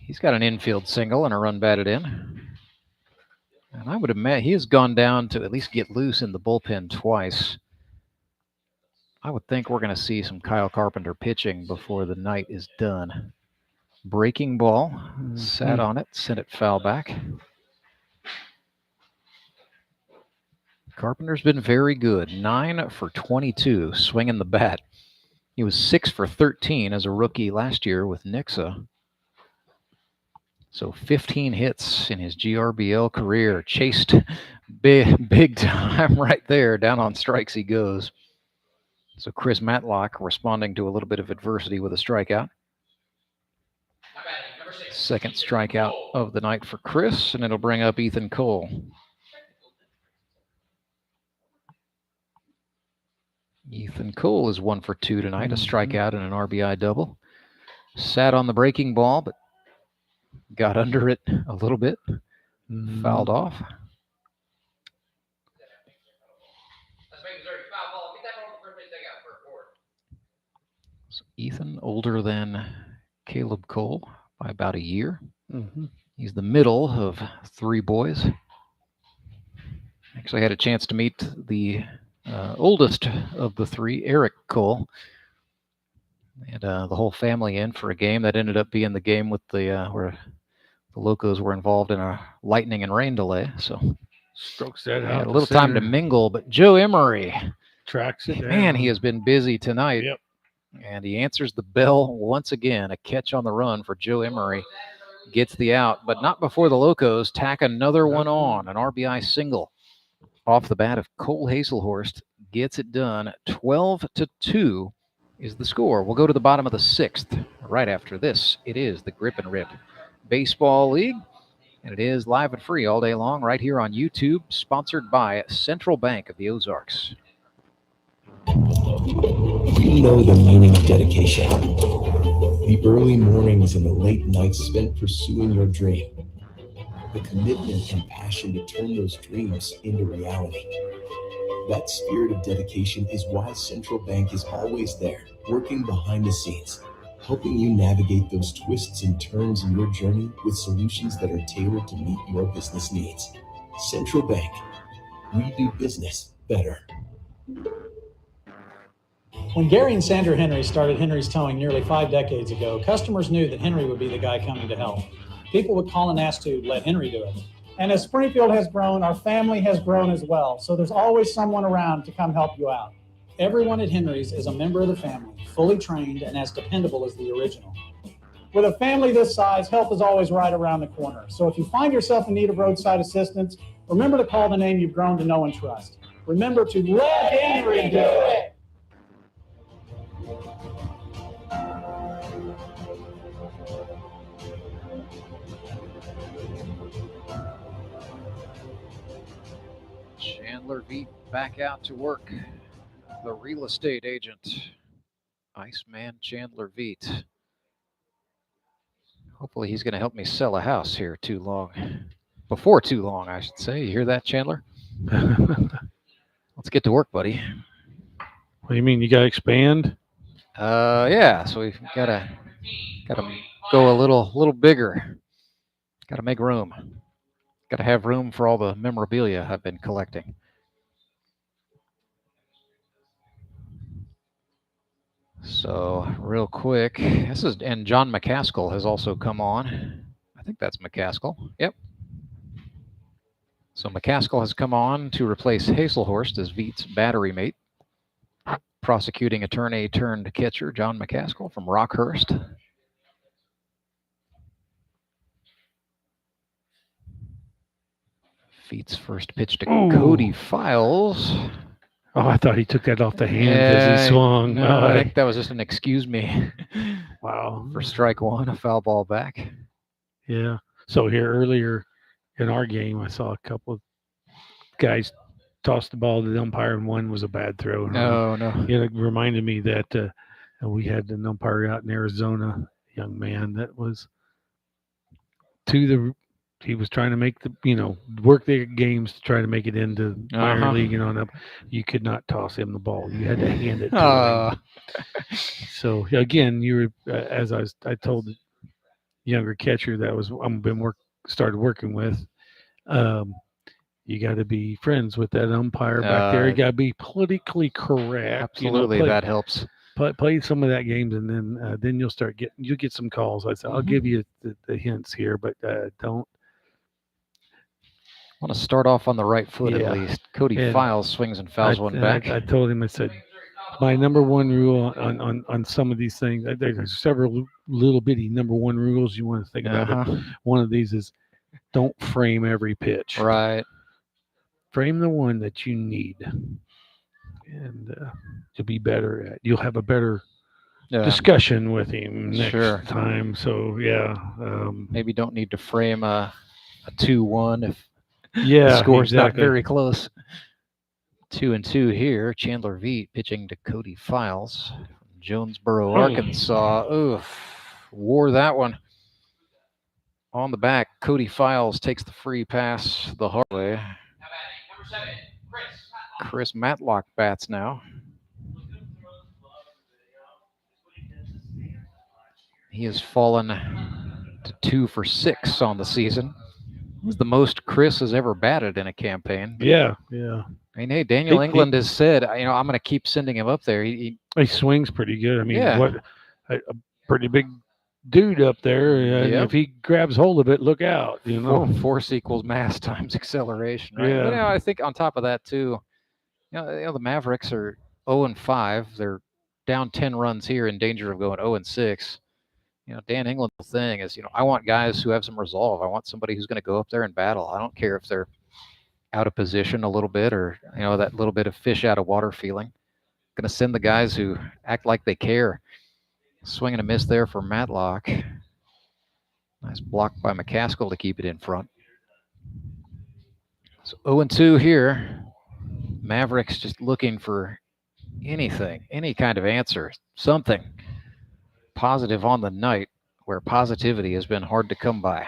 He's got an infield single and a run batted in. And I would imagine he has gone down to at least get loose in the bullpen twice. I would think we're going to see some Kyle Carpenter pitching before the night is done. Breaking ball. Sat on it. Sent it foul back. Carpenter's been very good. 9 for 22, swinging the bat. He was 6 for 13 as a rookie last year with Nixa. So 15 hits in his GRBL career. Chased big time right there. Down on strikes he goes. So Chris Matlock responding to a little bit of adversity with a strikeout. Second strikeout of the night for Chris, and it'll bring up Ethan Cole. Ethan Cole is 1 for 2 tonight, a strikeout and an RBI double. Sat on the breaking ball, but got under it a little bit, fouled off. So Ethan, older than Caleb Cole by about a year. He's the middle of 3 boys. Actually had a chance to meet the oldest of the 3, Eric Cole. They had the whole family in for a game that ended up being the game with the where the Locos were involved in a lightning and rain delay. So strokes that out. Had a little time to mingle, but Joe Emery tracks it down. Man, he has been busy tonight. Yep. And he answers the bell once again. A catch on the run for Joe Emery. Gets the out, but not before the Locos tack another one on. An RBI single off the bat of Cole Hazelhorst. Gets it done. 12-2 is the score. We'll go to the bottom of the 6th. Right after this, it is the Grip and Rip Baseball League. And it is live and free all day long right here on YouTube, sponsored by Central Bank of the Ozarks. You know the meaning of dedication. The early mornings and the late nights spent pursuing your dream. The commitment and passion to turn those dreams into reality. That spirit of dedication is why Central Bank is always there, working behind the scenes, helping you navigate those twists and turns in your journey with solutions that are tailored to meet your business needs. Central Bank, we do business better. When Gary and Sandra Henry started Henry's Towing nearly 5 decades ago, customers knew that Henry would be the guy coming to help. People would call and ask to let Henry do it. And as Springfield has grown, our family has grown as well. So there's always someone around to come help you out. Everyone at Henry's is a member of the family, fully trained and as dependable as the original. With a family this size, help is always right around the corner. So if you find yourself in need of roadside assistance, remember to call the name you've grown to know and trust. Remember to let Henry do it. Chandler Veet back out to work. The real estate agent, Iceman Chandler Veet. Hopefully he's going to help me sell a house here before too long, I should say. You hear that, Chandler? Let's get to work, buddy. What do you mean? You got to expand? Yeah. So we've got to go a little bigger. Got to make room. Got to have room for all the memorabilia I've been collecting. So real quick, and John McCaskill has also come on. I think that's McCaskill. Yep. So McCaskill has come on to replace Hazelhorst as Veet's battery mate. Prosecuting attorney turned catcher John McCaskill from Rockhurst. Veet's first pitch to Cody Files. Oh, I thought he took that off the hand as he swung. No, I think that was just an excuse me. Wow. For strike one, a foul ball back. Yeah. So here earlier in our game, I saw a couple of guys toss the ball to the umpire, and one was a bad throw. No. It reminded me that we had an umpire out in Arizona, a young man that was he was trying to make work their games to try to make it into minor league and on up. You could not toss him the ball. You had to hand it to him. So again, you were as I told the younger catcher that started working with. You got to be friends with that umpire back there. You got to be politically correct. Absolutely, that helps. Play some of that games, and then you'll get some calls. I said, I'll give you the hints here, but don't. I want to start off on the right foot at least. Cody Files swings and fouls one back. I told him, I said, my number one rule on some of these things, there's several little bitty number one rules you want to think about it. One of these is don't frame every pitch. Right. Frame the one that you need. And you'll be better you'll have a better discussion with him next Sure. time. So yeah, maybe don't need to frame a 2-1 if yeah, the score's exactly. not very close. 2-2 here. Chandler Veet pitching to Cody Files from Jonesboro, Arkansas. Oof, wore that one. On the back, Cody Files takes the free pass the hard way. Chris Matlock bats now. He has fallen to 2 for 6 on the season. It was the most Chris has ever batted in a campaign. Yeah, yeah. I mean, hey, Daniel England has said, I'm going to keep sending him up there. He swings pretty good. I mean, Yeah. what a pretty big dude up there. And Yep. if he grabs hold of it, look out. Force equals mass times acceleration, right? Yeah. But I think on top of that too, the Mavericks are 0-5. They're down 10 runs here, in danger of going 0-6. Dan England's thing is, I want guys who have some resolve. I want somebody who's going to go up there and battle. I don't care if they're out of position a little bit or, that little bit of fish out of water feeling. Going to send the guys who act like they care. Swing and a miss there for Matlock. Nice block by McCaskill to keep it in front. So 0-2 here. Mavericks just looking for anything, any kind of answer, something positive on the night where positivity has been hard to come by.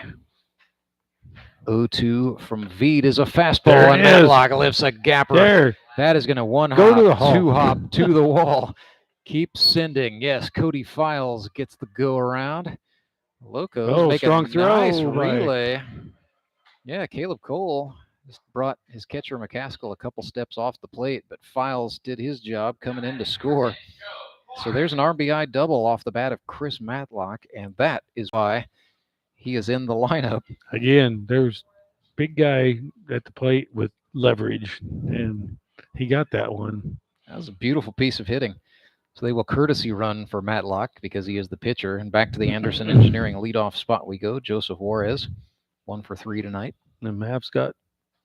0-2 from Veed is a fastball, and Matlock lifts a gapper. There. That is going to one Go hop, to the hall. 2 hop to the wall. Keep sending. Yes, Cody Files gets the go around. Locos make strong a nice throw, right. relay. Yeah, Caleb Cole just brought his catcher McCaskill a couple steps off the plate, but Files did his job coming in to score. So there's an RBI double off the bat of Chris Matlock, and that is why he is in the lineup. Again, there's big guy at the plate with leverage, and he got that one. That was a beautiful piece of hitting. So they will courtesy run for Matlock because he is the pitcher. And back to the Anderson Engineering leadoff spot we go. Joseph Juarez, 1 for 3 tonight. The Mavs got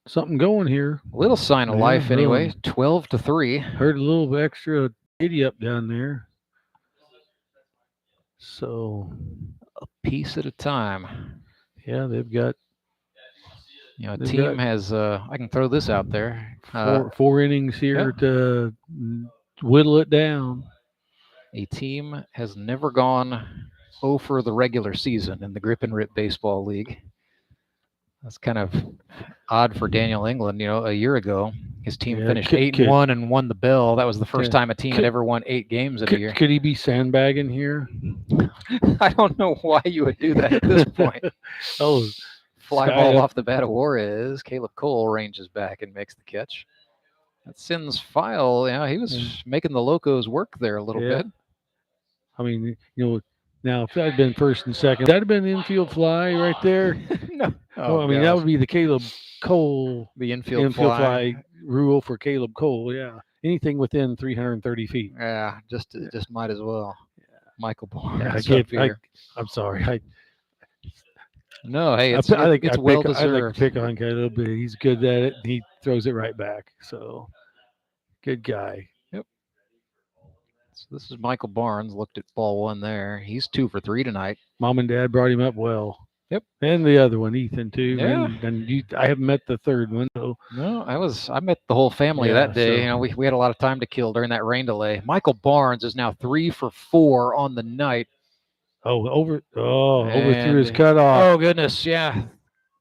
something going here. A little sign of life anyway. 12-3. Heard a little extra giddy up down there. So a piece at a time. Yeah, they've got. A team has. I can throw this out there. 4 innings here to whittle it down. A team has never gone over the regular season in the Grip and Rip Baseball League. That's kind of odd for Daniel England. A year ago, his team finished 8-1 and won the Bell. That was the first time a team had ever won 8 games in a year. Could he be sandbagging here? I don't know why you would do that at this point. Fly ball off the bat of Juarez. Caleb Cole ranges back and makes the catch. That sends File. He was making the Locos work there a little bit. I mean, now if that had been first and second, that would have been an infield fly right there. No. Well, I mean, that would be the Caleb Cole, the infield fly rule for Caleb Cole. Yeah, anything within 330 feet. Yeah, just might as well. Yeah. Michael Barnes. I'm sorry. No, hey, it's well deserved. I like to pick on Caleb, but he's good at it. And he throws it right back. So, good guy. Yep. So this is Michael Barnes. Looked at ball 1 there. He's 2 for 3 tonight. Mom and Dad brought him up well. Yep. And the other one, Ethan, too. Yeah. And I haven't met the third one. So. No, I met the whole family that day. So. We had a lot of time to kill during that rain delay. Michael Barnes is now 3 for 4 on the night. Overthrew his cutoff. Oh, goodness, yeah.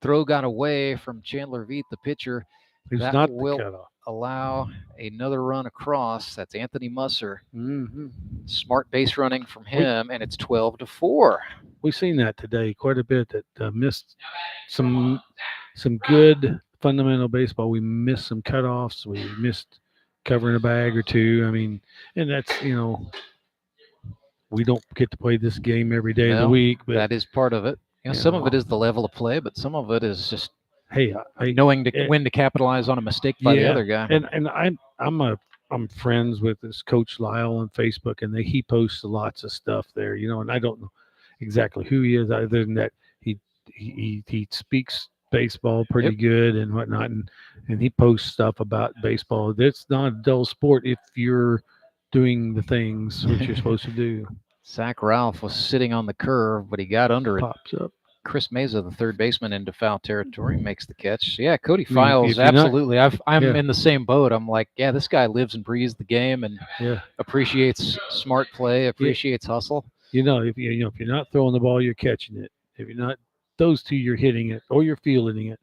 Throw got away from Chandler Veet, the pitcher. That not will allow another run across. That's Anthony Musser. Mm-hmm. Smart base running from him, and it's 12-4. We've seen that today quite a bit. That missed some good fundamental baseball. We missed some cutoffs. We missed covering a bag or two. I mean, and that's we don't get to play this game every day of the week, but that is part of it. Some of it is the level of play, but some of it is just knowing when to capitalize on a mistake by the other guy. And I'm friends with this Coach Lyle on Facebook, and he posts lots of stuff there, and I don't know exactly who he is, other than that he speaks baseball pretty good and whatnot, and he posts stuff about baseball. It's not a dull sport if you're doing the things which you're supposed to do. Zach Ralph was sitting on the curve, but he got under it. Pops up. Chris Mesa, the third baseman, into foul territory, makes the catch. Yeah, Cody I mean, Files, if you're not- absolutely. I'm in the same boat. I'm like, yeah, this guy lives and breathes the game and appreciates smart play, appreciates hustle. If you're not throwing the ball, you're catching it. If you're not those two, you're hitting it or you're fielding it.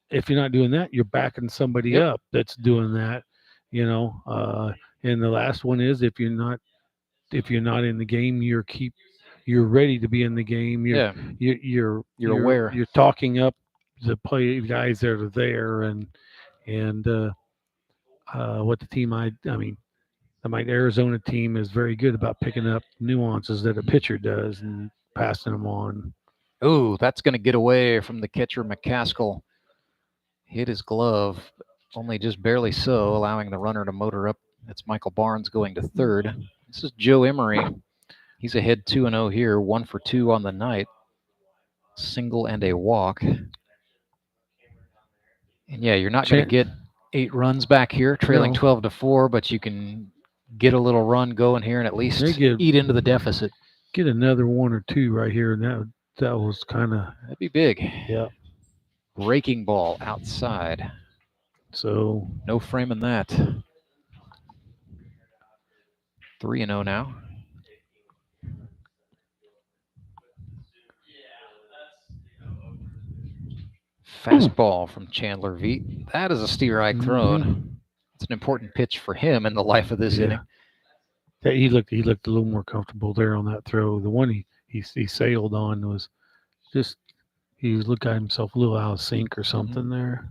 If you're not doing that, you're backing somebody up that's doing that. And the last one is if you're not in the game, you're ready to be in the game. You're aware. You're talking up the play guys that are there and what the team the Arizona team is very good about picking up nuances that a pitcher does and passing them on. Ooh, that's going to get away from the catcher. McCaskill hit his glove, only just barely so, allowing the runner to motor up. That's Michael Barnes going to third. This is Joe Emery. He's ahead 2-0 here, 1 for 2 on the night. Single and a walk. And yeah, you're not going to get 8 runs back here, trailing 12-4, but you can get a little run going here and at least eat into the deficit. Get another 1 or 2 right here, and that was kind of... That'd be big. Yeah. Breaking ball outside. So... no framing that. 3-0 now. Fastball from Chandler Veet. That is a steer-eye thrown. It's an important pitch for him in the life of this inning. Yeah, he looked a little more comfortable there on that throw. The one he sailed on was just he was looking at himself a little out of sync or something there.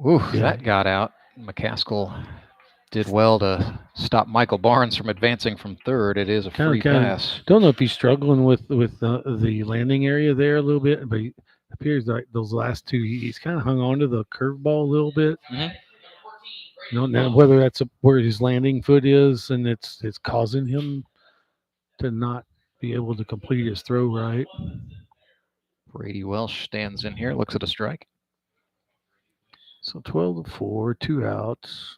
Ooh, that got out. McCaskill did well to stop Michael Barnes from advancing from third. It is a free pass. Don't know if he's struggling with the landing area there a little bit, but it appears like those last two, he's kind of hung on to the curveball a little bit. Now whether that's where his landing foot is and it's causing him to not be able to complete his throw right. Brady Welsh stands in here, looks at a strike. So 12-4, 2 outs.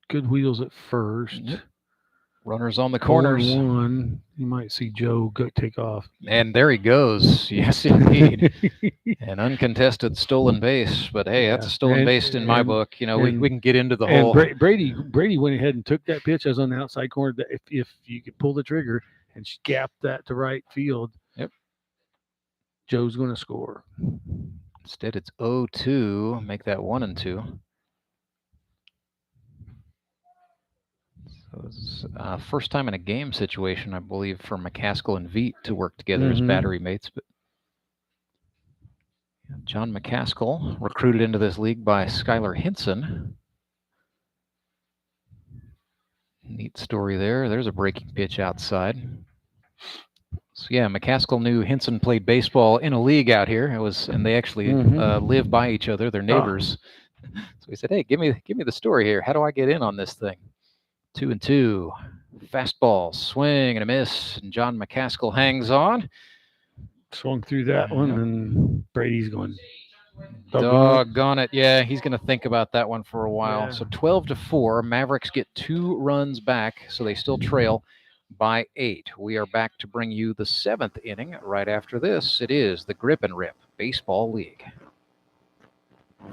Good wheels at first. Runners on the corners. 1. You might see Joe take off. And there he goes. Yes, indeed. An uncontested stolen base. But hey, that's a stolen base in my book. We can get into the whole. Brady went ahead and took that pitch as on the outside corner. If you could pull the trigger and gap that to right field, Joe's going to score. Instead, it's 0-2. Make that 1-2. So it's first time in a game situation, I believe, for McCaskill and Veet to work together as battery mates. But John McCaskill, recruited into this league by Skylar Hinson. Neat story there. There's a breaking pitch outside. So yeah, McCaskill knew Hinson played baseball in a league out here. And they actually live by each other. They're neighbors. So he said, "Hey, give me the story here. How do I get in on this thing?" 2-2. Fastball, swing and a miss. And John McCaskill hangs on. Swung through that one, and Brady's going. Doggone it. Yeah, he's going to think about that one for a while. Yeah. So 12-4. Mavericks get 2 runs back, so they still trail by 8. We are back to bring you the 7th inning. Right after this, it is the Grip and Rip Baseball League.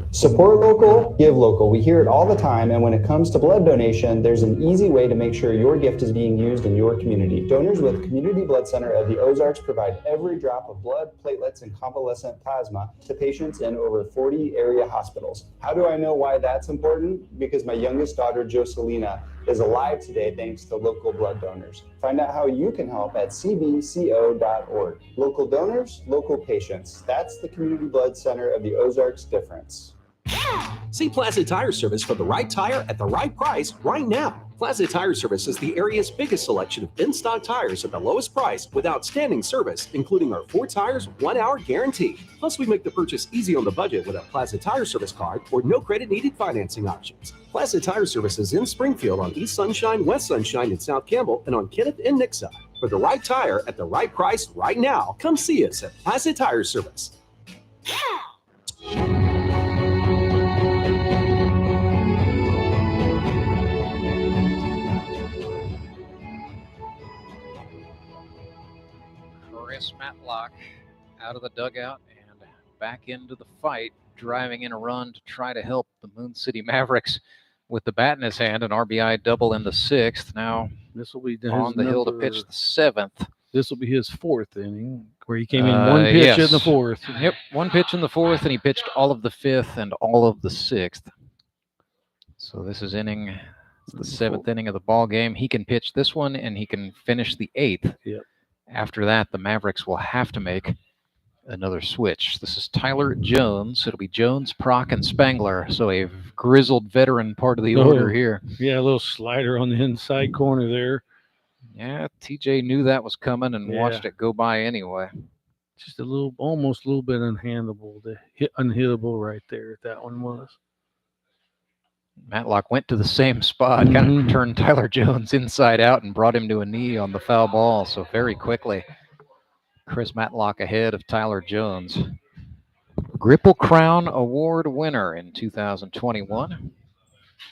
Support local, give local. We hear it all the time, and when it comes to blood donation, there's an easy way to make sure your gift is being used in your community. Donors with Community Blood Center of the Ozarks provide every drop of blood, platelets, and convalescent plasma to patients in over 40 area hospitals. How do I know why that's important? Because my youngest daughter, Jocelina, is alive today thanks to local blood donors. Find out how you can help at cbco.org. Local donors, local patients. That's the Community Blood Center of the Ozarks difference. See Plaza Tire Service for the right tire at the right price right now. Plaza Tire Service is the area's biggest selection of in-stock tires at the lowest price with outstanding service, including our 4 tires, 1 hour guarantee. Plus, we make the purchase easy on the budget with a Plaza Tire Service card or no credit needed financing options. Plaza Tire Service is in Springfield on East Sunshine, West Sunshine, and South Campbell, and on Kenneth and Nixa. For the right tire at the right price right now, come see us at Plaza Tire Service. out of the dugout and back into the fight, driving in a run to try to help the Moon City Mavericks with the bat in his hand. An RBI double in the 6th. Now this will be on the hill to pitch the 7th. This will be his 4th inning, where he came in one pitch in the 4th. Yep, one pitch in the 4th, and he pitched all of the 5th and all of the 6th. So this is the 7th inning of the ball game. He can pitch this one, and he can finish the 8th. Yep. After that, the Mavericks will have to make another switch. This is Tyler Jones. It'll be Jones, Prock, and Spangler. So a grizzled veteran part of the order here. Yeah, a little slider on the inside corner there. Yeah, TJ knew that was coming and watched it go by anyway. Just almost a little bit unhittable right there. That one was. Matlock went to the same spot, kind of turned Tyler Jones inside out and brought him to a knee on the foul ball. So very quickly, Chris Matlock ahead of Tyler Jones. Gripple Crown Award winner in 2021.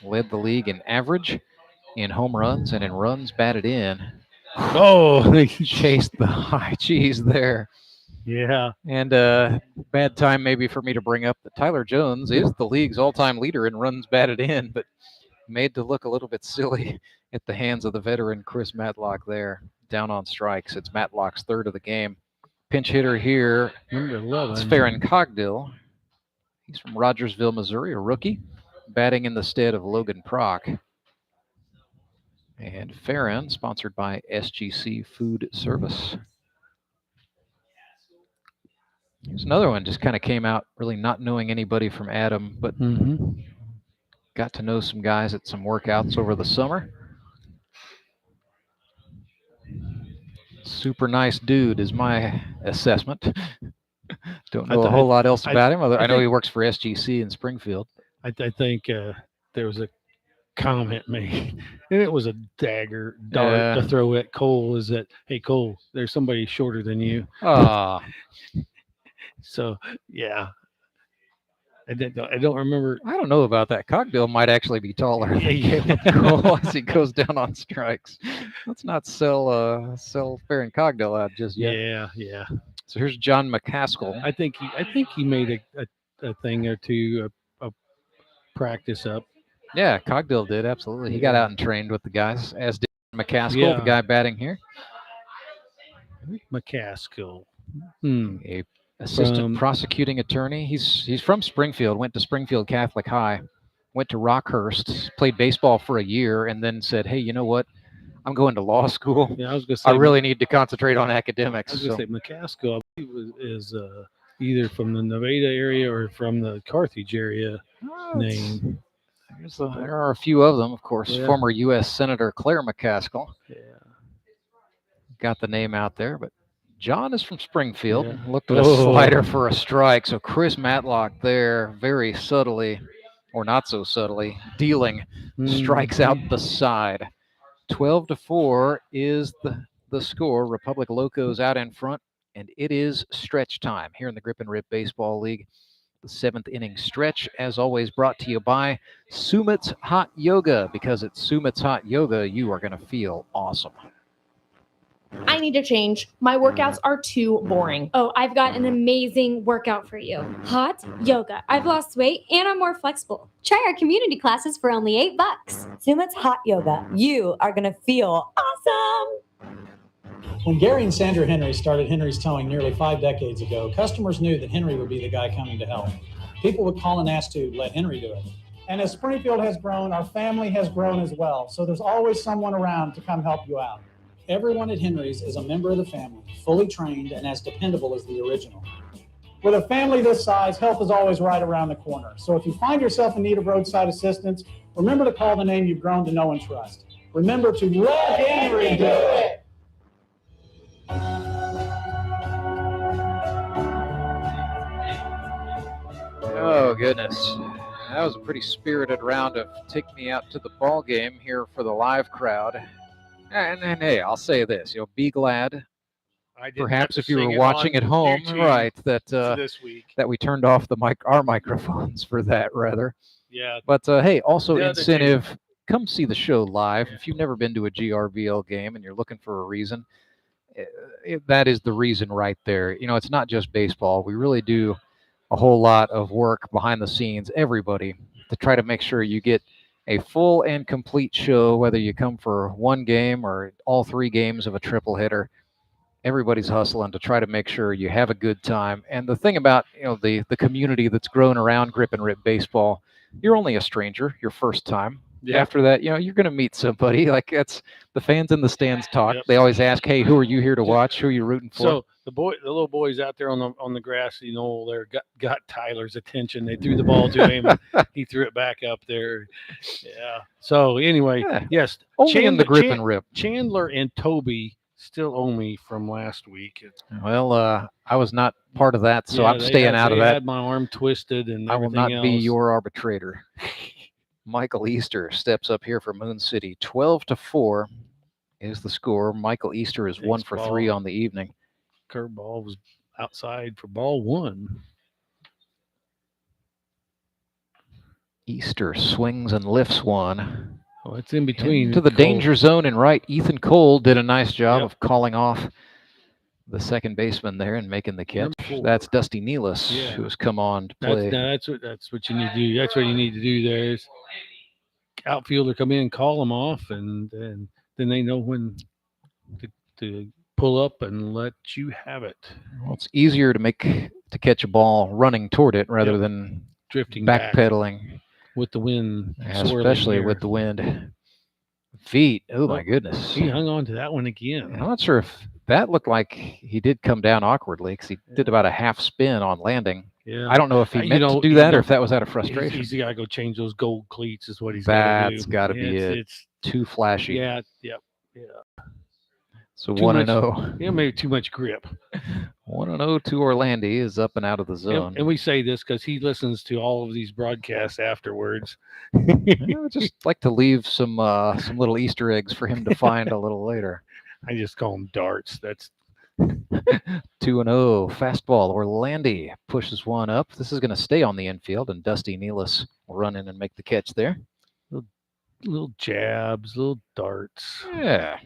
Led the league in average, in home runs, and in runs batted in. Oh, he chased the high cheese there. Yeah. And bad time maybe for me to bring up that Tyler Jones is the league's all-time leader in runs batted in, but made to look a little bit silly at the hands of the veteran Chris Matlock there. Down on strikes. It's Matlock's 3rd of the game. Pinch hitter here. Number 11. It's Farron Cogdill. He's from Rogersville, Missouri, a rookie, batting in the stead of Logan Prock. And Farron, sponsored by SGC Food Service. Here's another one, just kind of came out really not knowing anybody from Adam, but got to know some guys at some workouts over the summer. Super nice dude is my assessment. Don't know a whole lot else about him. I know he works for SGC in Springfield. I think there was a comment made, and it was a dart to throw at Cole. Is that, hey Cole, there's somebody shorter than you. So yeah, I don't remember. I don't know about that. Cogdill might actually be taller than Cole as he goes down on strikes. Let's not sell Farron Cogdill out just yet. Yeah. So here's John McCaskill. I think he made a thing or two a practice up. Yeah, Cogdill did, absolutely. He got out and trained with the guys, as did McCaskill, the guy batting here. McCaskill. A assistant prosecuting attorney. He's from Springfield, went to Springfield Catholic High, went to Rockhurst, played baseball for a year, and then said, hey, you know what? I'm going to law school. Yeah, I was going to say. I really need to concentrate on academics. I was going to say McCaskill is either from the Nevada area or from the Carthage area name. There are a few of them, of course. Yeah. Former U.S. Senator Claire McCaskill. Yeah. Got the name out there, but John is from Springfield. Yeah. Looked at a slider for a strike. So Chris Matlock there, very subtly, or not so subtly, dealing strikes out the side. 12-4 is the score. Republic Locos out in front, and it is stretch time here in the Grip and Rip Baseball League. The 7th inning stretch, as always, brought to you by Sumit's Hot Yoga. Because at Sumit's Hot Yoga, you are going to feel awesome. I need to change. My workouts are too boring. Oh, I've got an amazing workout for you. Hot yoga. I've lost weight and I'm more flexible. Try our community classes for only $8. Sumit's Hot Yoga. You are going to feel awesome. When Gary and Sandra Henry started Henry's Towing nearly 5 decades ago, customers knew that Henry would be the guy coming to help. People would call and ask to let Henry do it. And as Springfield has grown, our family has grown as well. So there's always someone around to come help you out. Everyone at Henry's is a member of the family, fully trained and as dependable as the original. With a family this size, help is always right around the corner. So if you find yourself in need of roadside assistance, remember to call the name you've grown to know and trust. Remember to let Henry do it. Oh, goodness. That was a pretty spirited round of Take Me Out to the Ball Game here for the live crowd. And hey, I'll say this, be glad, perhaps if you were watching at home, right, that this week. That we turned off our microphones for that, rather. Yeah. But hey, also incentive, come see the show live. If you've never been to a GRBL game and you're looking for a reason, that is the reason right there. You know, it's not just baseball. We really do a whole lot of work behind the scenes, everybody, to try to make sure you get a full and complete show, whether you come for one game or all 3 games of a triple hitter. Everybody's hustling to try to make sure you have a good time. And the thing about, you know, the community that's grown around Grip and Rip baseball, you're only a stranger your first time. Yeah. After that, you know, you're going to meet somebody. Like, that's the fans in the stands talk. Yep. They always ask, "Hey, who are you here to watch? Who are you rooting for?" So the little boys out there on the grassy knoll there got Tyler's attention. They threw the ball to him. And he threw it back up there. Yeah. So anyway, yes, only in the Grip and Rip. Chandler and Toby still owe me from last week. Well, I was not part of that, so I'm staying out of that. I had my arm twisted and I will not everything be else. your arbitrator. Michael Easter steps up here for Moon City. 12-4 is the score. Michael Easter is 1 for 3 on the evening. Curveball was outside for ball 1. Easter swings and lifts one. Oh, it's in between. To the danger zone and right. Ethan Cole did a nice job of calling off the second baseman there and making the catch. That's Dusty Nealis, who has come on to play. That's what you need to do. That's what you need to do there is outfielder come in, call them off, and then they know when to pull up and let you have it. Well, it's easier to catch a ball running toward it rather than drifting backpedaling with the wind, especially with the wind. Feet. Oh my goodness. He hung on to that one again. I'm not sure if that looked like he did come down awkwardly because he did about a half spin on landing. Yeah. I don't know if he meant to do that or if that was out of frustration. He's got to go change those gold cleats is what he's got to do. That's got to be it. It's too flashy. Yeah. So 1-0. Yeah, maybe too much grip. 1-0 to Orlando is up and out of the zone. And we say this because he listens to all of these broadcasts afterwards. I would just like to leave some little Easter eggs for him to find a little later. I just call them darts. That's 2-0 fastball. Orlando pushes one up. This is going to stay on the infield, and Dusty Nealis will run in and make the catch there. Little jabs, little darts. Yeah.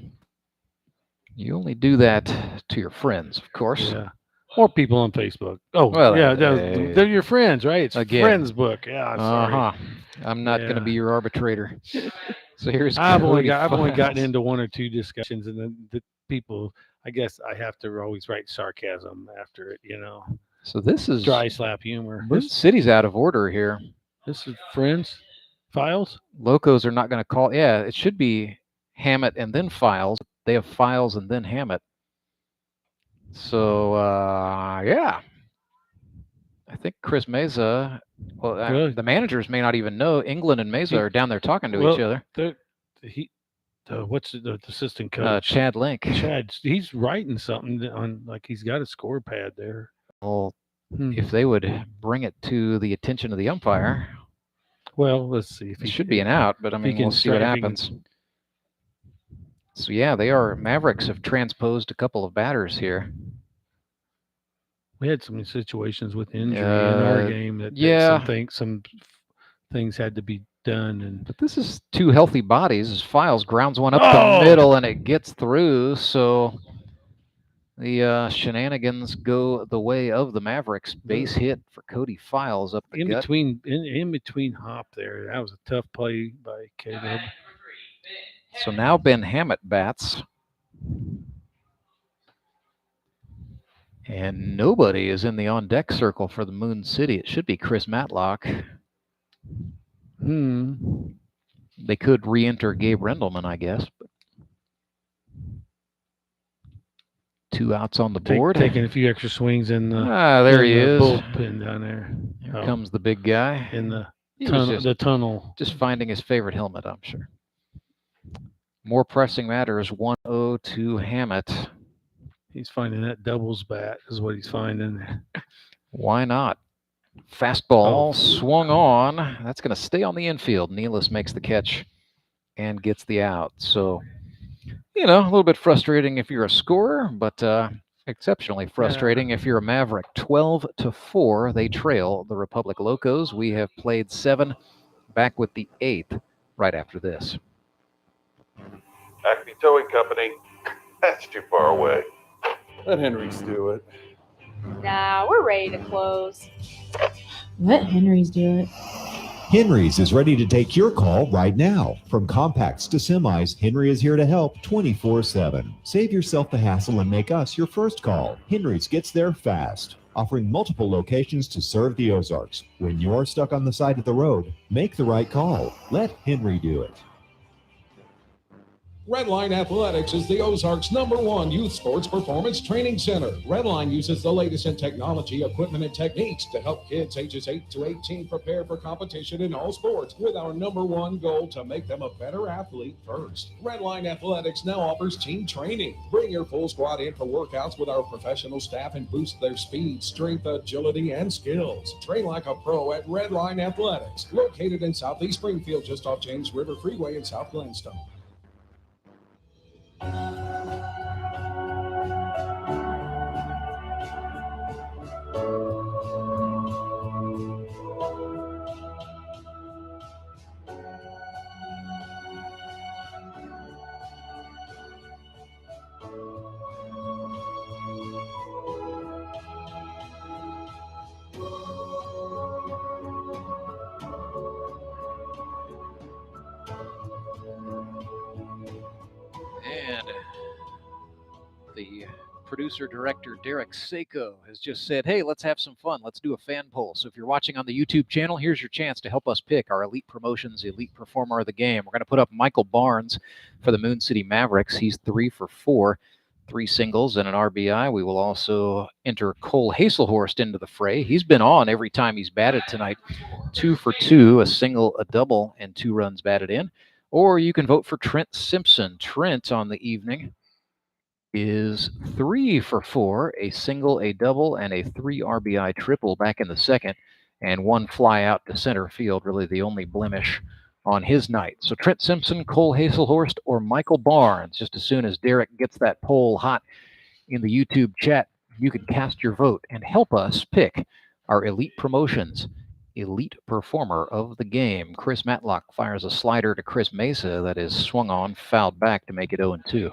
You only do that to your friends, of course. Yeah. Or people on Facebook. Oh, well, yeah, they're your friends, right? It's again, friends book. Yeah, sorry. I'm not going to be your arbitrator. So here's I've only gotten into 1 or 2 discussions, and then the people. I guess I have to always write sarcasm after it, you know. So this is dry slap humor. Moon City's out of order here. This is friends, Files. Locos are not going to call. Yeah, it should be Hammett and then Files. They have Files and then Hammett. So, yeah. I think Chris Meza, the managers may not even know. England and Meza are down there talking to each other. What's the assistant coach? Chad Link. Chad, he's writing something on, like he's got a score pad there. Well, if they would bring it to the attention of the umpire. Well, let's see. If it should be an out, but I mean, we'll see what happens. So, yeah, Mavericks have transposed a couple of batters here. We had some situations with injury in our game that some things had to be done. But this is 2 healthy bodies. As Files grounds one up the middle, and it gets through. So the shenanigans go the way of the Mavericks. Base hit for Cody Files up the gut. In between hop there. That was a tough play by Caleb. So now Ben Hammett bats. And nobody is in the on-deck circle for the Moon City. It should be Chris Matlock. They could re-enter Gabe Rendelman, I guess. But 2 outs on the board. Taking a few extra swings in the there he is. Bullpen down there. Here comes the big guy. In the tunnel. Just finding his favorite helmet, I'm sure. More pressing matters. 1-0 to Hammett. He's finding that doubles bat is what he's finding. Why not? Fastball swung on. That's going to stay on the infield. Nealis makes the catch and gets the out. So, a little bit frustrating if you're a scorer, but exceptionally frustrating if you're a Maverick. 12-4, they trail the Republic Locos. We have played 7, back with the 8th right after this. Acme Towing Company, that's too far away. Let Henry's do it. Nah, we're ready to close. Let Henry's do it. Henry's is ready to take your call right now. From compacts to semis, Henry is here to help 24/7. Save yourself the hassle and make us your first call. Henry's gets there fast, offering multiple locations to serve the Ozarks. When you're stuck on the side of the road, make the right call. Let Henry do it. Redline Athletics is the Ozarks' #1 youth sports performance training center. Redline uses the latest in technology, equipment, and techniques to help kids ages 8 to 18 prepare for competition in all sports, with our #1 goal to make them a better athlete first. Redline Athletics now offers team training. Bring your full squad in for workouts with our professional staff and boost their speed, strength, agility, and skills. Train like a pro at Redline Athletics, located in Southeast Springfield, just off James River Freeway in South Glenstone. And the producer director Derek Sako has just said, hey, let's have some fun. Let's do a fan poll. So if you're watching on the YouTube channel, here's your chance to help us pick our Elite Promotions Elite Performer of the game. We're going to put up Michael Barnes for the Moon City Mavericks. He's 3 for 4, 3 singles and an RBI. We will also enter Cole Hazelhorst into the fray. He's been on every time he's batted tonight. 2 for 2, a single, a double, and 2 runs batted in. Or you can vote for Trent Simpson. Trent on the evening is 3 for 4, a single, a double, and a 3 RBI triple back in the second, and 1 fly out to center field, really the only blemish on his night. So Trent Simpson, Cole Hazelhorst, or Michael Barnes. Just as soon as Derek gets that poll hot in the YouTube chat, you can cast your vote and help us pick our Elite Promotions Elite Performer of the game. Chris Matlock fires a slider to Chris Mesa that is swung on, fouled back to make it 0-2.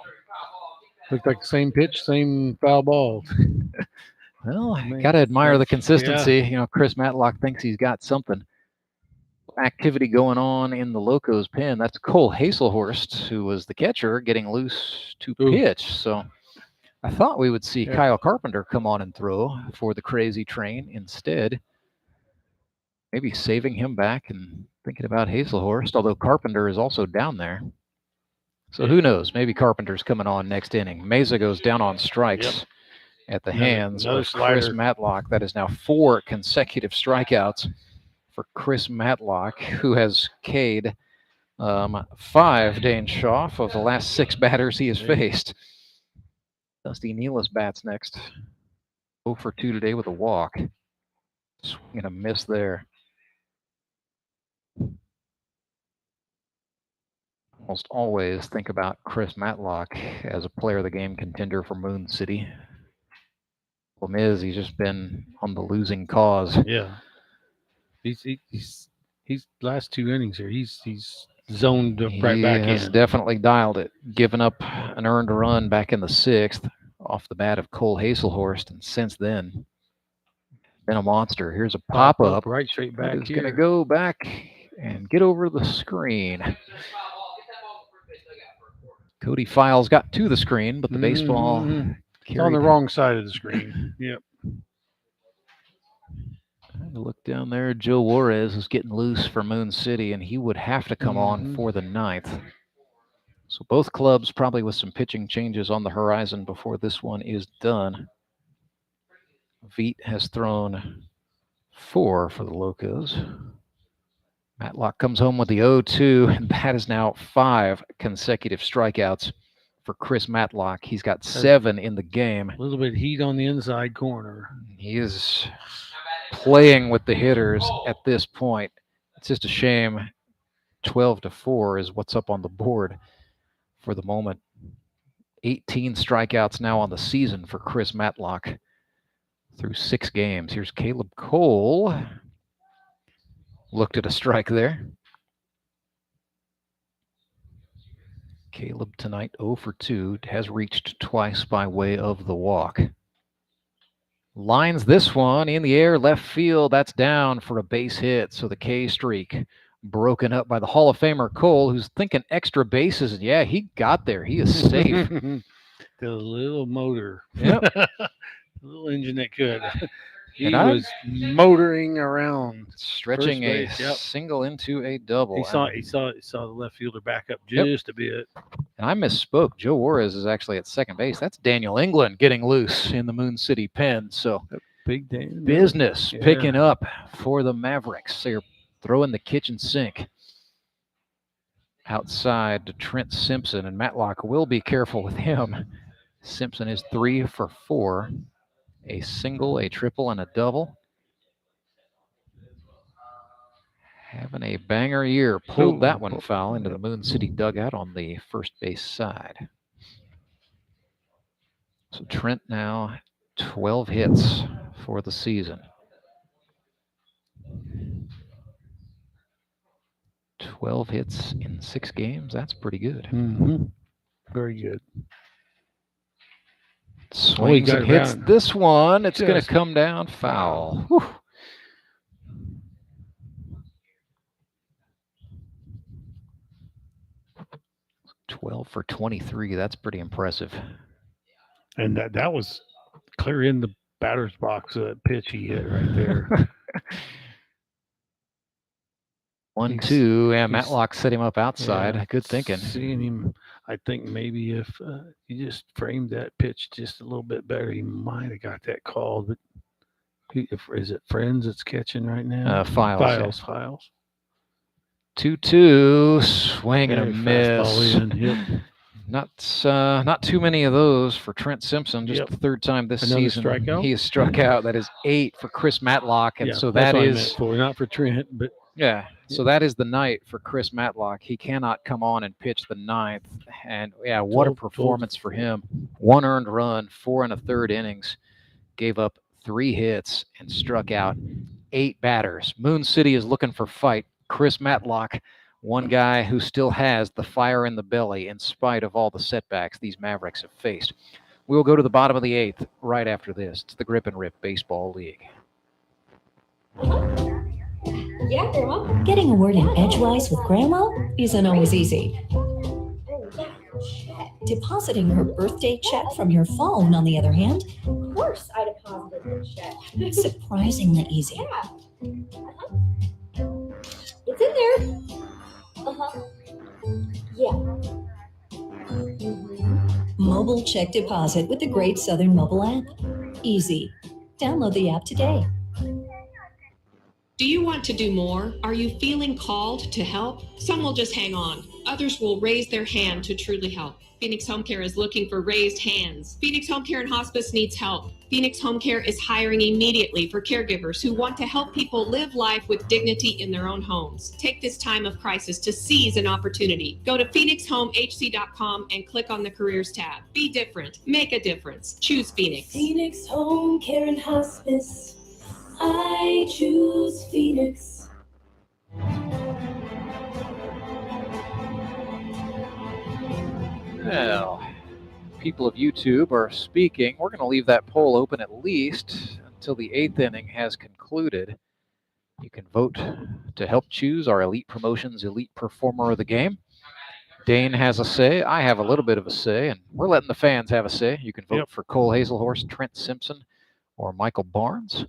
Looked like the same pitch, same foul ball. Well, got to admire the consistency. Yeah. You know, Chris Matlock thinks he's got something. Activity going on in the Locos pen. That's Cole Hazelhorst, who was the catcher, getting loose to pitch. So I thought we would see Kyle Carpenter come on and throw for the Crazy Train. Instead, maybe saving him back and thinking about Hazelhorst, although Carpenter is also down there. So who knows? Maybe Carpenter's coming on next inning. Mesa goes down on strikes at the hands of Chris Matlock. That is now 4 consecutive strikeouts for Chris Matlock, who has K'd 5 Dane Schaaf of the last 6 batters he has faced. Dusty Nealis bats next. 0 for 2 today with a walk. Swing and a miss there. Almost always think about Chris Matlock as a player of the game contender for Moon City. Problem is, he's just been on the losing cause. Yeah. He's last 2 innings here. He's zoned right back in. He has definitely dialed it. Given up an earned run back in the 6th off the bat of Cole Hazelhorst, and since then been a monster. Here's a pop-up. Right straight back He's going to go back and get over the screen. Cody Files got to the screen, but the baseball it's on the wrong side of the screen. Yep. Look down there. Joe Juarez is getting loose for Moon City, and he would have to come on for the 9th. So both clubs probably with some pitching changes on the horizon before this one is done. Veet has thrown 4 for the Locos. Matlock comes home with the 0-2, and that is now 5 consecutive strikeouts for Chris Matlock. He's got 7 in the game. A little bit of heat on the inside corner. He is playing with the hitters at this point. It's just a shame 12-4 is what's up on the board for the moment. 18 strikeouts now on the season for Chris Matlock through 6 games. Here's Caleb Cole. Looked at a strike there. Caleb tonight 0 for 2, has reached twice by way of the walk. Lines this one in the air, left field. That's down for a base hit. So the K streak broken up by the Hall of Famer Cole, who's thinking extra bases. Yeah, he got there. He is safe. The little motor. Yep. The little engine that could. He And was motoring around, stretching a single into a double. He saw the left fielder back up just a bit. And I misspoke. Joe Juarez is actually at second base. That's Daniel England getting loose in the Moon City pen. So big Dan. Business picking up for the Mavericks. They're throwing the kitchen sink outside to Trent Simpson, and Matlock will be careful with him. Simpson is 3 for 4. A single, a triple, and a double. Having a banger year. Pulled that one foul into the Moon City dugout on the first base side. So Trent now 12 hits for the season. 12 hits in 6 games. That's pretty good. Mm-hmm. Very good. Swings and hits this one. It's going to come down foul. Whew. 12 for 23. That's pretty impressive. And that was clear in the batter's box, pitch he hit right there. 1-2, and Matlock set him up outside. Yeah, good thinking. Seeing him, I think maybe if you just framed that pitch just a little bit better, he might have got that called. But is it Friends that's catching right now? Files. 2-2, swing and a miss. Not too many of those for Trent Simpson. Just the third time this season strikeout? He has struck out. That is 8 for Chris Matlock, and so that is not for Trent, but. Yeah, so that is the night for Chris Matlock. He cannot come on and pitch the 9th. And, what a performance for him. 1 earned run, 4 1/3 innings. Gave up 3 hits and struck out 8 batters. Moon City is looking for fight. Chris Matlock, one guy who still has the fire in the belly in spite of all the setbacks these Mavericks have faced. We'll go to the bottom of the 8th right after this. It's the Grip and Rip Baseball League. Yeah, Grandma. Getting a word in edgewise with Grandma isn't always easy. Depositing her birthday check from your phone, on the other hand, Of course I deposited the check. surprisingly easy. It's in there. Yeah. Mobile check deposit with the Great Southern mobile app. Easy. Download the app today. Do you want to do more? Are you feeling called to help? Some will just hang on. Others will raise their hand to truly help. Phoenix Home Care is looking for raised hands. Phoenix Home Care and Hospice needs help. Phoenix Home Care is hiring immediately for caregivers who want to help people live life with dignity in their own homes. Take this time of crisis to seize an opportunity. Go to phoenixhomehc.com and click on the Careers tab. Be different. Make a difference. Choose Phoenix. Phoenix Home Care and Hospice. I choose Phoenix. Well, people of YouTube are speaking. We're going to leave that poll open at least until the 8th inning has concluded. You can vote to help choose our Elite Promotions Elite Performer of the Game. Dane has a say. I have a little bit of a say, and we're letting the fans have a say. You can vote for Cole Hazelhorse, Trent Simpson, or Michael Barnes.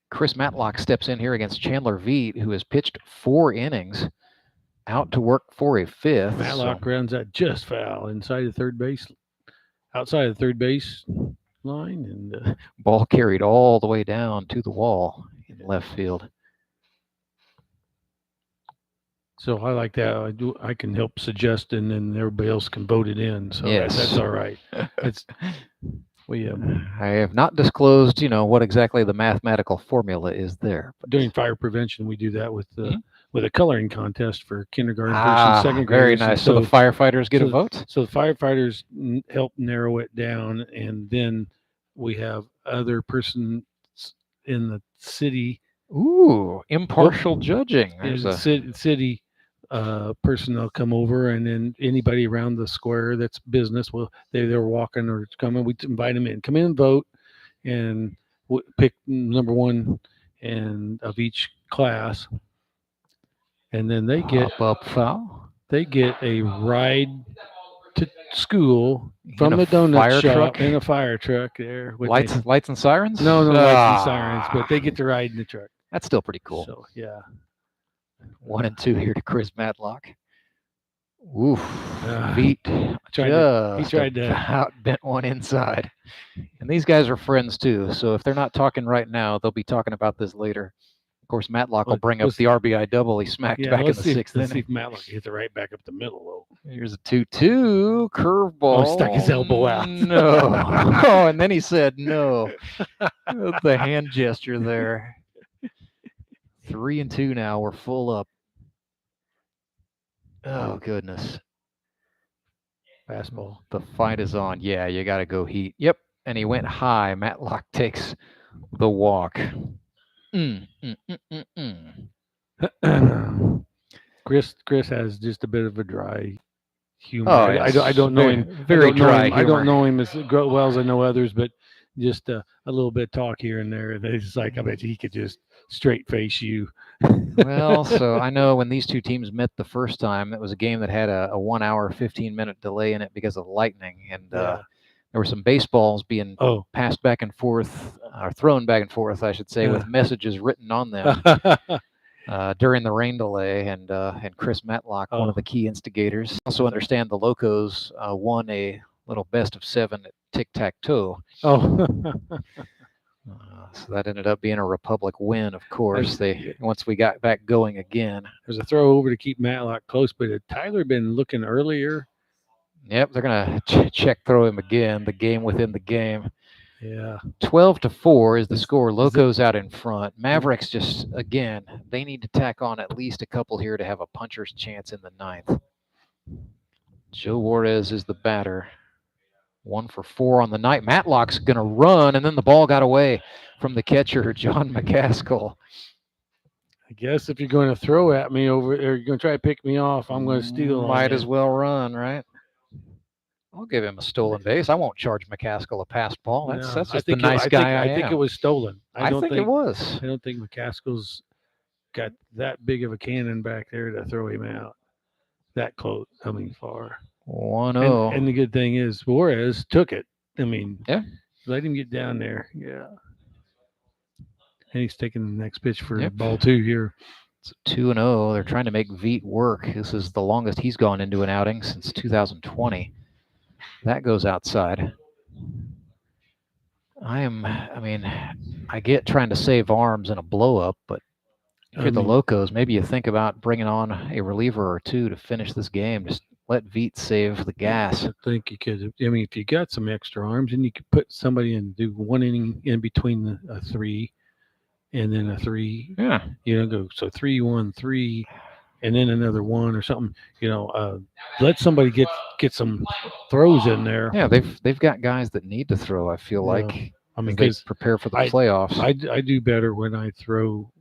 Chris Matlock steps in here against Chandler Veet, who has pitched 4 innings, out to work for a 5th. Matlock runs that just foul inside the third base, outside the third base line, and ball carried all the way down to the wall in left field. So I like that. I can help suggest, and then everybody else can vote it in. So that's all right. I have not disclosed, what exactly the mathematical formula is there. But during fire prevention, we do that with a coloring contest for kindergarten, first and second graders. Very nice. So the firefighters get a vote? So the firefighters help narrow it down, and then we have other persons in the city. Ooh, impartial judging. There's city personnel come over, and then anybody around the square that's business, they're walking or coming, we invite them in, come in and vote, and pick number one and of each class, and then they get foul. They get a ride to school from In a the donut fire shop truck? in a fire truck there. with Lights and sirens? No, lights and Ah. sirens, but they get to ride in the truck. That's still pretty cool. So yeah. 1 and 2 here to Chris Matlock. Oof. He Feet tried to bent one inside. And these guys are friends too. So if they're not talking right now, they'll be talking about this later. Of course, Matlock will bring up the RBI double he smacked back in the sixth Let's see inning. if Matlock hits it right back up the middle though. Here's a 2-2 curveball. Oh, stuck his elbow out. No. Oh, and then he said no. The hand gesture there. 3 and 2 now. We're full up. Oh, goodness. Fastball. The fight is on. Yeah, you got to go heat. Yep. And he went high. Matlock takes the walk. Chris has just a bit of a dry humor. Oh, I don't know him very dry I don't humor. know him as well as I know others, but just a little bit of talk here and there. It's like, I bet he could just straight face you. Well, so I know when these two teams met the first time, it was a game that had a 1 hour, 15-minute delay in it because of lightning. And there were some baseballs being passed back and forth, or thrown back and forth, I should say, with messages written on them during the rain delay. And Chris Matlock, one of the key instigators. Also understand the Locos won a little best of 7 at tic-tac-toe. So that ended up being a Republic win, of course. Once we got back going again. There's a throw over to keep Matlock close, but had Tyler been looking earlier? Yep, they're going to check throw him again, the game within the game. Yeah. 12-4 is the score. Locos out in front. Mavericks just, again, they need to tack on at least a couple here to have a puncher's chance in the 9th. Joe Juarez is the batter. 1 for 4 on the night. Matlock's going to run, and then the ball got away from the catcher, John McCaskill. I guess if you're going to throw at me over, or you're going to try to pick me off, I'm going to steal on Might you. as well run, right? I'll give him a stolen base. I won't charge McCaskill a passed ball. That's just the nice guy I am. I think it was stolen. I think it was. I don't think McCaskill's got that big of a cannon back there to throw him out that close. I mean, far. 1-0. And the good thing is Juarez took it. I mean, yeah, let him get down there. Yeah. And he's taking the next pitch for ball 2 here. It's 2-0. They're trying to make Veet work. This is the longest he's gone into an outing since 2020. That goes outside. I get trying to save arms in a blow-up, but if you're the Locos, maybe you think about bringing on a reliever or two to finish this game. Just let Veet save the gas. I think you could. I mean, if you got some extra arms, and you could put somebody in, do 1 inning in between a 3 and then a 3. Yeah. Go so 3-1-3, and then another 1 or something. Let somebody get some throws in there. Yeah, they've got guys that need to throw. I feel like. I mean, they prepare for the playoffs. I do better when I throw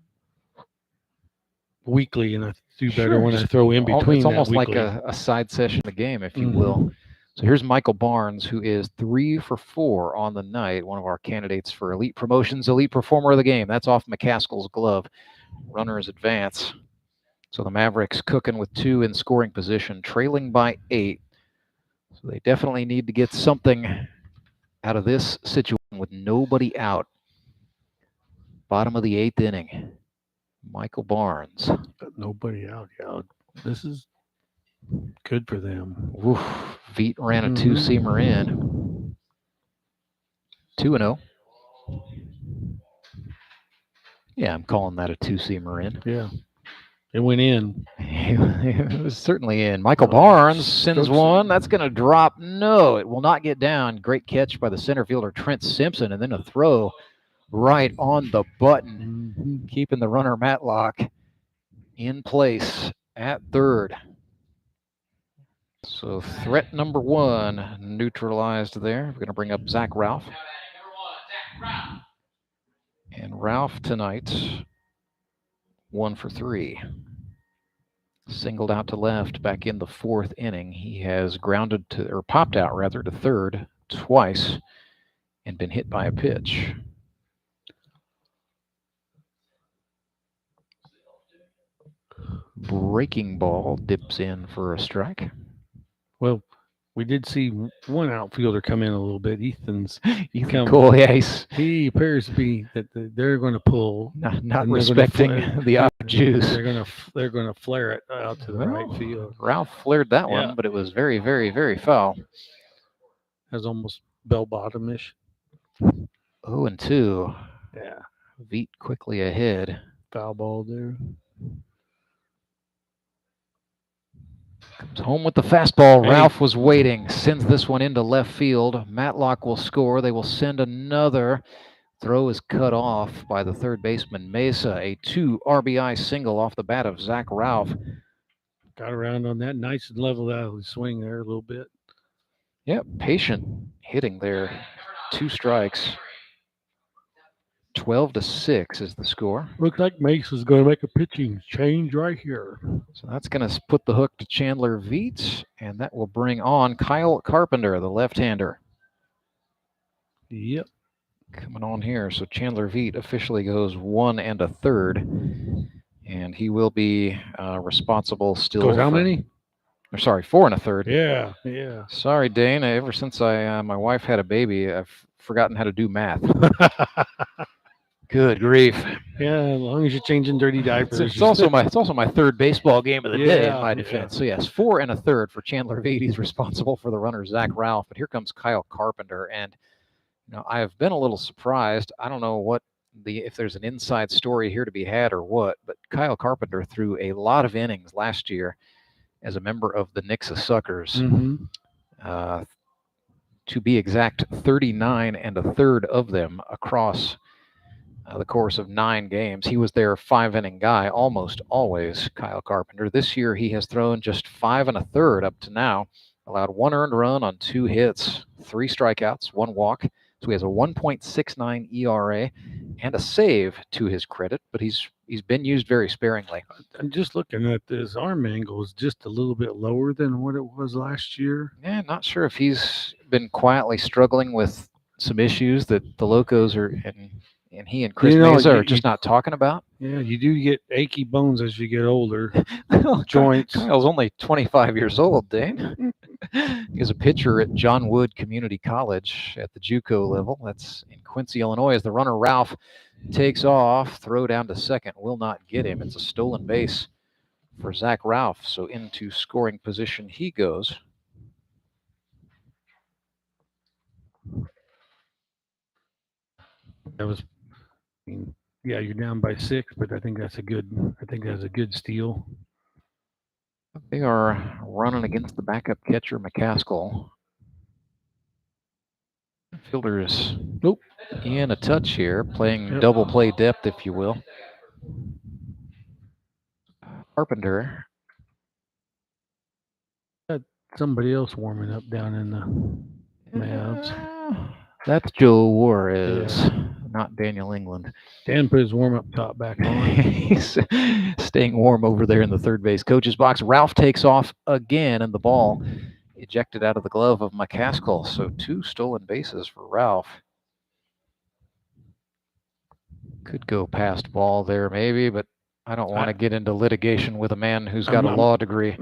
weekly, and I do better when I throw in between. It's almost like weekly. a side session of the game, if you will. So here's Michael Barnes, who is 3 for 4 on the night, one of our candidates for Elite Promotions, Elite Performer of the Game. That's off McCaskill's glove. Runners advance. So the Mavericks cooking with 2 in scoring position, trailing by 8. So they definitely need to get something out of this situation with nobody out. Bottom of the 8th inning. Michael Barnes. Nobody out. Yeah, this is good for them. Oof. Veet ran a 2-seamer in. 2-0. Yeah, I'm calling that a 2-seamer in. Yeah. It went in. It was certainly in. Michael Barnes sends one. That's going to drop. No, it will not get down. Great catch by the center fielder, Trent Simpson, and then a throw right on the button, keeping the runner Matlock in place at third. So threat number 1 neutralized there. We're going to bring up Zach Ralph. And Ralph tonight, 1 for 3. Singled out to left back in the fourth inning. He has grounded to, or popped out rather, to third twice and been hit by a pitch. Breaking ball dips in for a strike. Well, we did see one outfielder come in a little bit. Ethan Cole, yeah, he appears to be that they're going to pull, not respecting the off juice. They're going to flare it out to the right field. Ralph flared that one, but it was very, very, very foul. That was almost bell bottomish. 0-2. Yeah. Veet quickly ahead. Foul ball there. Comes home with the fastball. Hey. Ralph was waiting. Sends this one into left field. Matlock will score. They will send another. Throw is cut off by the third baseman, Mesa. A 2 RBI single off the bat of Zach Ralph. Got around on that. Nice and leveled out of the swing there a little bit. Yep, patient hitting there. 2 strikes. 12-6 is the score. Looks like Mesa's going to make a pitching change right here. So that's going to put the hook to Chandler Veets, and that will bring on Kyle Carpenter, the left-hander. Yep. Coming on here. So Chandler Veet officially goes 1 1/3, and he will be responsible still. Goes how many? Or sorry, 4 1/3. Yeah, yeah. Sorry, Dane. Ever since my wife had a baby, I've forgotten how to do math. Good grief. Yeah, as long as you're changing dirty diapers. It's also my third baseball game of the day in my defense. Yeah. So yes, 4 1/3 for Chandler Veet. He's responsible for the runner Zach Ralph. But here comes Kyle Carpenter, and I have been a little surprised. I don't know if there's an inside story here to be had or what, but Kyle Carpenter threw a lot of innings last year as a member of the Nixa Suckers. Mm-hmm. To be exact, 39 1/3 of them across the course of 9 games. He was their 5-inning guy almost always, Kyle Carpenter. This year he has thrown just 5 1/3 up to now, allowed 1 earned run on 2 hits, 3 strikeouts, 1 walk. So he has a 1.69 ERA and a save to his credit, but he's been used very sparingly. I'm just looking at this arm angle is just a little bit lower than what it was last year. Yeah, not sure if he's been quietly struggling with some issues that the Locos and he and Chris Mesa are just not talking about. Yeah, you do get achy bones as you get older. Joints. Kyle's only 25 years old, Dane. He was a pitcher at John Wood Community College at the JUCO level. That's in Quincy, Illinois. As the runner Ralph takes off, throw down to second, will not get him. It's a stolen base for Zach Ralph. So into scoring position he goes. That was, yeah, you're down by 6, but I think that's a good steal. They are running against the backup catcher, McCaskill. Fielders in a touch here, playing double play depth, if you will. Carpenter. Got somebody else warming up down in the Mavs. That's Joe Juarez, not Daniel England. Dan put his warm-up top back on. He's staying warm over there in the third base coach's box. Ralph takes off again, and the ball ejected out of the glove of McCaskill. So 2 stolen bases for Ralph. Could go past ball there maybe, but I don't want to get into litigation with a man who's got a law degree.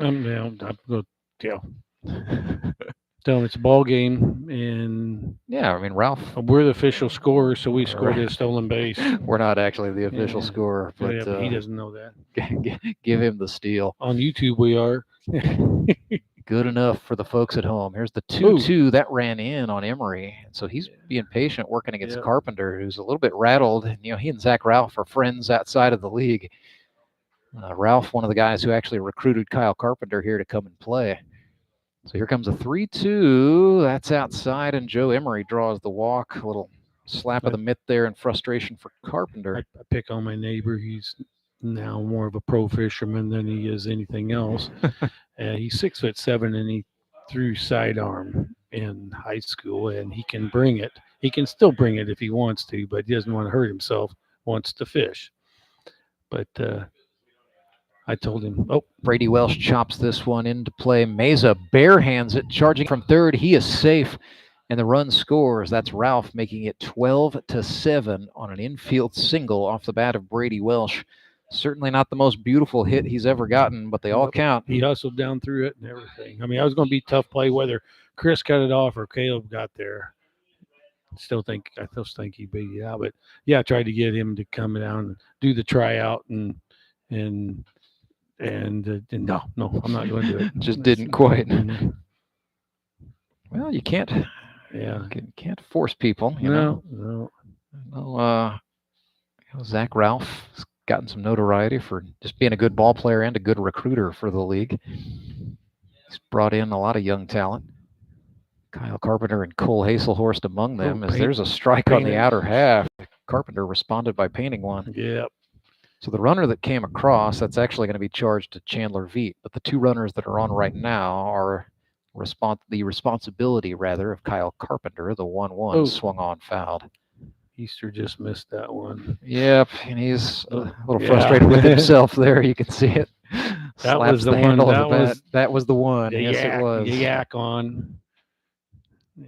Tell him it's a ball game, and yeah, I mean, Ralph, we're the official scorer, so we scored a stolen base. We're not actually the official scorer, but, but he doesn't know that. Give him the steal. On YouTube, we are. Good enough for the folks at home. Here's the 2-2 that ran in on Emery, so he's being patient, working against Carpenter, who's a little bit rattled. And, he and Zach Ralph are friends outside of the league. Ralph, one of the guys who actually recruited Kyle Carpenter here to come and play. So here comes a 3-2. That's outside, and Joe Emery draws the walk. A little slap of the mitt there in frustration for Carpenter. I pick on my neighbor. He's now more of a pro fisherman than he is anything else. He's 6'7", and he threw sidearm in high school, and he can bring it. He can still bring it if he wants to, but he doesn't want to hurt himself, wants to fish. But I told him, oh. Brady Welsh chops this one into play. Meza barehands it, charging from third. He is safe, and the run scores. That's Ralph making it 12-7 on an infield single off the bat of Brady Welsh. Certainly not the most beautiful hit he's ever gotten, but they all count. He hustled down through it and everything. I mean, I was going to be tough play whether Chris cut it off or Caleb got there. I still think he beat it out, but yeah, I tried to get him to come down and do the tryout and no, I'm not going to do it. Just didn't quite. Well, you can't. Yeah, you can't force people. You know? Zach Ralph has gotten some notoriety for just being a good ball player and a good recruiter for the league. He's brought in a lot of young talent. Kyle Carpenter and Cole Hazelhorst among them, as there's a strike on the outer half. Carpenter responded by painting one. Yep. So the runner that came across, that's actually going to be charged to Chandler Veet. But the two runners that are on right now are the responsibility, of Kyle Carpenter. The 1-1 swung on, fouled. Easter just missed that one. Yep, and he's a little frustrated with himself there. You can see it. That was the one. That was the one. Yes, it was. Yak on. Yeah.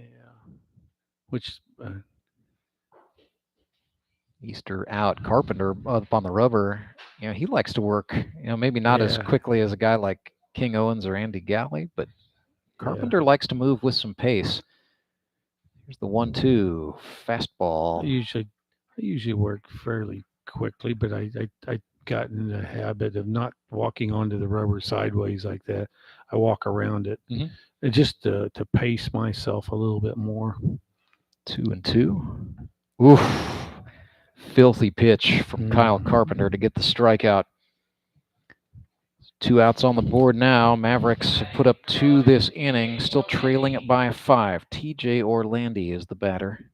Which Easter out. Carpenter up on the rubber. You know, he likes to work, maybe not as quickly as a guy like King Owens or Andy Galley, but Carpenter likes to move with some pace. Here's the 1-2 fastball. I usually work fairly quickly, but I got in the habit of not walking onto the rubber sideways like that. I walk around it, just to pace myself a little bit more. 2-2. Oof. Filthy pitch from Kyle Carpenter to get the strikeout. 2 outs on the board now. Mavericks have put up 2 this inning, still trailing it by 5. TJ Orlandi is the batter.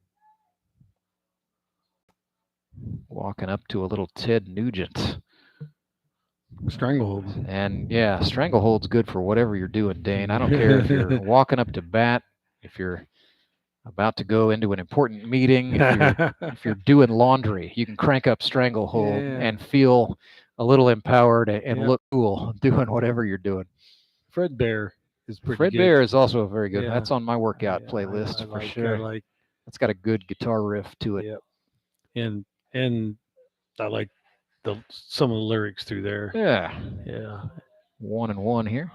Walking up to a little Ted Nugent. Stranglehold. And yeah, stranglehold's good for whatever you're doing, Dane. I don't care if you're walking up to bat, if you're about to go into an important meeting, if you're doing laundry, you can crank up stranglehold and feel a little empowered and look cool doing whatever you're doing. Fred Bear is pretty Fred good. Bear is also very good. Yeah. That's on my workout playlist for sure. That's got a good guitar riff to it. Yep. And I like some of the lyrics through there. Yeah. Yeah. 1-1 here.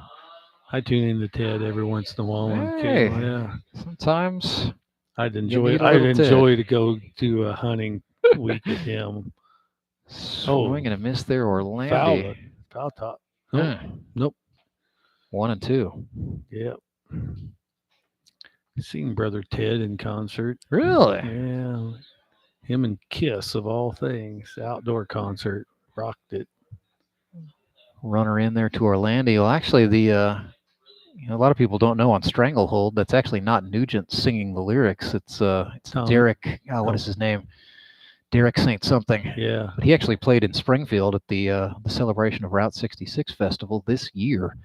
I tune into Ted every once in a while. Hey, yeah. Sometimes I'd enjoy to go to a hunting week with him. Swing and a miss there, Orlandi. Foul top. Nope. 1-2. Yep. Seen Brother Ted in concert. Really? Yeah. Him and Kiss, of all things. Outdoor concert. Rocked it. Runner in there to Orlandi. Well, actually, a lot of people don't know on Stranglehold, that's actually not Nugent singing the lyrics. It's Derek. What is his name? Derek St. something. Yeah. But he actually played in Springfield at the celebration of Route 66 festival this year.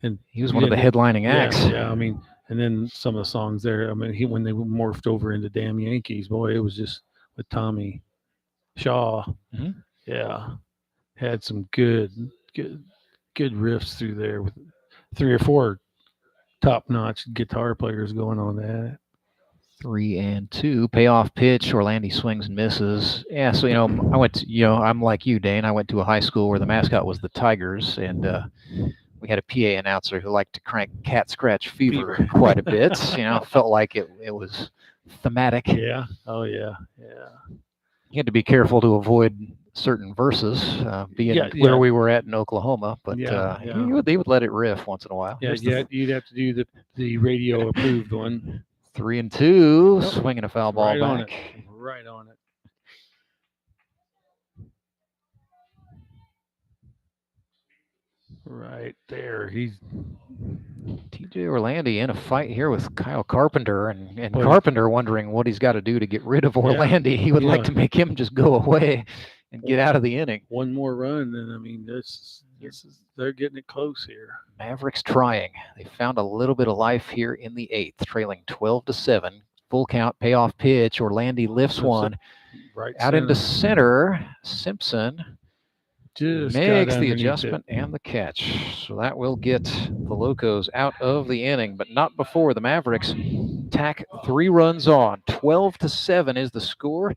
And he was one of the headlining acts. Yeah, I mean, and then some of the songs there, I mean, when they morphed over into Damn Yankees, boy, it was just with Tommy Shaw. Mm-hmm. Yeah. Had some good riffs through there with 3 or 4 top-notch guitar players going on that. 3-2. Payoff pitch. Orlandi swings and misses. Yeah, so, I went to, I'm like you, Dane. I went to a high school where the mascot was the Tigers, and we had a PA announcer who liked to crank Cat Scratch Fever quite a bit. Felt like it was thematic. Yeah. Oh, yeah. Yeah. You had to be careful to avoid certain verses, being where we were at in Oklahoma, but they would let it riff once in a while. Yeah, you'd have to do the radio approved one. 3-2, swinging a foul ball back. Right on it. Right there. He's TJ Orlandi in a fight here with Kyle Carpenter, and Carpenter wondering what he's got to do to get rid of Orlandi. He would like to make him just go away and get out of the inning. One more run, and I mean, this is they're getting it close here. Mavericks trying. They found a little bit of life here in the 8th, trailing 12-7. Full count, payoff pitch. Orlandi lifts one right out into center. Simpson Just got makes the underneath adjustment and the catch. So that will get the Locos out of the inning, but not before the Mavericks tack 3 runs on. 12-7 is the score.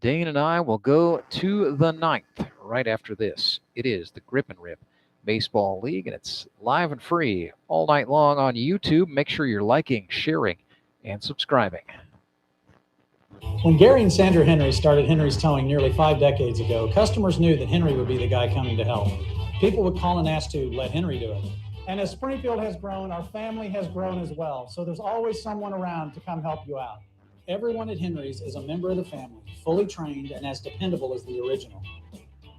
Dane and I will go to the 9th right after this. It is the Grip and Rip Baseball League, and it's live and free all night long on YouTube. Make sure you're liking, sharing, and subscribing. When Gary and Sandra Henry started Henry's Towing nearly 5 decades ago, customers knew that Henry would be the guy coming to help. People would call and ask to let Henry do it. And as Springfield has grown, our family has grown as well. So there's always someone around to come help you out. Everyone at Henry's is a member of the family, fully trained and as dependable as the original.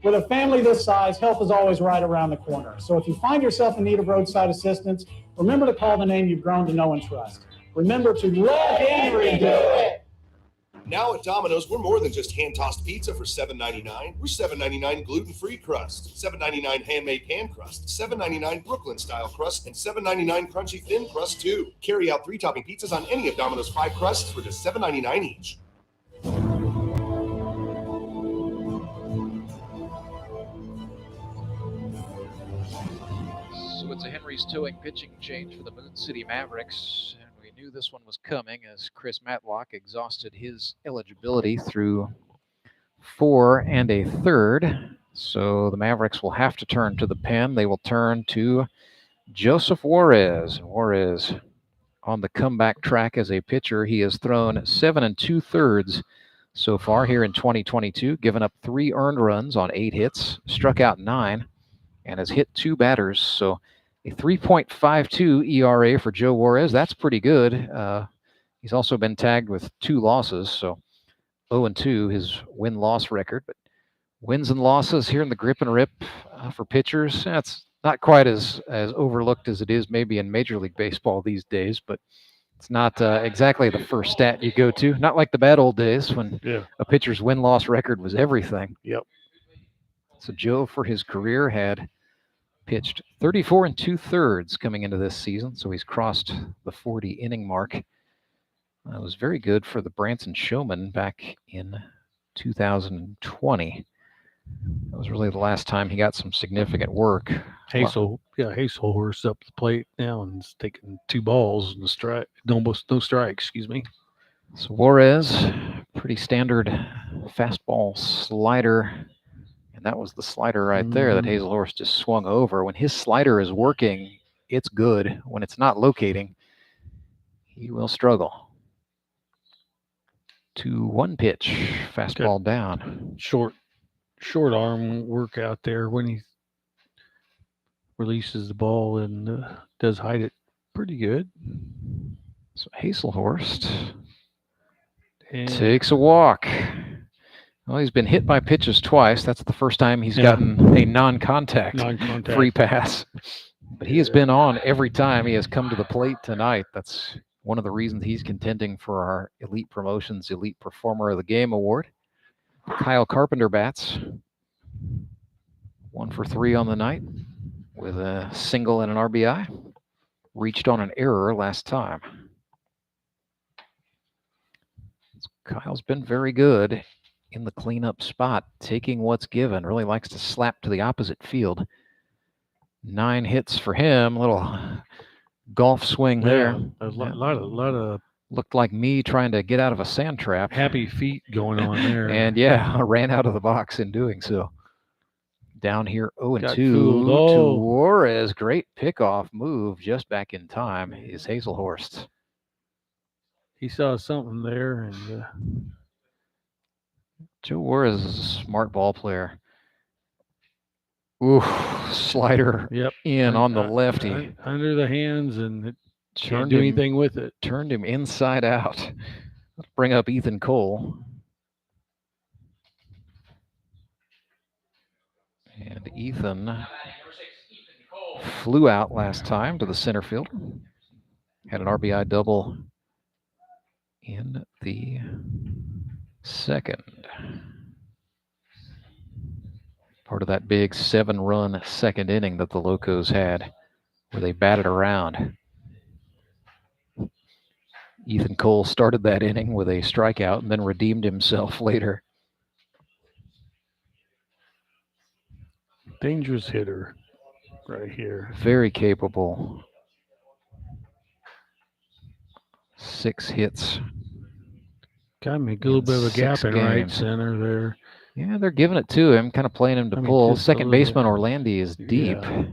With a family this size, help is always right around the corner. So if you find yourself in need of roadside assistance, remember to call the name you've grown to know and trust. Remember to let Henry do it. Now at Domino's, we're more than just hand-tossed pizza for $7.99. We're $7.99 gluten-free crust, $7.99 handmade pan crust, $7.99 Brooklyn-style crust, and $7.99 crunchy thin crust, too. Carry out 3-topping pizzas on any of Domino's 5 crusts for just $7.99 each. So it's a Henry's Towing pitching change for the Moon City Mavericks. We knew this one was coming as Chris Matlock exhausted his eligibility through 4 1/3. So the Mavericks will have to turn to the pen. They will turn to Joseph Juarez. Juarez on the comeback track as a pitcher. He has thrown 7 2/3 so far here in 2022, given up 3 earned runs on 8 hits, struck out 9, and has hit 2 batters. So a 3.52 ERA for Joe Juarez. That's pretty good. He's also been tagged with 2 losses, so 0-2 his win-loss record. But wins and losses here in the Grip and Rip for pitchers, that's not quite as overlooked as it is maybe in Major League Baseball these days, but it's not exactly the first stat you go to. Not like the bad old days when a pitcher's win-loss record was everything. Yep. So Joe, for his career, had pitched 34 2/3 coming into this season, so he's crossed the 40-inning mark. That was very good for the Branson Showmen back in 2020. That was really the last time he got some significant work. Hazelhorse up the plate now and is taking 2 balls and no strike, excuse me. So Juarez, pretty standard fastball slider. And that was the slider right there that Hazelhorse just swung over. When his slider is working, it's good. When it's not locating, he will struggle. 2-1 pitch, fastball down. Short arm work out there when he releases the ball and does hide it pretty good. So Hazelhorst takes a walk. Well, he's been hit by pitches twice. That's the first time he's gotten a non-contact free pass. But he has been on every time he has come to the plate tonight. That's one of the reasons he's contending for our Elite Promotions Elite Performer of the Game award. Kyle Carpenter bats. 1 for 3 on the night with a single and an RBI. Reached on an error last time. Kyle's been very good in the cleanup spot, taking what's given. Really likes to slap to the opposite field. 9 hits for him. A little golf swing there. A lot of looked like me trying to get out of a sand trap. Happy feet going on there. And I ran out of the box in doing so. Down here 0-2 to Juarez. Great pickoff move just back in time is Hazelhorst. He saw something there and Joe Juarez is a smart ball player. Ooh, slider in on the lefty. Under the hands, and it can't do anything with it. Turned him inside out. Let's bring up Ethan Cole. And Ethan flew out last time to the center field. Had an RBI double in the second. Part of that big 7-run second inning that the Locos had, where they batted around. Ethan Cole started that inning with a strikeout and then redeemed himself later. Dangerous hitter right here. Very capable. 6 hits. Got me a little bit of a gap in right center there. Yeah, they're giving it to him, kind of playing him to pull. Second baseman Orlandi is deep. Yeah.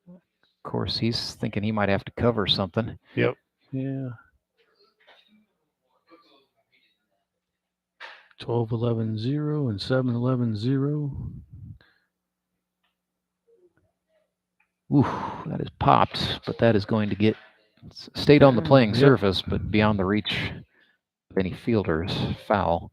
Of course, he's thinking he might have to cover something. Yep. Yeah. 12-11-0 and 7-11-0. Ooh, that is popped, but that is going to get stayed on the playing surface, but beyond the reach of any fielders. Foul.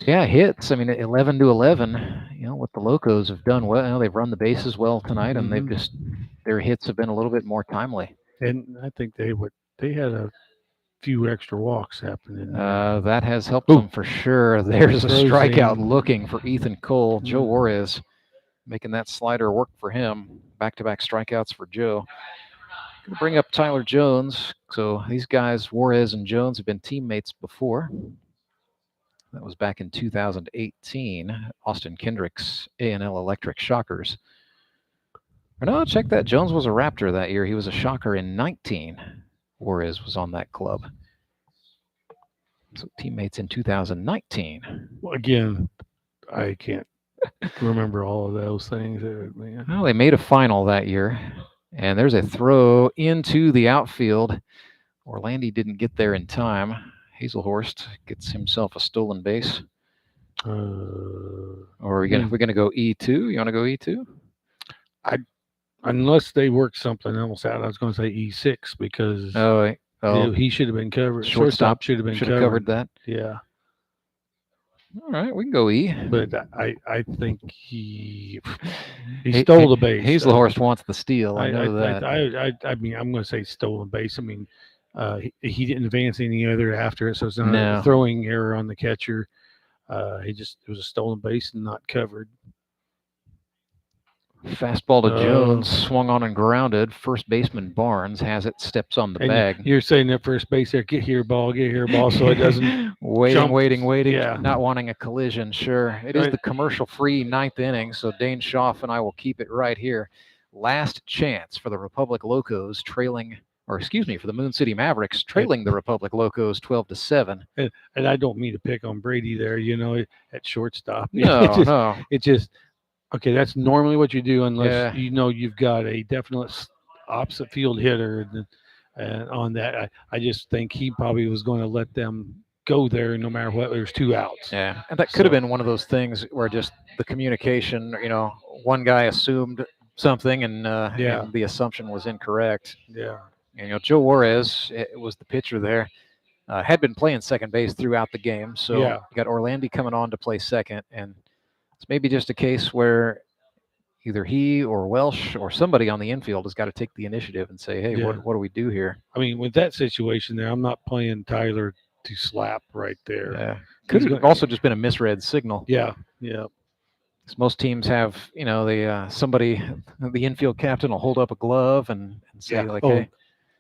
Yeah, hits. I mean, 11-11. You know what the Locos have done well. You know, they've run the bases well tonight, and they've just their hits have been a little bit more timely. And I think they had a few extra walks happening. That has helped them for sure. There's a strikeout looking for Ethan Cole. Joe Juarez making that slider work for him. Back-to-back strikeouts for Joe. Going to bring up Tyler Jones. So these guys, Juarez and Jones, have been teammates before. That was back in 2018. Austin Kendrick's A&L Electric Shockers. Or no, check that. Jones was a Raptor that year. He was a Shocker in 19. Juarez was on that club. So teammates in 2019. Well, again, I can't remember all of those things. Well, they made a final that year. And there's a throw into the outfield. Orlandi didn't get there in time. Hazelhorst gets himself a stolen base. Or are we gonna go E2? You want to go E2? Unless they work something else out, I was going to say E6 because he should have been covered. Shortstop should have been covered that. Yeah. All right, we can go E. But I think he stole the base. Hazelhorst wants the steal. I know that. I mean, I'm going to say stolen base. I mean, he didn't advance any other after it, so it's not a throwing error on the catcher. It was a stolen base and not covered. Fastball to Jones, swung on and grounded. First baseman Barnes has it, steps on the bag. You're saying at first base there, get here, ball, so it doesn't waiting. Yeah. Not wanting a collision, sure. It is the commercial-free 9th inning, so Dane Schaff and I will keep it right here. Last chance for the Republic Locos for the Moon City Mavericks trailing the Republic Locos 12-7. And I don't mean to pick on Brady there, at shortstop. No. It just okay, that's normally what you do unless you've got a definite opposite field hitter. And on that, I just think he probably was going to let them go there no matter what. There's 2 outs. Yeah, and that could have been one of those things where just the communication, one guy assumed something and the assumption was incorrect. Yeah. And, Joe Juarez was the pitcher there. Had been playing second base throughout the game. So you got Orlandi coming on to play second, and it's maybe just a case where either he or Welsh or somebody on the infield has got to take the initiative and say, hey, what do we do here? I mean, with that situation there, I'm not playing Tyler to slap right there. Yeah. Could have also just been a misread signal. Yeah. Most teams have, the infield captain will hold up a glove and say, hey.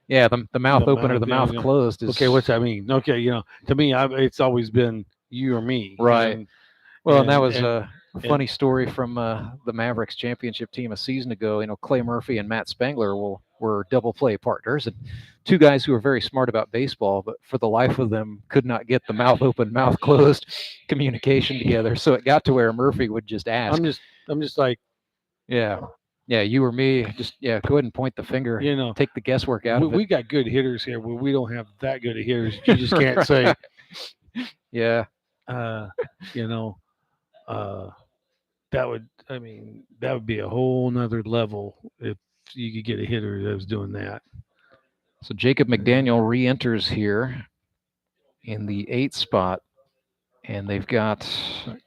Yeah, the mouth open or the mouth closed. Okay, what's that mean? Okay, to me, it's always been you or me. Right. And that was a funny story from the Mavericks championship team a season ago. Clay Murphy and Matt Spangler were double play partners, and 2 guys who were very smart about baseball, but for the life of them could not get the mouth open, mouth closed communication together. So it got to where Murphy would just ask. I'm just like, yeah, you or me. Just go ahead and point the finger. Take the guesswork out of it. We got good hitters here, but we don't have that good of hitters. You just can't say. Yeah. That would be a whole nother level if you could get a hitter that was doing that. So Jacob McDaniel re-enters here in the 8th spot, and they've got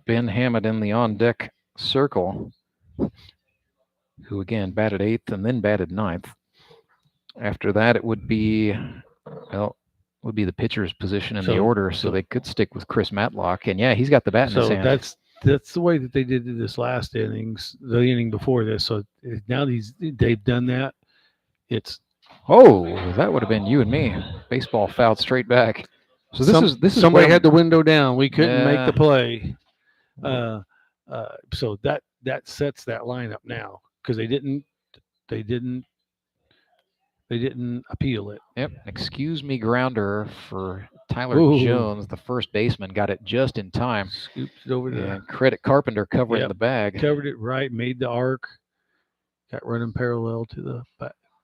Ben Hammett in the on-deck circle, who again batted 8th and then batted 9th. After that, it would be the pitcher's position in the order, so they could stick with Chris Matlock, and he's got the bat in his hand. That's the way that they did it this last innings, the inning before this. So now they've done that. That would have been you and me. Baseball fouled straight back. So this is somebody had the window down. We couldn't make the play. So that sets that lineup now because they didn't appeal it. Yep. Excuse me, grounder for Tyler Ooh. Jones, the first baseman, got it just in time. Scoops it over there. And credit Carpenter covering the bag. Covered it right, made the arc, got running parallel to the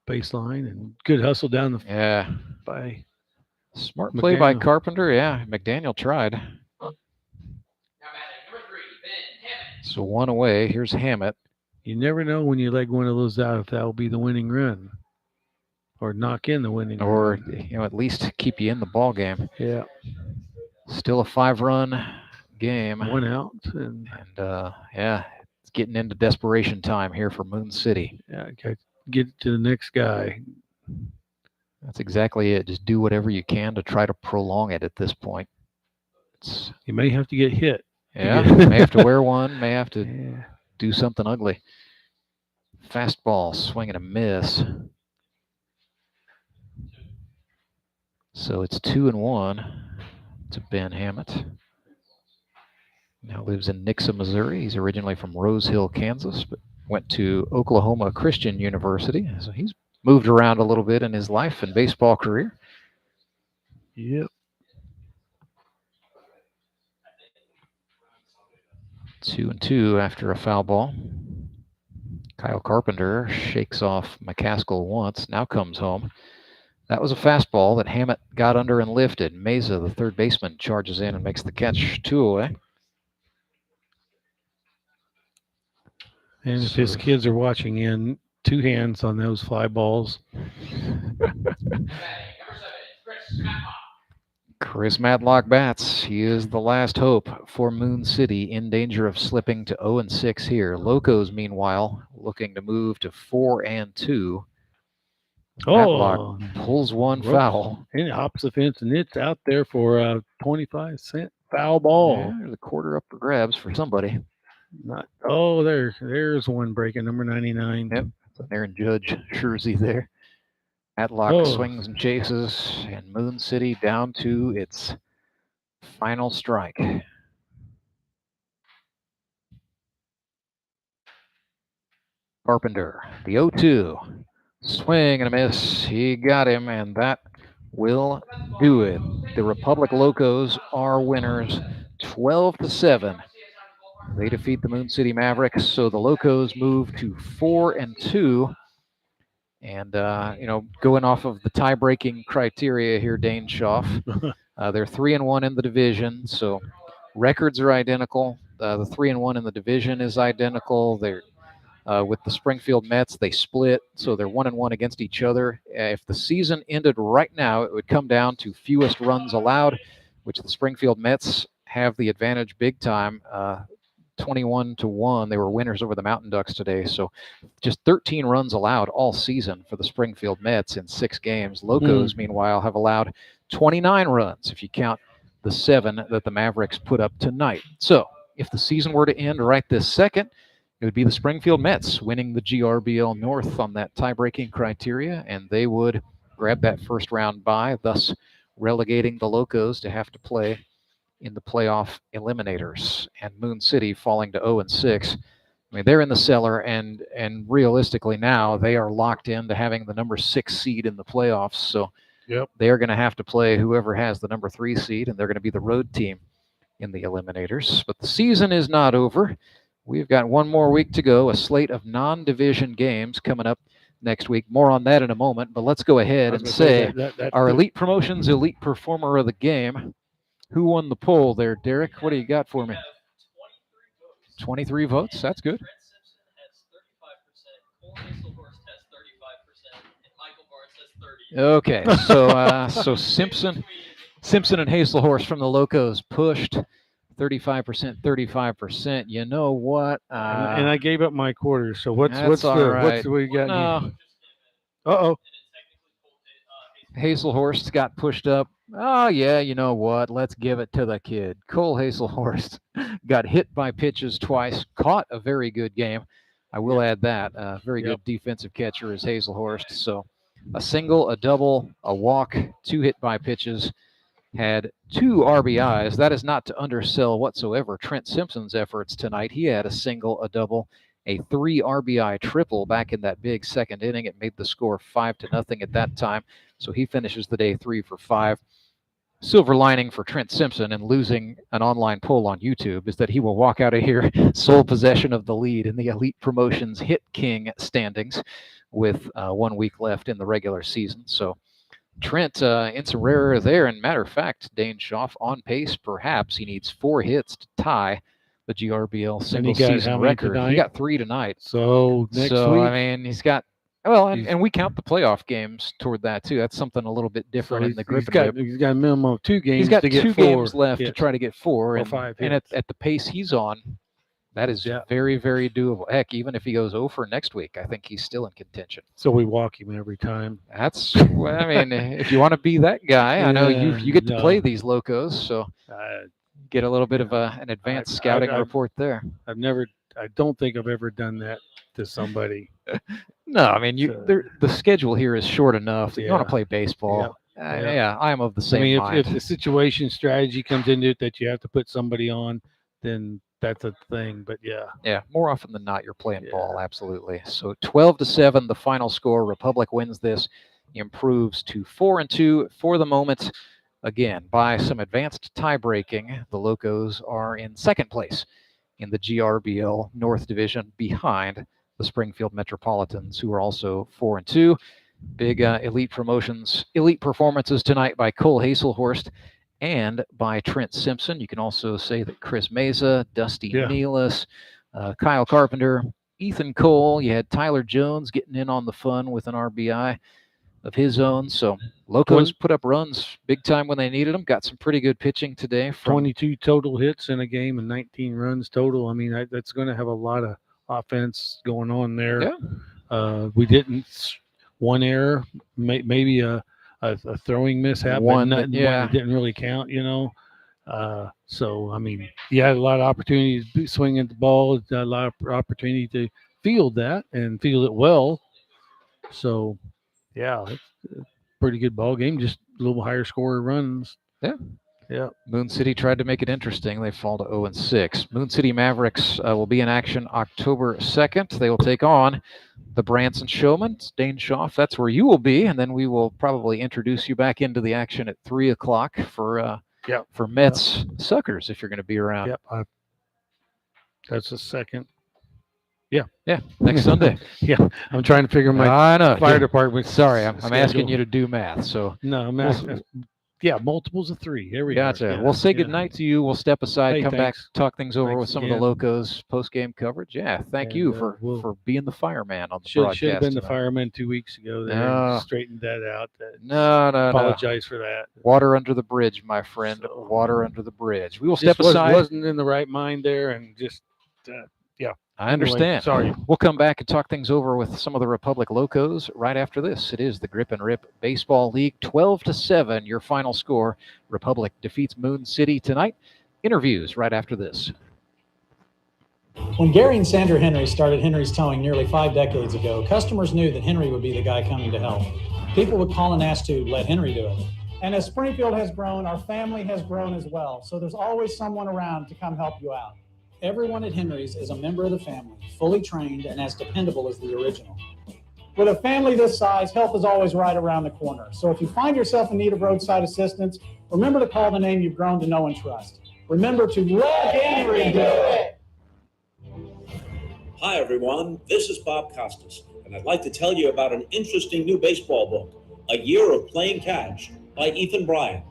baseline, and good hustle down the by smart play by Carpenter. Yeah, McDaniel tried. So one away. Here's Hammett. You never know when you leg one of those out if that will be the winning run, or knock in the winning, or run. At least keep you in the ball game. Yeah. Still a 5-run game. 1 out, and it's getting into desperation time here for Moon City. Yeah, get to the next guy. That's exactly it. Just do whatever you can to try to prolong it at this point. You may have to get hit. Yeah, may have to wear one, may have to do something ugly. Fastball, swing and a miss. So it's 2-1 to Ben Hammett. Now lives in Nixa, Missouri. He's originally from Rose Hill, Kansas, but went to Oklahoma Christian University. So he's moved around a little bit in his life and baseball career. Yep. 2-2 after a foul ball. Kyle Carpenter shakes off McCaskill once, now comes home. That was a fastball that Hammett got under and lifted. Mesa, the third baseman, charges in and makes the catch, 2 away. And if his kids are watching in, 2 hands on those fly balls. Chris Matlock bats. He is the last hope for Moon City, in danger of slipping to 0-6 here. Locos, meanwhile, looking to move to 4-2. Matlock pulls one foul. And it hops the fence, and it's out there for a 25-cent foul ball. Yeah, there's a quarter up for grabs for somebody. There's one breaking, number 99. Yep, it's an Aaron Judge jersey there. Matlock swings and chases, and Moon City down to its final strike. Carpenter, the 0-2. Swing and a miss. He got him, and that will do it. The Republic Locos are winners, 12-7. They defeat the Moon City Mavericks, so the Locos move to 4-2. And, going off of the tie-breaking criteria here, Dane Schaff, they're 3-1 in the division, so records are identical. The 3-1 in the division is identical. They're with the Springfield Mets, they split, so they're 1-1 against each other. If the season ended right now, it would come down to fewest runs allowed, which the Springfield Mets have the advantage big time. 21-1. They were winners over the Mountain Ducks today. So just 13 runs allowed all season for the Springfield Mets in 6 games. Locos, meanwhile, have allowed 29 runs, if you count the 7 that the Mavericks put up tonight. So if the season were to end right this second, it would be the Springfield Mets winning the GRBL North on that tie-breaking criteria, and they would grab that first round bye, thus relegating the Locos to have to play in the playoff eliminators, and Moon City falling to 0-6. I mean, they're in the cellar, and realistically now they are locked into having the number 6 seed in the playoffs. So they are going to have to play whoever has the number 3 seed, and they're going to be the road team in the eliminators. But the season is not over. We've got one more week to go, a slate of non-division games coming up next week. More on that in a moment, but let's go ahead and say our Elite Promotions Elite Performer of the Game. Who won the poll there, Derek? What do you got for me? 23 votes. That's good. Okay, so Simpson and Hazelhorst from the Locos pushed 35%, 35%. You know what? And I gave up my quarter. So what's we got? No. Uh-oh. Hazelhorst got pushed up. Oh, yeah, you know what? Let's give it to the kid. Cole Hazelhorst got hit by pitches twice, caught a very good game. I will add that. Very good defensive catcher is Hazelhorst. So a single, a double, a walk, 2 hit by pitches. had 2 RBIs. That is not to undersell whatsoever Trent Simpson's efforts tonight. He had a single, a double, a 3 RBI triple back in that big second inning. It made the score 5-0 at that time. So he finishes the day 3 for 5. Silver lining for Trent Simpson and losing an online poll on YouTube is that he will walk out of here sole possession of the lead in the Elite Promotions Hit King standings with 1 week left in the regular season. So Trent in some rare air there. And matter of fact, Dane Schaff on pace. Perhaps he needs 4 hits to tie the GRBL single season record. He got 3 tonight. So next week, I mean, he's got. Well, and we count the playoff games toward that too. That's something a little bit different in the grip. He's got a minimum of 2 games. He's got to get 2 4 games left hits. to try to get 4, or 5 and at the pace he's on, that is very, very doable. Heck, even if he goes 0 for next week, I think he's still in contention. So we walk him every time. That's, well, I mean, if you want to be that guy, I know you get to play these Locos, so get a little bit of an advanced scouting report there. I don't think I've ever done that to somebody. No, I mean, the schedule here is short enough that you want to play baseball. Yeah, I am of the same mind. If the situation strategy comes into it that you have to put somebody on, then that's a thing. But yeah, more often than not, you're playing ball. Absolutely. So 12-7, the final score. Republic wins this, improves to 4-2 for the moment. Again, by some advanced tie breaking, the Locos are in second place in the GRBL North Division behind the Springfield Metropolitans, who are also 4-2. Big elite performances tonight by Cole Hazelhorst and by Trent Simpson. You can also say that Chris Meza, Dusty Nealis, Kyle Carpenter, Ethan Cole. You had Tyler Jones getting in on the fun with an RBI of his own. So Locos put up runs big time when they needed them. Got some pretty good pitching today. 22 total hits in a game and 19 runs total. I mean, that's going to have a lot of offense going on there. We didn't, one error, maybe a throwing mishap. One didn't really count, So, I mean, you had a lot of opportunities swinging the ball, a lot of opportunity to field that and field it well. So, it's a pretty good ball game, just a little higher score runs. Yeah. Moon City tried to make it interesting. They fall to 0-6. Moon City Mavericks will be in action October 2nd. They will take on the Branson Showmen. Dane Schaff, that's where you will be, and then we will probably introduce you back into the action at 3 o'clock for Mets Suckers if you're going to be around. That's the second. Next Sunday. I'm trying to figure my fire department. Sorry, I'm asking you to do math. So no, multiples of 3. Here we go. Gotcha. We'll say goodnight to you. We'll step aside, come back, talk things over with some of the Locos post-game coverage. Thank you for being the fireman on the broadcast. Should have been the fireman 2 weeks ago. They straightened that out. No. Apologize for that. Water under the bridge, my friend. Water under the bridge. We will step aside. Wasn't in the right mind there, and just I understand. Anyway, sorry. We'll come back and talk things over with some of the Republic Locos right after this. It is the Grip and Rip Baseball League. 12-7, your final score. Republic defeats Moon City tonight. Interviews right after this. When Gary and Sandra Henry started Henry's Towing nearly 5 decades ago, customers knew that Henry would be the guy coming to help. People would call and ask to let Henry do it. And as Springfield has grown, our family has grown as well. So there's always someone around to come help you out. Everyone at Henry's is a member of the family, fully trained and as dependable as the original. With a family this size, help is always right around the corner. So if you find yourself in need of roadside assistance, remember to call the name you've grown to know and trust. Remember to let Henry do it. Hi, everyone. This is Bob Costas, and I'd like to tell you about an interesting new baseball book, A Year of Playing Catch by Ethan Bryan.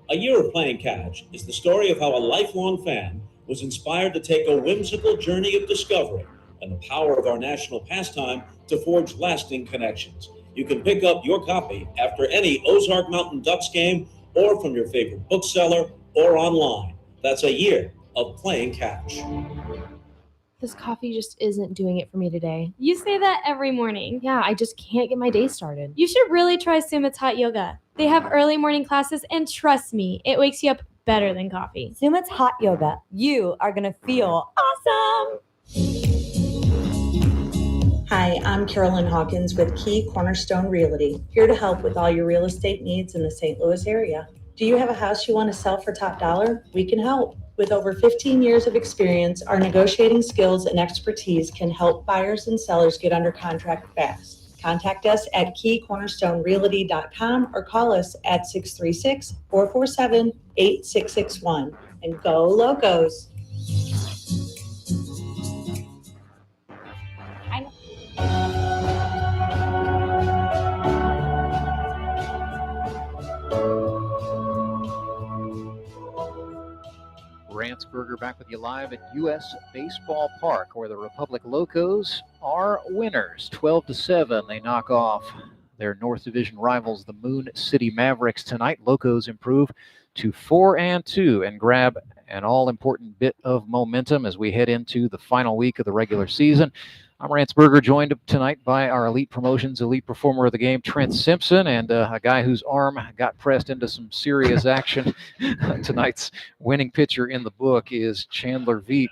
A Year of Playing Catch is the story of how a lifelong fan was inspired to take a whimsical journey of discovery and the power of our national pastime to forge lasting connections. You can pick up your copy after any Ozark Mountain Ducks game or from your favorite bookseller or online. That's A Year of Playing Catch. This coffee just isn't doing it for me today. You say that every morning. Yeah, I just can't get my day started. You should really try Sumit's Hot Yoga. They have early morning classes, and trust me, it wakes you up better than coffee. Sumit's Hot Yoga. You are going to feel awesome. Hi, I'm Carolyn Hawkins with Key Cornerstone Realty, here to help with all your real estate needs in the St. Louis area. Do you have a house you want to sell for top dollar? We can help. With over 15 years of experience, our negotiating skills and expertise can help buyers and sellers get under contract fast. Contact us at keycornerstonerealty.com or call us at 636-447-8661. And go Locos! Rantzberger back with you live at U.S. Baseball Park, where the Republic Locos are winners. 12-7, they knock off their North Division rivals, the Moon City Mavericks, tonight. Locos improve to 4-2 and grab an all-important bit of momentum as we head into the final week of the regular season. I'm Rantzberger, joined tonight by our Elite Promotions Elite Performer of the Game, Trent Simpson, and a guy whose arm got pressed into some serious action. Tonight's winning pitcher in the book is Chandler Veet.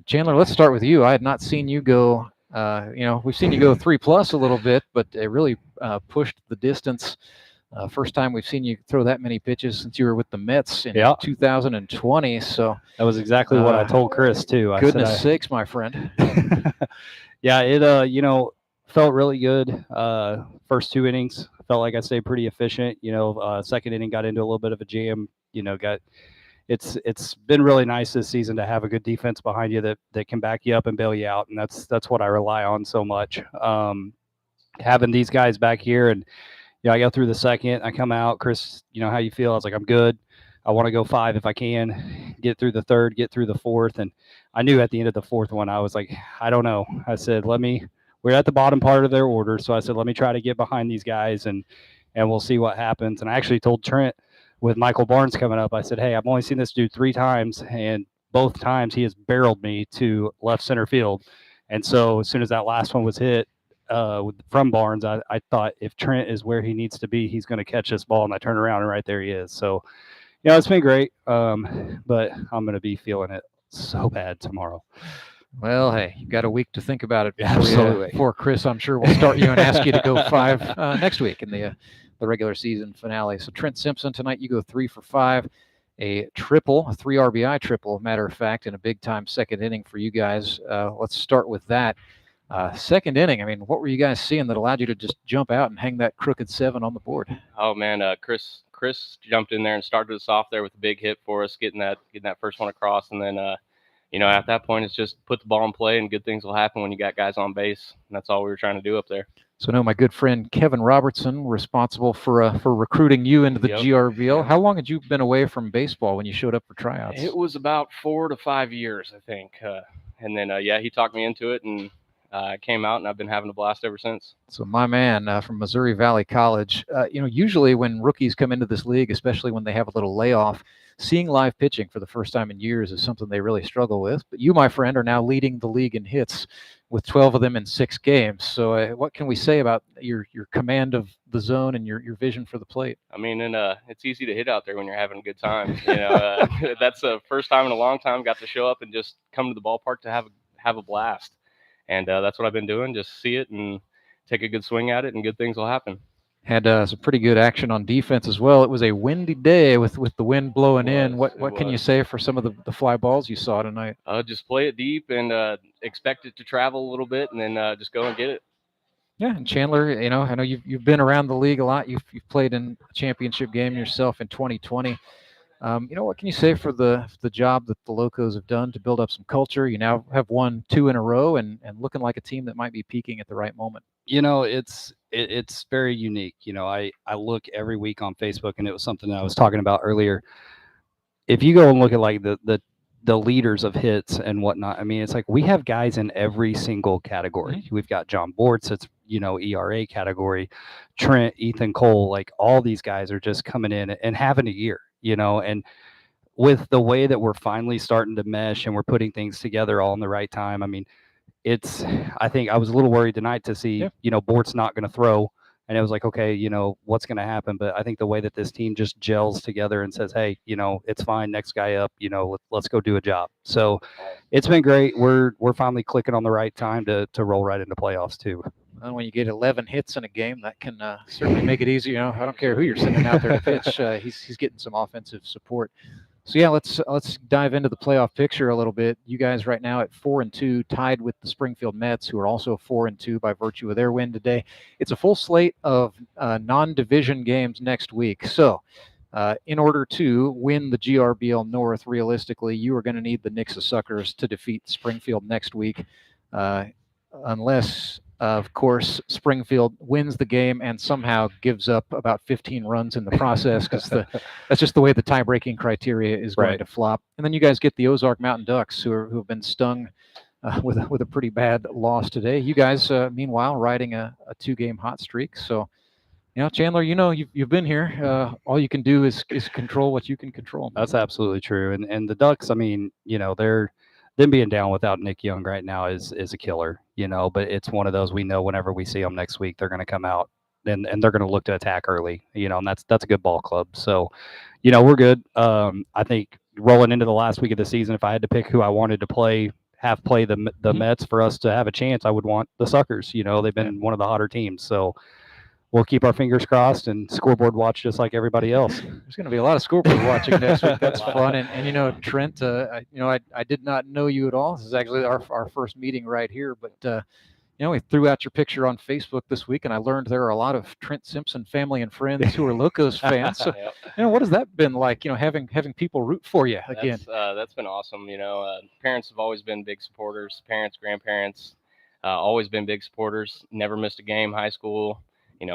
Chandler, let's start with you. I had not seen you go, we've seen you go 3+ a little bit, but it really pushed the distance. First time we've seen you throw that many pitches since you were with the Mets in 2020. So that was exactly what I told Chris too. Goodness sakes, my friend. Yeah, it felt really good. First 2 innings felt like I stayed pretty efficient. Second inning got into a little bit of a jam. It's been really nice this season to have a good defense behind you that can back you up and bail you out, and that's what I rely on so much. Having these guys back here, and I go through the second, I come out, Chris, how you feel? I was like, I'm good. I want to go 5 if I can, get through the third, get through the fourth. And I knew at the end of the fourth one, I was like, I don't know. I said, we're at the bottom part of their order. So I said, let me try to get behind these guys and we'll see what happens. And I actually told Trent with Michael Barnes coming up, I said, hey, I've only seen this dude 3 times, and both times he has barreled me to left center field. And so as soon as that last one was hit from Barnes, I thought if Trent is where he needs to be, he's going to catch this ball. And I turn around and right there he is. So, it's been great, but I'm going to be feeling it so bad tomorrow. Well, hey, you've got a week to think about it Absolutely. before Chris, I'm sure, will start you and ask you to go 5 next week in the regular season finale. So Trent Simpson, tonight you go 3 for 5, a 3 RBI triple, matter of fact, in a big-time second inning for you guys. Let's start with that. Second inning, what were you guys seeing that allowed you to just jump out and hang that crooked 7 on the board? Oh, man, Chris jumped in there and started us off there with a big hit for us, getting that first one across. And then, at that point, it's just put the ball in play and good things will happen when you got guys on base. And that's all we were trying to do up there. So my good friend Kevin Robertson, responsible for recruiting you into the GRBL. How long had you been away from baseball when you showed up for tryouts? It was about 4 to 5 years, I think. And then, he talked me into it, and I came out, and I've been having a blast ever since. So my man from Missouri Valley College, usually when rookies come into this league, especially when they have a little layoff, seeing live pitching for the first time in years is something they really struggle with. But you, my friend, are now leading the league in hits with 12 of them in 6 games. So what can we say about your command of the zone and your vision for the plate? It's easy to hit out there when you're having a good time. That's the first time in a long time got to show up and just come to the ballpark to have a blast. And that's what I've been doing, just see it and take a good swing at it, and good things will happen. Had some pretty good action on defense as well. It was a windy day with the wind blowing in. What can you say for some of the fly balls you saw tonight? Just play it deep and expect it to travel a little bit, and then just go and get it. Yeah, and Chandler, I know you've been around the league a lot. You've played in a championship game yourself in 2020. What can you say for the job that the Locos have done to build up some culture? You now have won 2 in a row and looking like a team that might be peaking at the right moment. It's very unique. I look every week on Facebook, and it was something that I was talking about earlier. If you go and look at like the leaders of hits and whatnot, it's like we have guys in every single category. Mm-hmm. We've got John Bortz, it's ERA category, Trent, Ethan Cole, like all these guys are just coming in and having a year. And with the way that we're finally starting to mesh and we're putting things together all in the right time, I think I was a little worried tonight to see, Bort's not going to throw. And it was like, okay, what's going to happen? But I think the way that this team just gels together and says, hey, it's fine. Next guy up, let's go do a job. So it's been great. We're finally clicking on the right time to roll right into playoffs too. And when you get 11 hits in a game, that can certainly make it easy. I don't care who you're sending out there to pitch. He's getting some offensive support. So yeah, let's dive into the playoff picture a little bit. You guys right now at 4-2, tied with the Springfield Mets, who are also 4-2 by virtue of their win today. It's a full slate of non-division games next week. So in order to win the GRBL North, realistically, you are going to need the Nixa Suckers to defeat Springfield next week, unless, of course, Springfield wins the game and somehow gives up about 15 runs in the process, because that's just the way the tie-breaking criteria is going to flop. And then you guys get the Ozark Mountain Ducks, who have been stung with a pretty bad loss today. You guys, meanwhile, riding a 2-game hot streak. So, Chandler, you've been here. All you can do is control what you can control. That's absolutely true. And the Ducks, I mean, them being down without Nick Young right now is a killer, but it's one of those, we know whenever we see them next week, they're going to come out and they're going to look to attack early, and that's a good ball club. So, we're good. I think rolling into the last week of the season, if I had to pick who I wanted to play the Mets for us to have a chance, I would want the Suckers. They've been one of the hotter teams. So we'll keep our fingers crossed and scoreboard watch just like everybody else. There's going to be a lot of scoreboard watching next week. That's fun. And Trent, I did not know you at all. This is actually our first meeting right here. But, we threw out your picture on Facebook this week, and I learned there are a lot of Trent Simpson family and friends who are Locos fans. So, what has that been like, having people root for you again? That's been awesome. Parents have always been big supporters. Parents, grandparents, always been big supporters. Never missed a game, high school.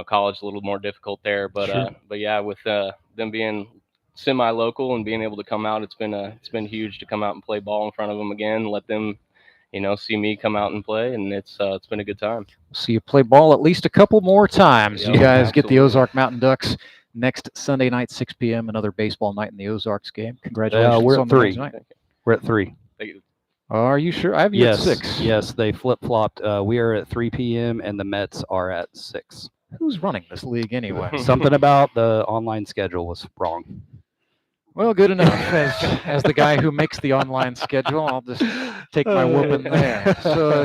College a little more difficult there, but Sure. But yeah, with them being semi-local and being able to come out, it's been huge to come out and play ball in front of them again. Let them, see me come out and play, and it's been a good time. See you play ball at least a couple more times. Yep, you guys get absolutely. the Ozark Mountain Ducks next Sunday night, 6 p.m. Another baseball night in the Ozarks game. Congratulations! We're on at the 3. tonight. We're at 3. Are you sure? I have you at 6. Yes, they flip-flopped. We are at 3 p.m. and the Mets are at 6. Who's running this league anyway? Something about the online schedule was wrong. Well, good enough. As the guy who makes the online schedule, I'll just take my whooping there. So,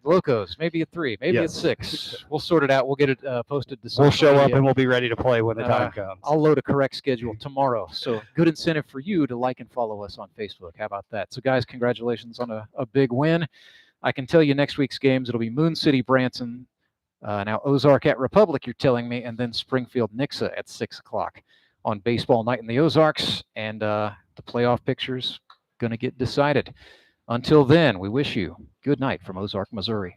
Locos, maybe at 3, maybe at 6. We'll sort it out. We'll get it posted to social We'll show up media. and we'll be ready to play when the time comes. I'll load a correct schedule tomorrow. So good incentive for you to like and follow us on Facebook. How about that? So, guys, congratulations on a big win. I can tell you next week's games, it'll be Moon City, Branson, now Ozark at Republic, you're telling me, and then Springfield Nixa at 6 o'clock on baseball night in the Ozarks, and the playoff picture's going to get decided. Until then, we wish you good night from Ozark, Missouri.